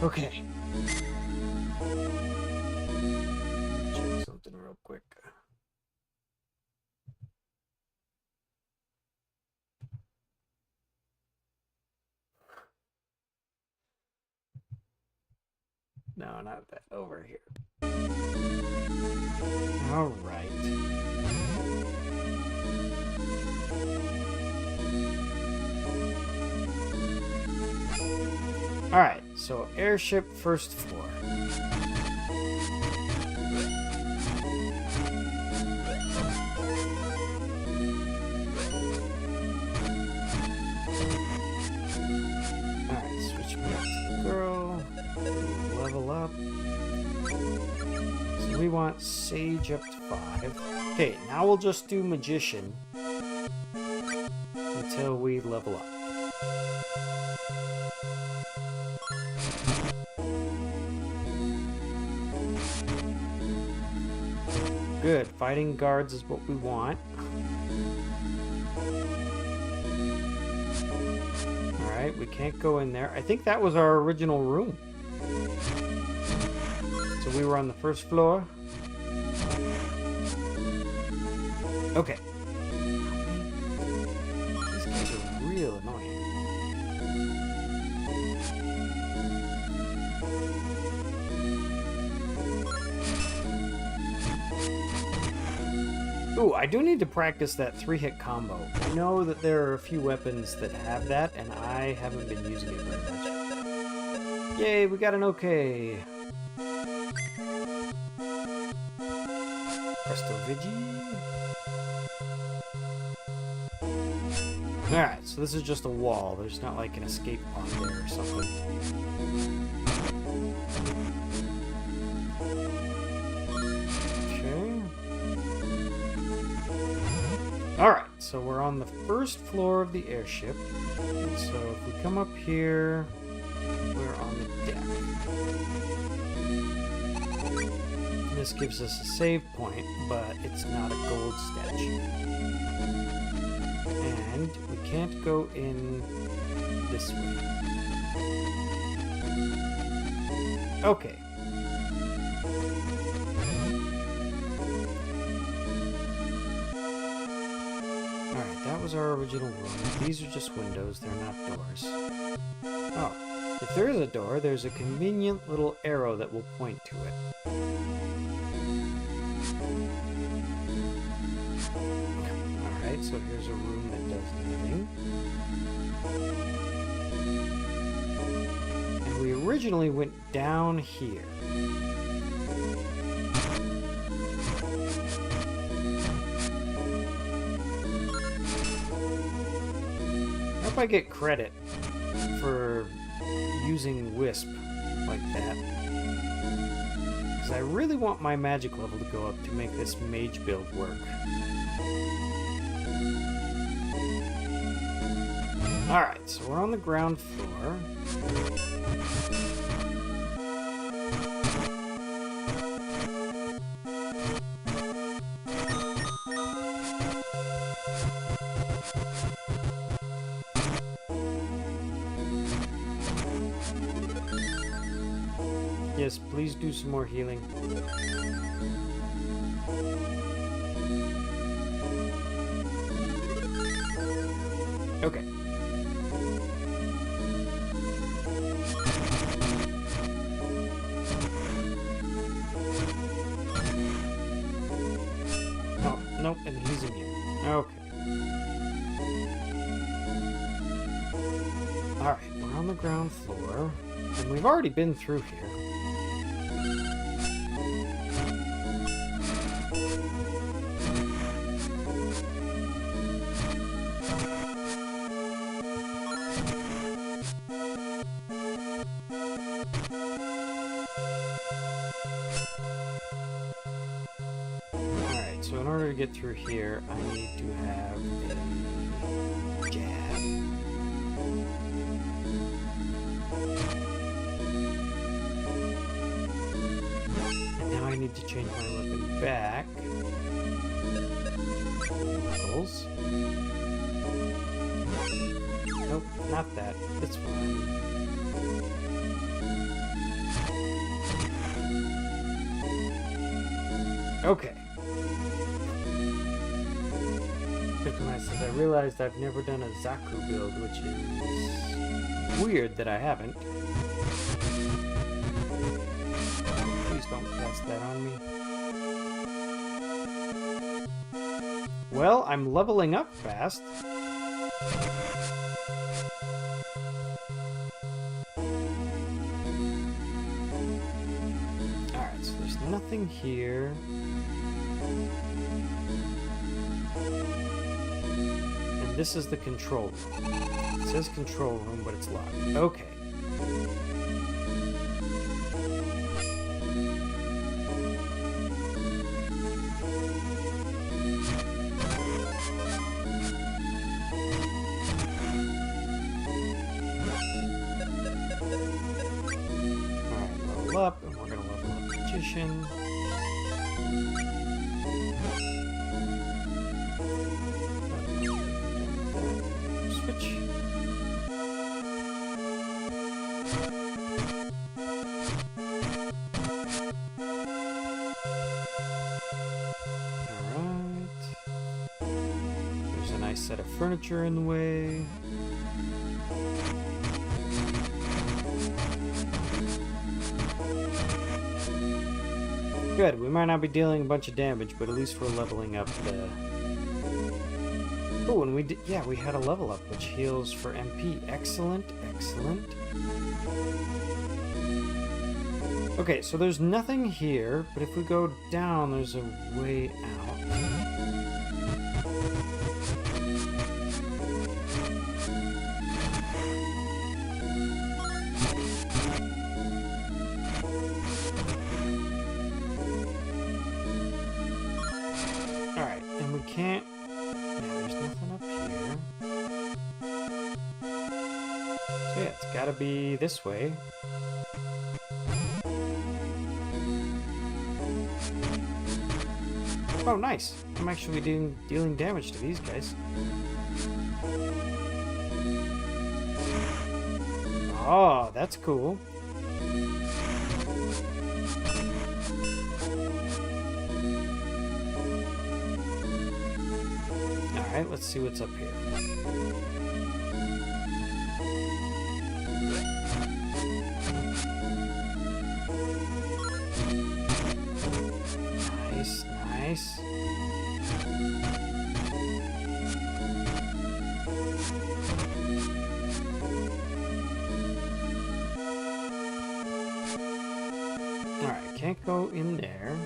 Okay. Check something real quick. No, not that. Over here. All right. All right. So airship first floor. All right. Switch back to the girl. Level up. So we want Sage up to 5. Okay, now we'll just do Magician until we level up. Good. Fighting guards is what we want. Alright, we can't go in there. I think that was our original room. So we were on the first floor. Okay. These guys are real annoying. Ooh, I do need to practice that 3-hit combo. I know that there are a few weapons that have that, and I haven't been using it very much. Yay, we got an okay. Presto Vigi. Alright, so this is just a wall. There's not like an escape pod there or something. Alright, so we're on the first floor of the airship. And so if we come up here, we're on the deck. And this gives us a save point, but it's not a gold statue. And we can't go in this way. Okay. That was our original room. These are just windows, they're not doors. Oh, if there is a door, there's a convenient little arrow that will point to it. Alright, so here's a room that does nothing. And we originally went down here. I hope I get credit for using Wisp like that. Because I really want my magic level to go up to make this mage build work. Alright, so we're on the ground floor. Yes, please do some more healing. Okay. Oh, nope, and he's immune. Okay. Alright, we're on the ground floor, and we've already been through here. So in order to get through here, I need to have a jab. And now I need to change my weapon back. Knuckles. Nope, not that. It's fine. Okay. Bitcoin says, I realized I've never done a Zaku build, which is weird that I haven't. Please don't cast that on me. Well, I'm leveling up fast. Alright, so there's nothing here. And this is the control room. It says control room, but it's locked. Okay. Up, and we're going to level up Magician. Switch. Alright. There's a nice set of furniture in the way. Good. We might not be dealing a bunch of damage, but at least we're leveling up the... Oh, and we did... Yeah, we had a level up, which heals for MP. Excellent, excellent. Okay, so there's nothing here, but if we go down, there's a way out. Can't... Yeah, there's nothing up here. So yeah, it's gotta be this way. Oh, nice! I'm actually dealing damage to these guys. Oh, that's cool. Alright, let's see what's up here. Nice, nice. Alright, can't go in there.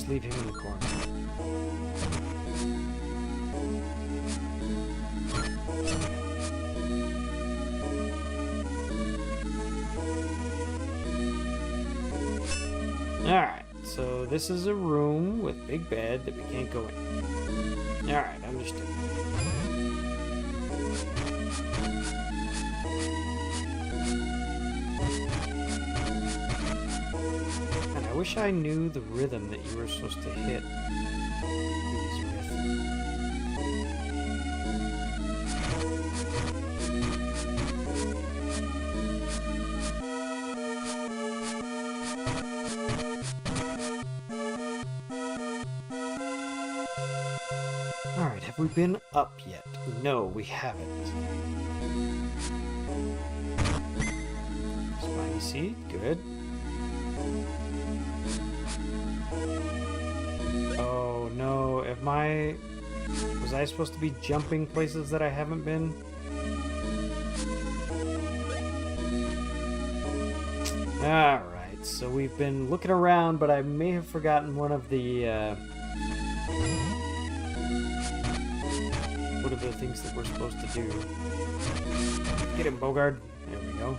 Leave him in the corner. Alright, so this is a room with big bed that we can't go in. Alright, understood. I wish I knew the rhythm that you were supposed to hit these with. Alright, have we been up yet? No, we haven't. Spiny seed, good. Oh no, was I supposed to be jumping places that I haven't been? Alright, so we've been looking around, but I may have forgotten one of the things that we're supposed to do. Get him, Bogard. There we go.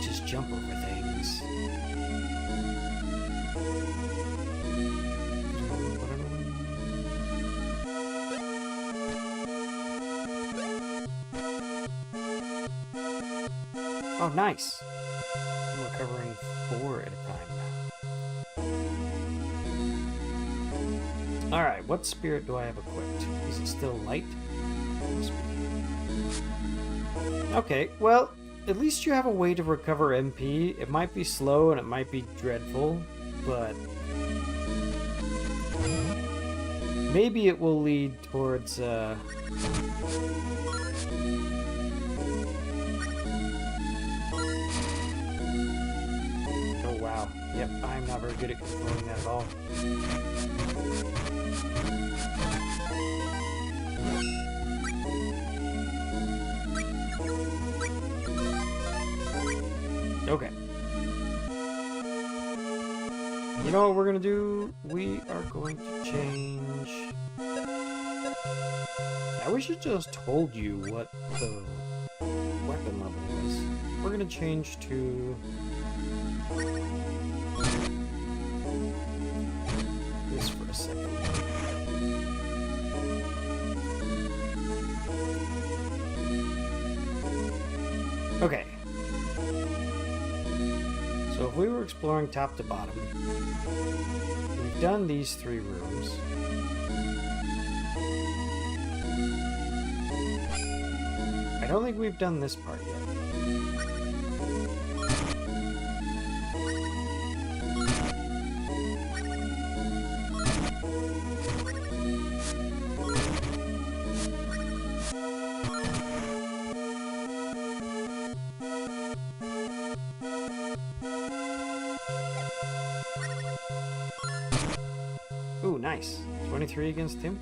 Just jump over things. Oh, nice. I'm recovering 4 at a time now. Alright, what spirit do I have equipped? Is it still light? Must be. Okay, well, at least you have a way to recover MP. It might be slow and it might be dreadful, but maybe it will lead towards, Oh wow. Yep, I'm not very good at controlling that at all. Okay. You know what we're gonna do? We are going to change... I wish it just told you what the weapon level was. We're gonna change to... this for a second. Okay. So if we were exploring top to bottom, we've done these 3 rooms. I don't think we've done this part yet. Ooh, nice. 23 against him.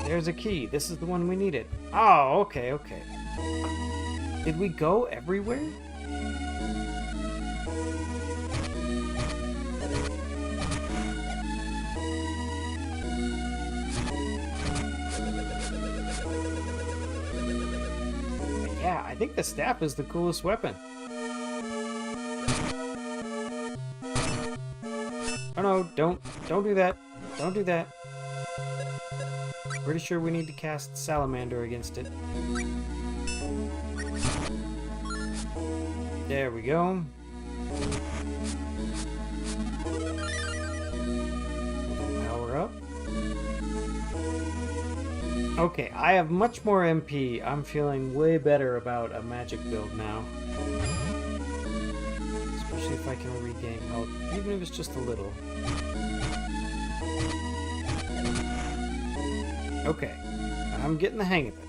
There's a key. This is the one we needed. Oh, okay, okay. Did we go everywhere? Yeah, I think the staff is the coolest weapon. Oh no, don't do that. Don't do that. Pretty sure we need to cast Salamander against it. There we go. Power up. Okay, I have much more MP. I'm feeling way better about a magic build now. Especially if I can regain health, even if it's just a little. Okay, I'm getting the hang of it.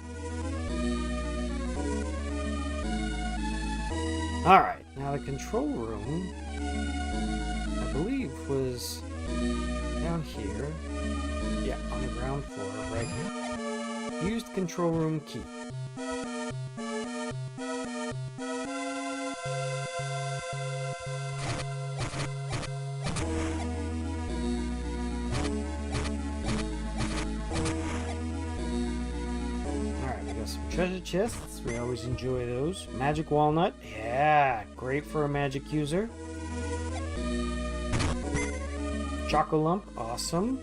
Alright, now the control room, I believe, was down here. Yeah, on the ground floor, right here. Used control room key. Treasure chests, we always enjoy those. Magic walnut, yeah, great for a magic user. Choco lump, awesome.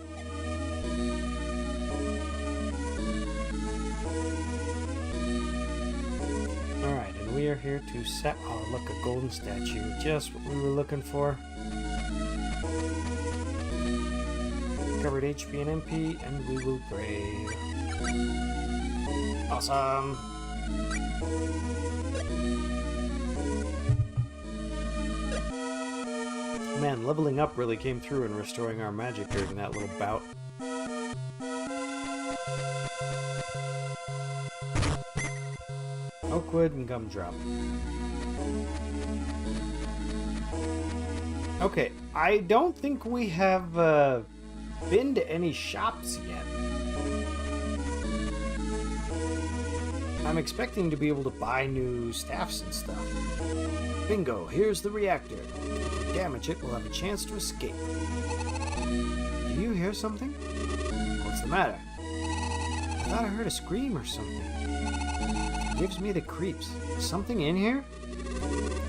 Alright, and we are here to set. Oh, look, a golden statue. Just what we were looking for. Covered HP and MP, and we will brave. Awesome. Man, leveling up really came through in restoring our magic during that little bout. Oakwood and Gumdrop. Okay, I don't think we have been to any shops yet. I'm expecting to be able to buy new staffs and stuff. Bingo, here's the reactor. If we damage it, we'll have a chance to escape. Do you hear something? What's the matter? I thought I heard a scream or something. It gives me the creeps. Is something in here?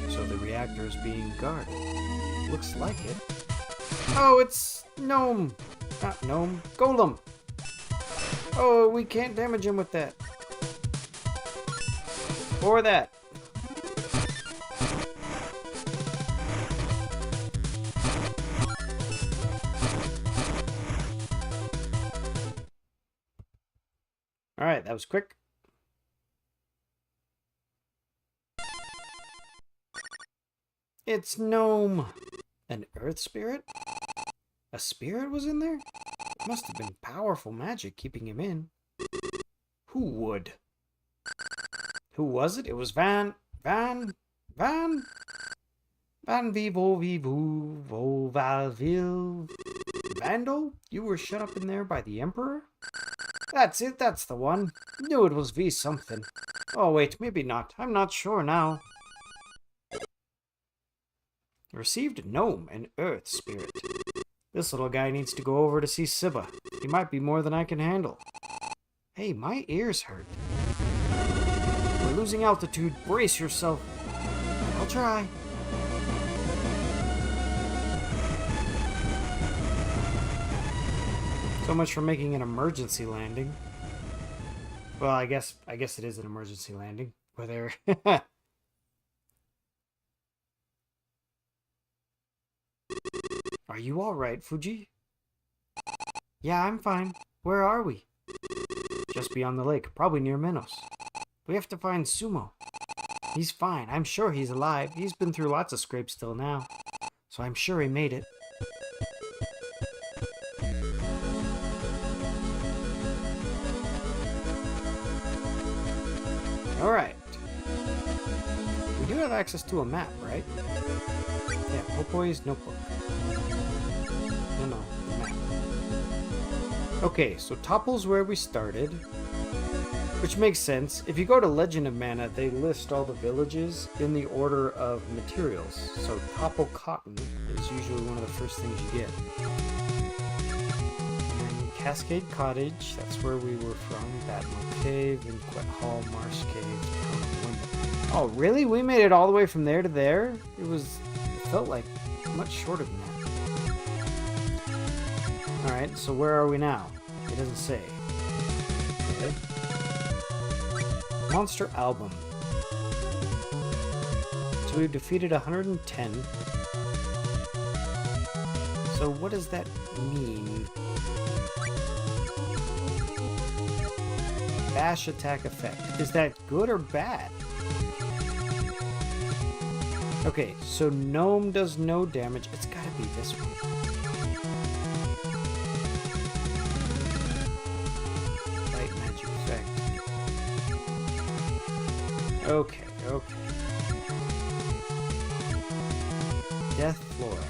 So the reactor is being guarded. Looks like it. Oh, it's Gnome. Not Gnome. Golem. Oh, we can't damage him with that. Or that. Alright, that was quick. It's Gnome. An earth spirit? A spirit was in there? It must have been powerful magic keeping him in. Who would? Who was it? It was Van Vivo Vivo Valville. Vandal? You were shut up in there by the Emperor? That's it, that's the one. Knew it was V something. Oh wait, maybe not. I'm not sure now. Received Gnome, an earth spirit. This little guy needs to go over to see Sibba. He might be more than I can handle. Hey, my ears hurt. We're losing altitude. Brace yourself. I'll try. So much for making an emergency landing. Well, I guess it is an emergency landing. Whether Are you all right, Fuji? Yeah, I'm fine. Where are we? Just beyond the lake, probably near Minos. We have to find Sumo. He's fine. I'm sure he's alive. He's been through lots of scrapes till now. So I'm sure he made it. Alright. We do have access to a map, right? Yeah, Popoy's notebook. No, the map. Okay, so Topple's where we started. Which makes sense. If you go to Legend of Mana, they list all the villages in the order of materials. So Topple Cotton is usually one of the first things you get. And then Cascade Cottage, that's where we were from. Batmo Cave, Inquet Hall, Marsh Cave, Town of Windham. Oh, really? We made it all the way from there to there? It felt like much shorter than that. Alright, so where are we now? It doesn't say. Okay. Monster Album. So we've defeated 110. So what does that mean? Bash attack effect. Is that good or bad? Okay, so Gnome does no damage. It's gotta be this one. Light magic effect. Okay. Death Flora.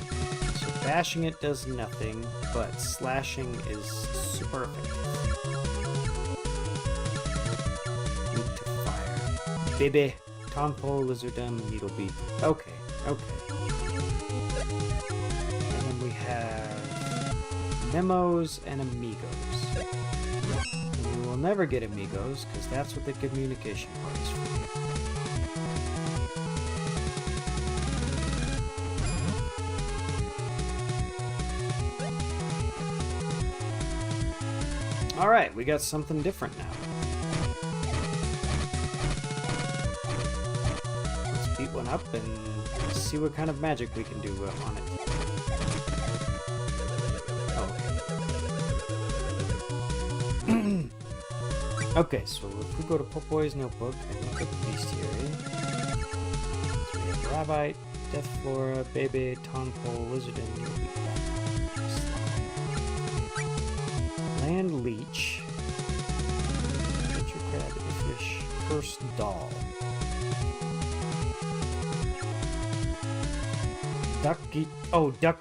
So bashing it does nothing, but slashing is super effective. Weak to fire. Baby. Tonpole, Lizardum, Needlebeak. Okay. And then we have Memos and Amigos. And we will never get Amigos, because that's what the communication part is for. Alright, we got something different now. Let's beat one up and see what kind of magic we can do on it. Oh. Okay, so if we go to Popoy's notebook and look at the bestiary, so we have Rabite, Death Flora, Bebe, Tonpole, Lizardin, Land Leech, Pitcher Crab, Fish, First Doll, Duck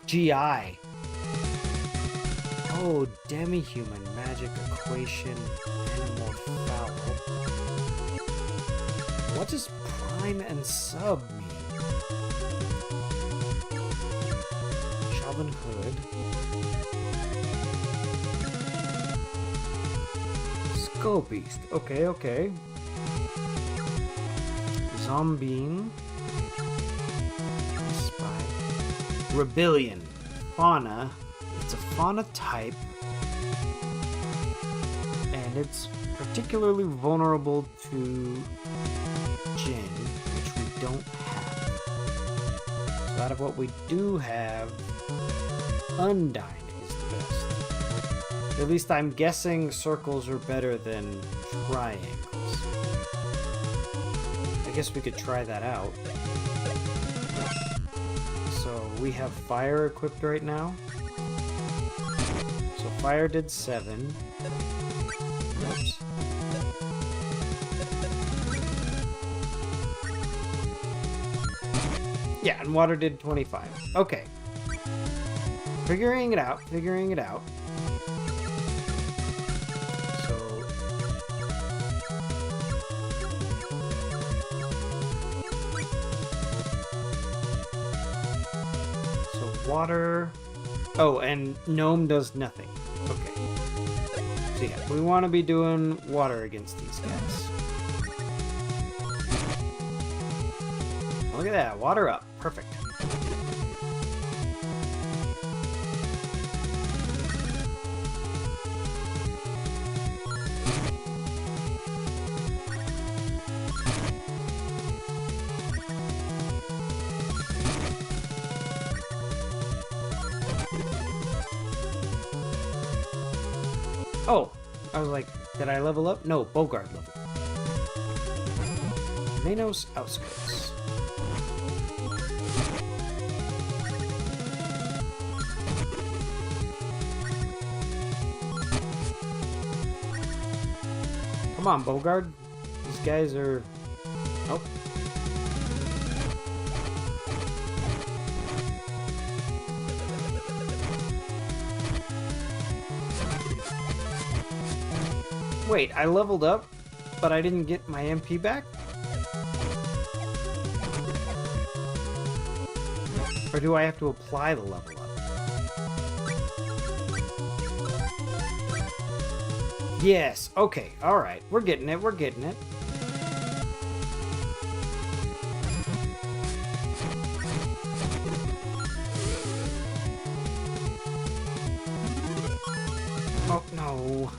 GI. Oh, Demi-Human, Magic, Equation, Animal Fowl. What does Prime and Sub mean? Shaman Hood. Skull Beast. Okay. Zombine. Spy. Rebellion. Fauna. It's a fauna type. And it's particularly vulnerable to Jin, which we don't have. So out of what we do have, Undyne is the best. At least I'm guessing circles are better than triangles. I guess we could try that out. So we have fire equipped right now. So fire did 7. Oops. Yeah, and water did 25. Okay. Figuring it out, figuring it out. So water. Oh, and gnome does nothing. Okay. So yeah, we want to be doing water against these guys. Look at that, water up. Perfect. Oh, I was like, did I level up? No, Bogard level. Manos Outskirts. Come on, Bogard. These guys are... Oh. Wait, I leveled up, but I didn't get my MP back? Or do I have to apply the level up? Yes, okay, alright. We're getting it, we're getting it. Oh, no.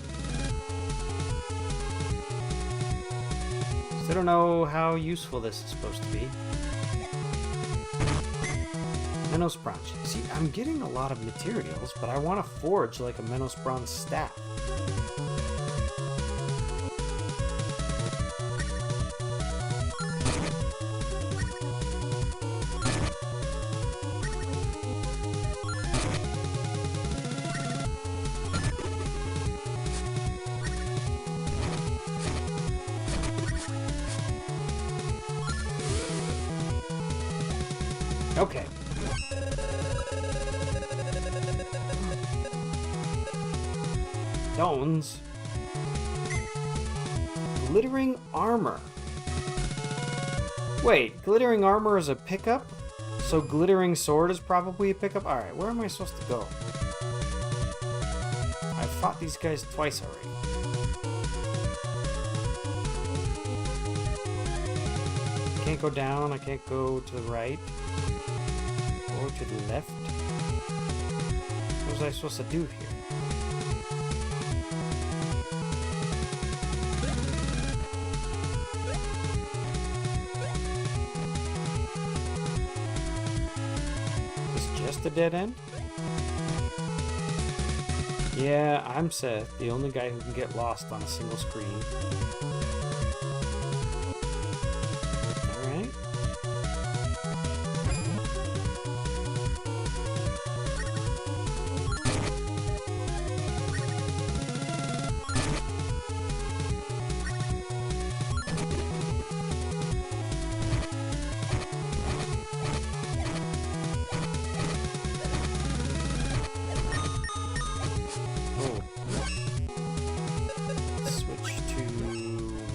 I don't know how useful this is supposed to be. Minos Bronze. See, I'm getting a lot of materials, but I want to forge like a Minos Bronze staff. Okay. Stones. Glittering armor. Wait, glittering armor is a pickup? So glittering sword is probably a pickup? Alright, where am I supposed to go? I fought these guys twice already. I can't go down, I can't go to the right. Or to the left. What was I supposed to do here? Is just a dead end? Yeah, I'm Seth, the only guy who can get lost on a single screen. Alright.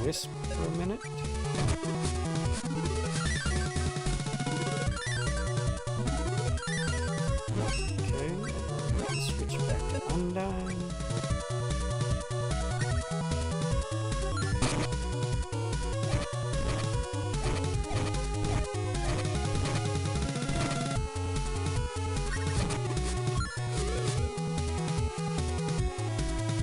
Wisp for a minute. Okay, let's switch back to Undyne.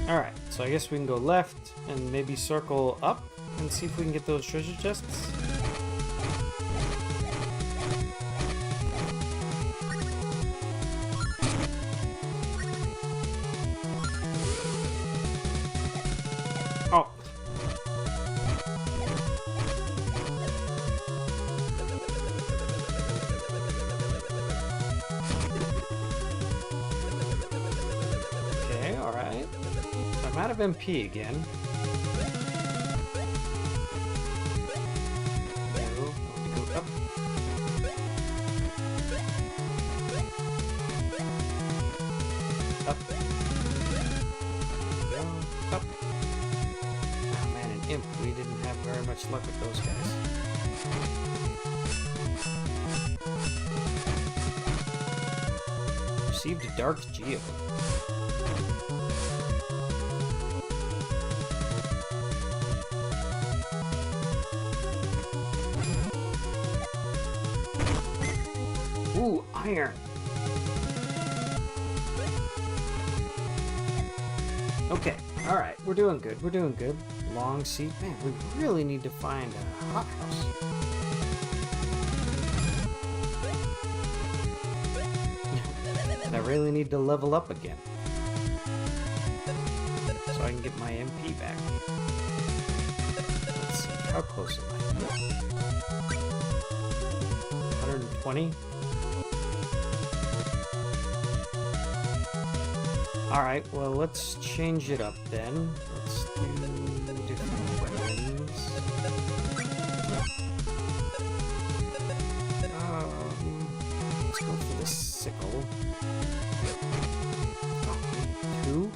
Alright, so I guess we can go left. and maybe circle up and see if we can get those treasure chests. Oh. Okay, alright. So I'm out of MP again. No, I want to go up. Up. Go, up. Oh man, an imp. We didn't have very much luck with those guys. Received a dark geo. Ooh, iron. Okay, alright, we're doing good, we're doing good. Long seat. Man, we really need to find a hothouse. I really need to level up again. So I can get my MP back. Let's see, how close am I? 120? Alright, well, let's change it up then. Let's do different weapons. Let's go for the sickle. Oh, 2?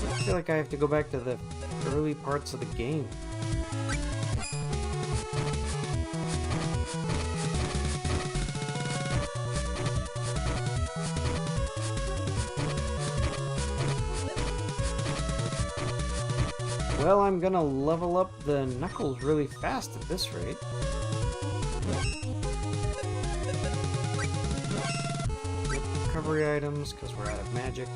I feel like I have to go back to the early parts of the game. Well, I'm gonna level up the knuckles really fast at this rate. Recovery items, because we're out of magic.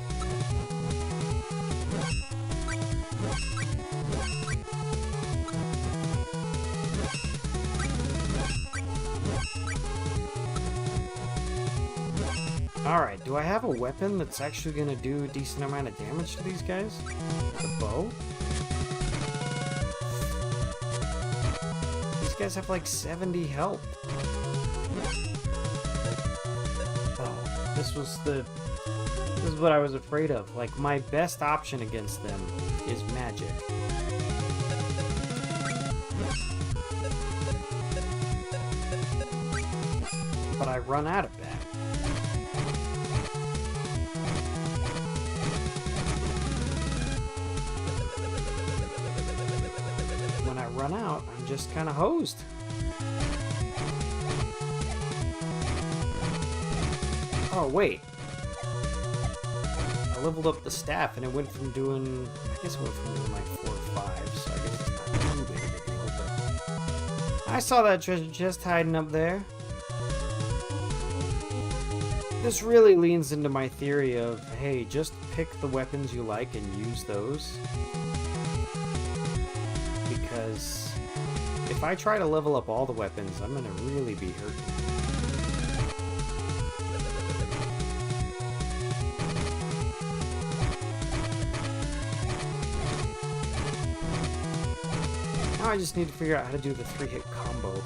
Alright, do I have a weapon that's actually gonna do a decent amount of damage to these guys? The bow? These guys have like 70 health. Oh, this is what I was afraid of. Like, my best option against them is magic. But I run out of that. When I run out, I'm just kind of hosed. Oh, wait. I leveled up the staff and it went from doing... I guess it went from doing like 4 or 5, so I guess it's not too big of a deal, but... I saw that treasure chest hiding up there. This really leans into my theory of, hey, just pick the weapons you like and use those. Because if I try to level up all the weapons, I'm gonna really be hurt. Now I just need to figure out how to do the 3-hit combo.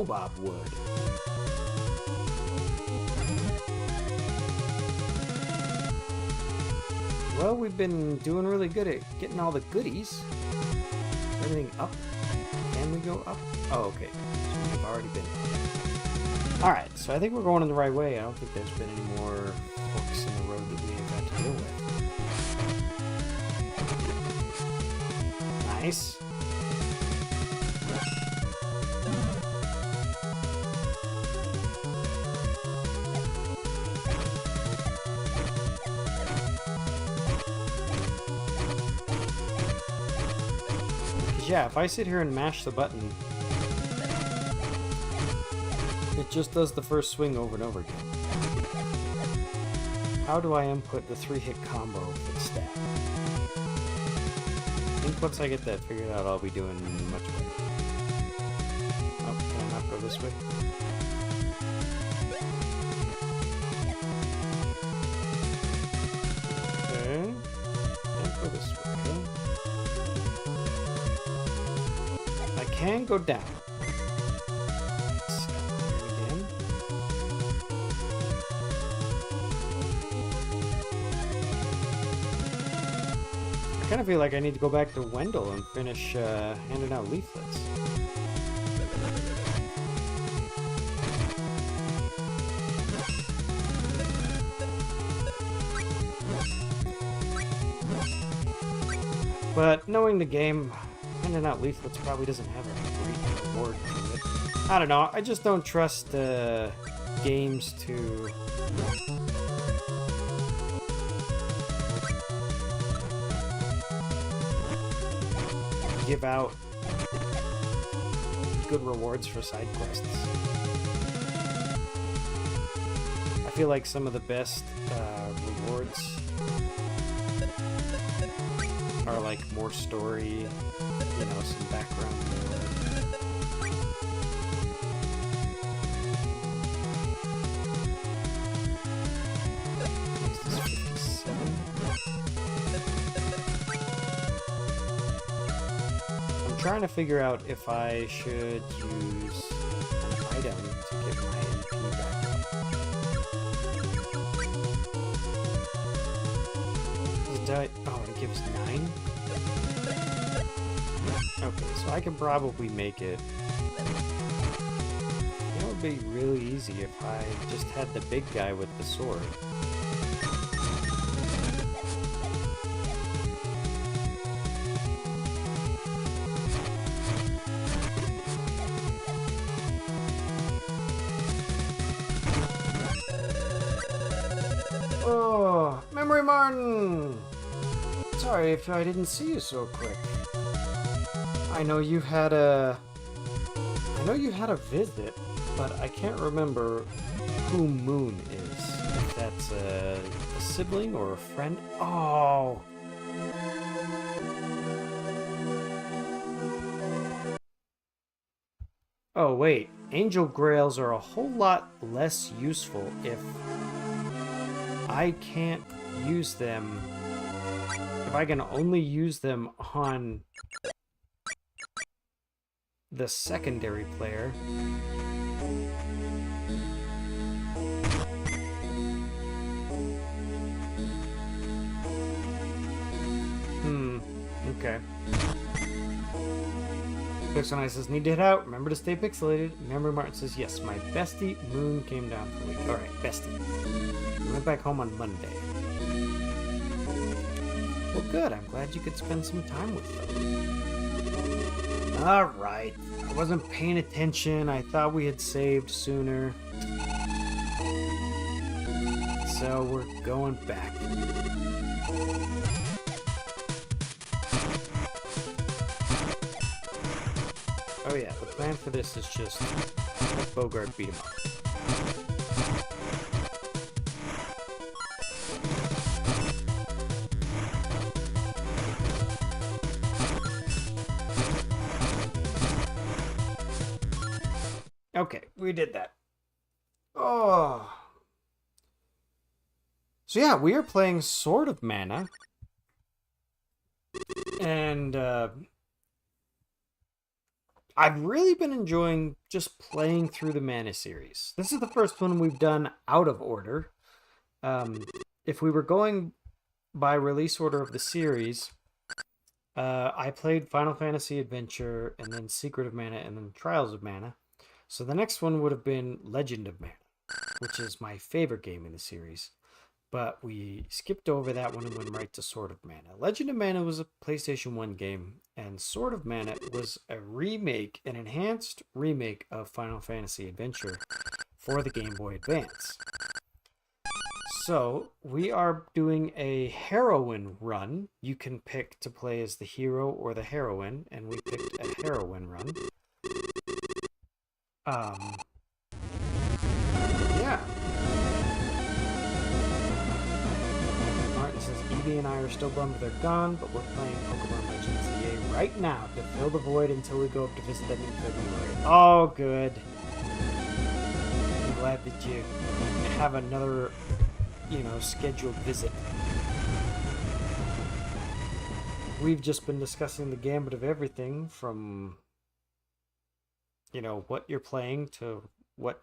Bob would. Well, we've been doing really good at getting all the goodies. Is everything up? Can we go up? Oh, okay. So we've already been up. Alright, so I think we're going in the right way. I don't think there's been any more forks in the road that we have had to deal with. Nice. yeah, if I sit here and mash the button, it just does the first swing over and over again. How do I input the 3-hit combo for the stat? I think once I get that figured out, I'll be doing much better. Oh, can I not go this way? Okay. Can't go this way. I can go down. Again. I kind of feel like I need to go back to Wendell and finish handing out leaflets. But knowing the game, handing out leaflets probably doesn't have a great reward to it. I don't know, I just don't trust games to give out good rewards for side quests. I feel like some of the best rewards are like more story, you know, some background lore. Is this 57? I'm trying to figure out if I should use an item to get my MP back up. Oh, it gives 9? Okay, so I can probably make it. It would be really easy if I just had the big guy with the sword. Oh, Memory Martin! Sorry if I didn't see you so quick. I know you had a visit, but I can't remember who Moon is. If that's a sibling or a friend. Oh! Oh wait, Angel Grails are a whole lot less useful if I can't use them. If I can only use them on the secondary player. Okay. Pixel says, need to head out. Remember to stay pixelated. Memory Martin says, yes, my bestie Moon came down for a week. Alright, bestie. We went back home on Monday. Well, good. I'm glad you could spend some time with them. Alright. I wasn't paying attention. I thought we had saved sooner. So we're going back. Oh yeah, the plan for this is just let Bogart beat him up. Okay, we did that. Oh. So yeah, we are playing Sword of Mana. And I've really been enjoying just playing through the Mana series. This is the first one we've done out of order. If we were going by release order of the series, I played Final Fantasy Adventure, and then Secret of Mana, and then Trials of Mana. So the next one would have been Legend of Mana, which is my favorite game in the series. But we skipped over that one and went right to Sword of Mana. Legend of Mana was a PlayStation 1 game, and Sword of Mana was a remake, an enhanced remake of Final Fantasy Adventure for the Game Boy Advance. So, we are doing a heroine run. You can pick to play as the hero or the heroine, and we picked a heroine run. Yeah. Martin says, Evie and I are still bummed they're gone, but we're playing Pokemon Legends EA right now to fill the void until we go up to visit them in February. Oh, good. I'm glad that you have another, scheduled visit. We've just been discussing the gambit of everything from, what you're playing to what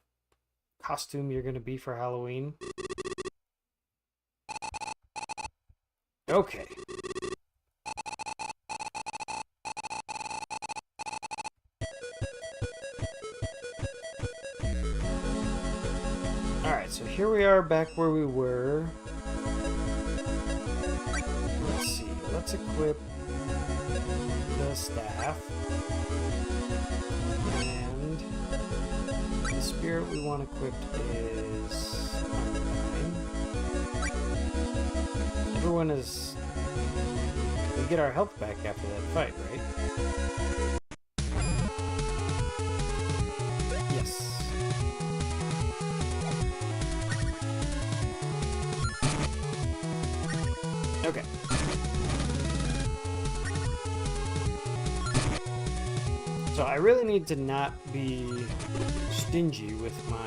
costume you're going to be for Halloween. Okay. Alright, so here we are back where we were. Let's see. Let's equip the staff. And the spirit we want equipped is Undyne. Everyone is... We get our health back after that fight, right? Yes. Okay. So I really need to not be stingy with my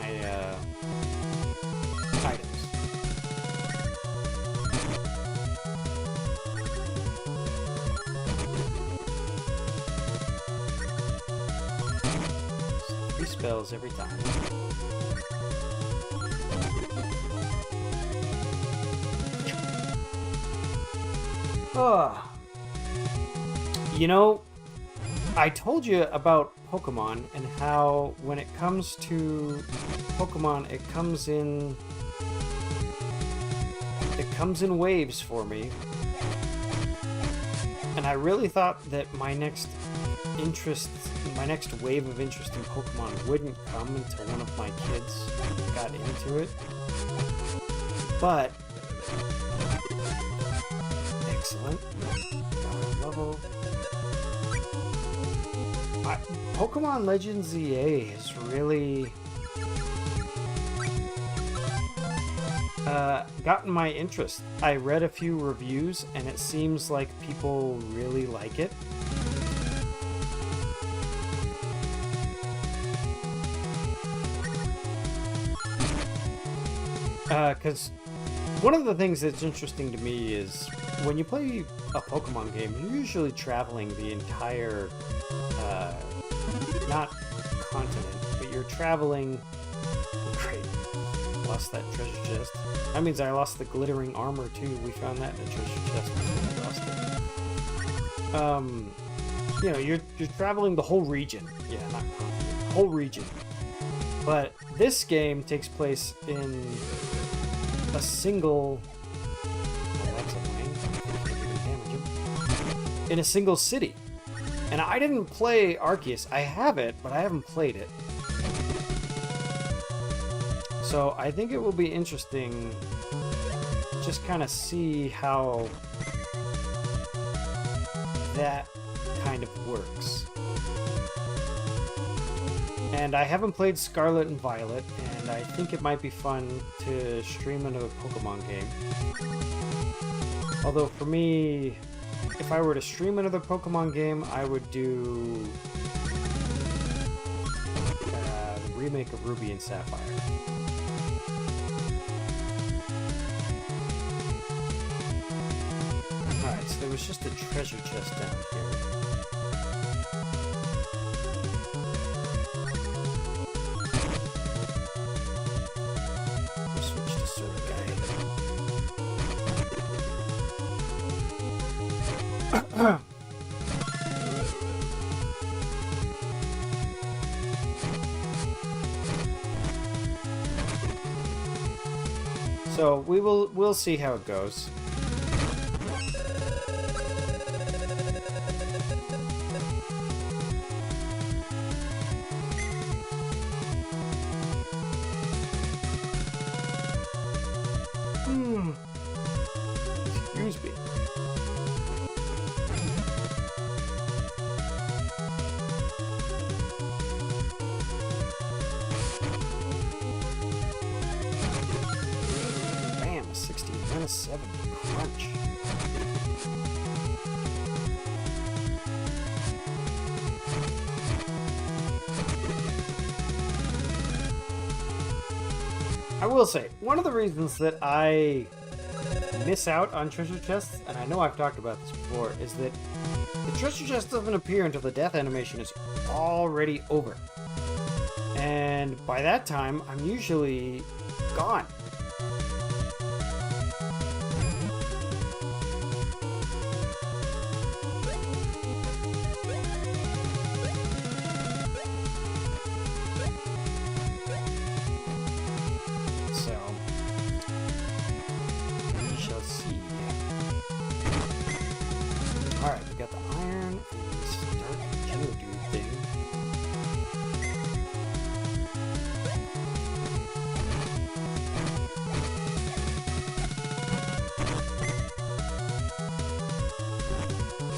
items. Three spells every time. Oh. I told you about Pokemon and how when it comes to Pokemon, it comes in waves for me. And I really thought that my next wave of interest in Pokemon wouldn't come until one of my kids got into it. But excellent. Level. Pokemon Legends EA has really gotten my interest. I read a few reviews and it seems like people really like it. Because one of the things that's interesting to me is when you play a Pokemon game, you're usually traveling the entire, not continent, but you're traveling... Great. Lost that treasure chest. That means I lost the glittering armor too. We found that in the treasure chest when we lost it. You're traveling the whole region. Yeah, not continent. Whole region. But this game takes place in a single... Oh, that's annoying. Damage him. In a single city. And I didn't play Arceus. I have it, but I haven't played it. So I think it will be interesting to just kind of see how that kind of works. And I haven't played Scarlet and Violet, and I think it might be fun to stream another Pokemon game. Although for me, if I were to stream another Pokemon game, I would do the remake of Ruby and Sapphire. Alright, so there was just a treasure chest down here. We'll switch to Sword Guy. So we'll see how it goes. -7 crunch. I will say, one of the reasons that I miss out on treasure chests, and I know I've talked about this before, is that the treasure chest doesn't appear until the death animation is already over. And by that time, I'm usually gone. So, we shall see. Alright, we got the iron and this dark geodude thing.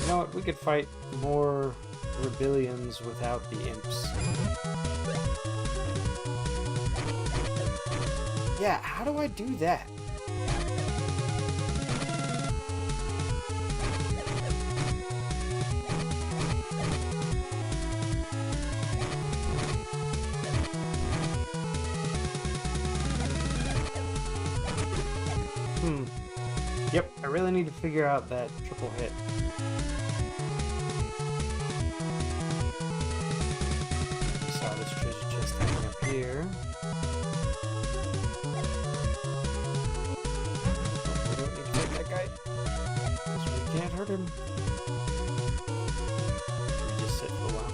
You know what? We could fight more rebellions without the imps. Yeah, how do I do that? Yep, I really need to figure out that triple hit. We saw this treasure chest hanging up here. We don't need to fight that guy, because we can't hurt him. We just sit for a while.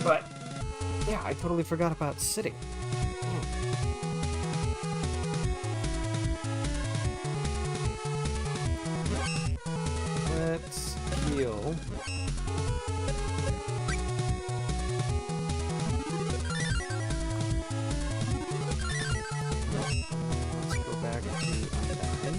But, yeah, I totally forgot about sitting. Let's heal. Let's go back to Undyne.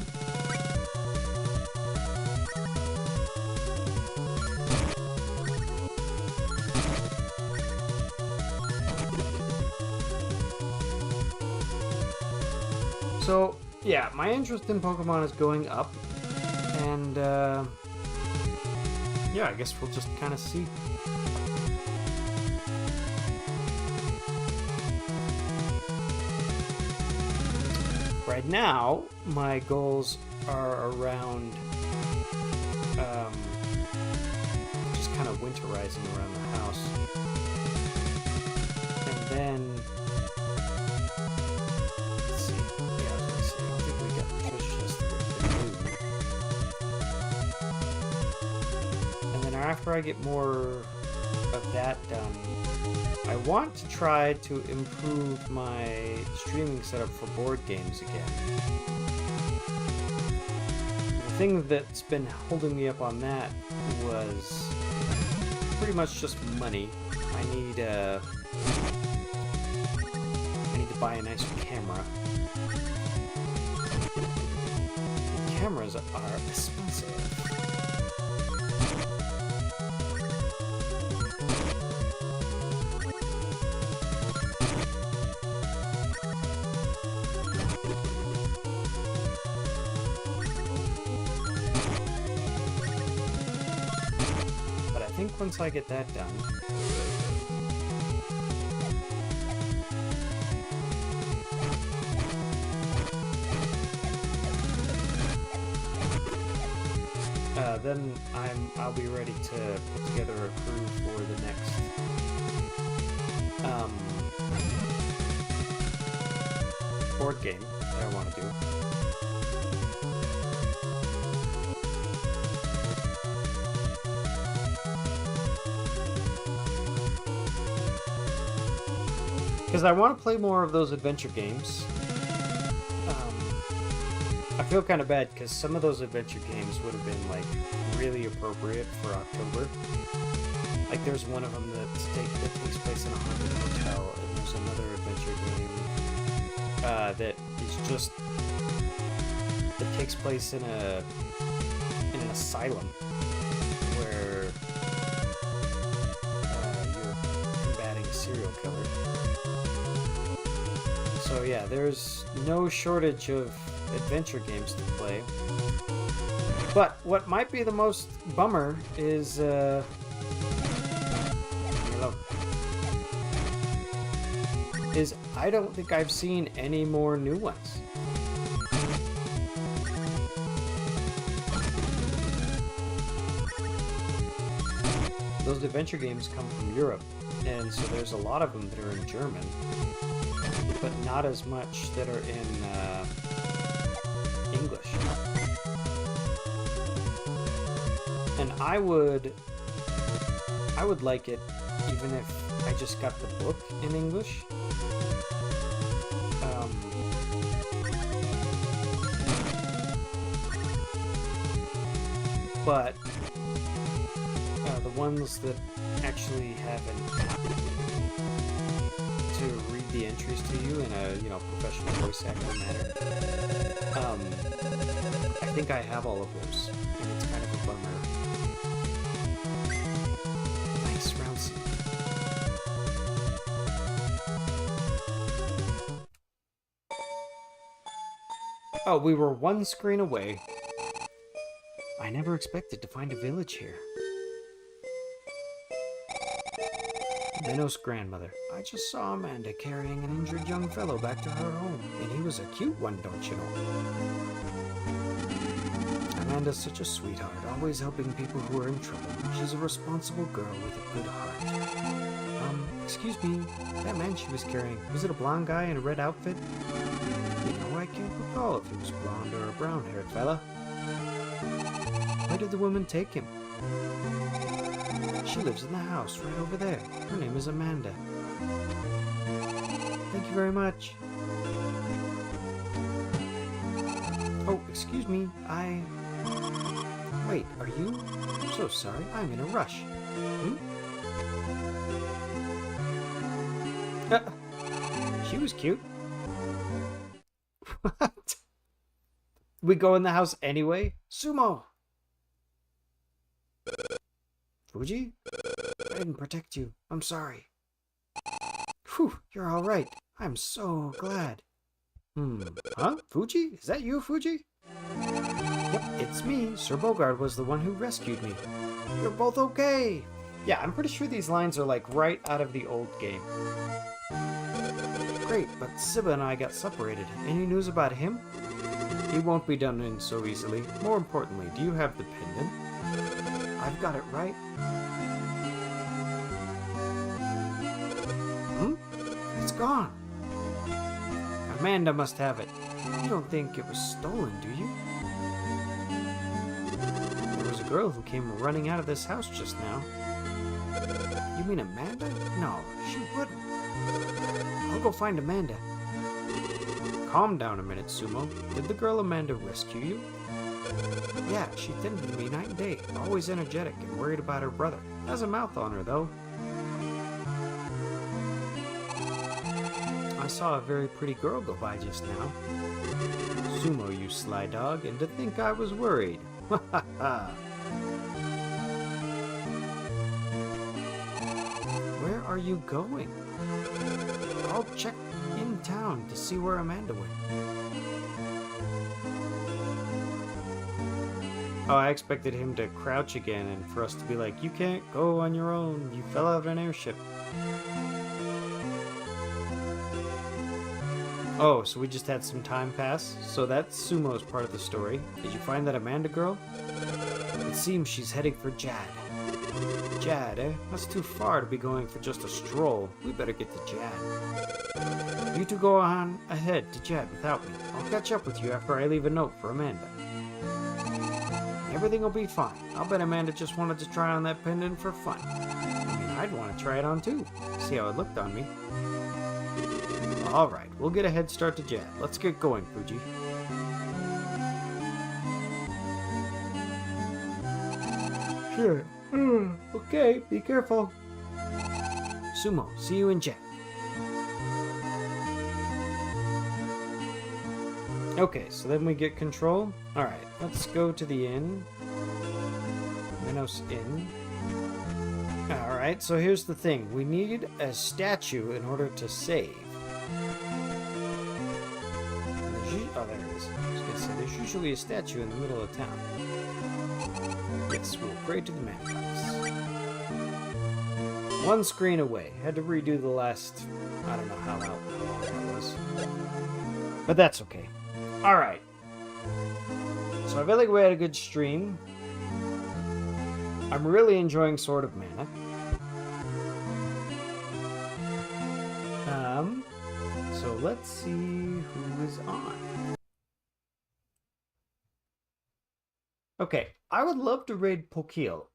So, yeah, my interest in Pokemon is going up, and yeah, I guess we'll just kind of see. Right now, my goals are around just kind of winterizing around the house. And then, let's see. Yeah, I was gonna say, I don't think we got the treasure chest that we need. And then after I get more of that done, I want to try to improve my streaming setup for board games again. The thing that's been holding me up on that was pretty much just money. I need to buy a nicer camera. Cameras are expensive. But I think once I get that done, then I'll be ready to put together a crew for the next board game that I want to do. Because I want to play more of those adventure games. I feel kind of bad because some of those adventure games would have been like really appropriate for October. Like there's one of them that takes place in a haunted hotel, and there's another adventure game that takes place in an asylum where you're combating a serial killer. So yeah, there's no shortage of adventure games to play. But what might be the most bummer is I don't think I've seen any more new ones. Those adventure games come from Europe, and so there's a lot of them that are in German, but not as much that are in English. And I would like it even if I just got the book in English. But the ones that actually have an app to read the entries to you in a professional voice actor manner, I think I have all of those, and it's kind of a bummer. Nice round seat. Oh, we were one screen away. I never expected to find a village here. Minos' grandmother. I just saw Amanda carrying an injured young fellow back to her home, and he was a cute one, don't you know? Amanda's such a sweetheart, always helping people who are in trouble. She's a responsible girl with a good heart. Excuse me, that man she was carrying, was it a blonde guy in a red outfit? You know, I can't recall if he was blonde or a brown-haired fella. Where did the woman take him? She lives in the house right over there. Her name is Amanda. Thank you very much. Oh, excuse me, Wait, are you? I'm so sorry, I'm in a rush. She was cute. What? We go in the house anyway? Sumo! Fuji? I didn't protect you. I'm sorry. Whew, you're alright. I'm so glad. Huh? Fuji? Is that you, Fuji? Yep, it's me. Sir Bogard was the one who rescued me. You're both okay! Yeah, I'm pretty sure these lines are like right out of the old game. Great, but Sibba and I got separated. Any news about him? He won't be done in so easily. More importantly, do you have the pendant? I've got it right. It's gone. Amanda must have it. You don't think it was stolen, do you? There was a girl who came running out of this house just now. You mean Amanda? No, she wouldn't. I'll go find Amanda. Calm down a minute, Sumo. Did the girl Amanda rescue you? Yeah, she tended to me night and day, always energetic and worried about her brother. Has a mouth on her, though. I saw a very pretty girl go by just now. Sumo, you sly dog, and to think I was worried. Ha ha ha. Where are you going? I'll check in town to see where Amanda went. Oh, I expected him to crouch again and for us to be like, you can't go on your own. You fell out of an airship. Oh, so we just had some time pass? So that's Sumo's part of the story. Did you find that Amanda girl? It seems she's heading for Jad. Jad, eh? That's too far to be going for just a stroll. We better get to Jad. You two go on ahead to Jad without me. I'll catch up with you after I leave a note for Amanda. Everything will be fine. I'll bet Amanda just wanted to try on that pendant for fun. I mean, I'd want to try it on too. See how it looked on me. Alright, we'll get a head start to Jad. Let's get going, Fuji. Sure. Okay, be careful. Sumo, see you in Jad. Okay, so then we get control. Alright, let's go to the inn. Minos Inn. Alright, so here's the thing. We need a statue in order to save. is. I was gonna say, there's usually a statue in the middle of town. Yes, we'll upgrade to the man goddess. One screen away. Had to redo the last, I don't know how long that was. But that's okay. Alright. So I feel like we had a good stream. I'm really enjoying Sword of Mana. So let's see who is on. Okay, I would love to raid Pokil.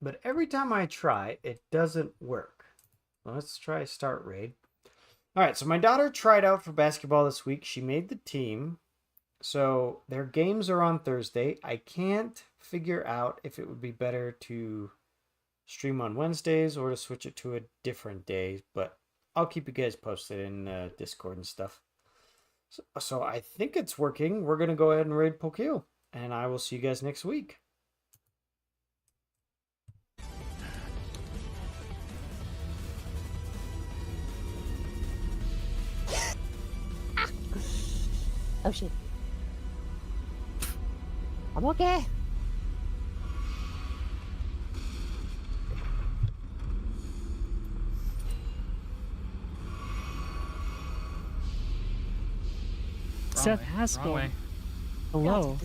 But every time I try, it doesn't work. Let's try start raid. Alright, so my daughter tried out for basketball this week. She made the team. So their games are on Thursday. I can't figure out if it would be better to stream on Wednesdays or to switch it to a different day. But I'll keep you guys posted in Discord and stuff. So I think it's working. We're going to go ahead and raid Pokil. And I will see you guys next week. Oh shit. I'm okay. Seth Haskell. Hello.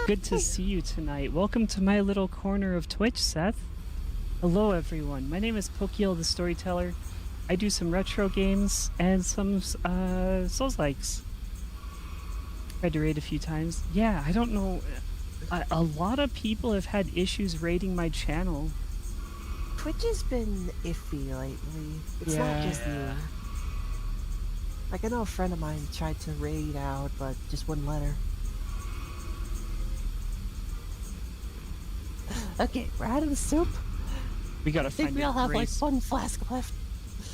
Good to see you tonight. Welcome to my little corner of Twitch, Seth. Hello, everyone. My name is Pokil the Storyteller. I do some retro games and some Souls-likes. Tried to raid a few times. Yeah, I don't know. A lot of people have had issues raiding my channel. Twitch has been iffy lately. It's not just you. Like, I know a friend of mine tried to raid out, but just wouldn't let her. Okay, we're out of the soup. We gotta I think find we all have like Grace. one flask left.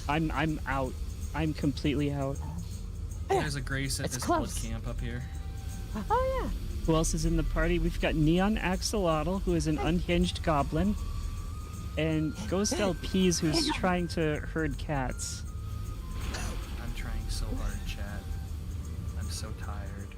I'm out. I'm completely out. There's a Grace at It's this close. blood camp up here. Oh yeah. Who else is in the party? We've got Neon Axolotl, who is an unhinged goblin, and Ghost LPs, who's trying to herd cats. I'm trying so hard, chat. I'm so tired.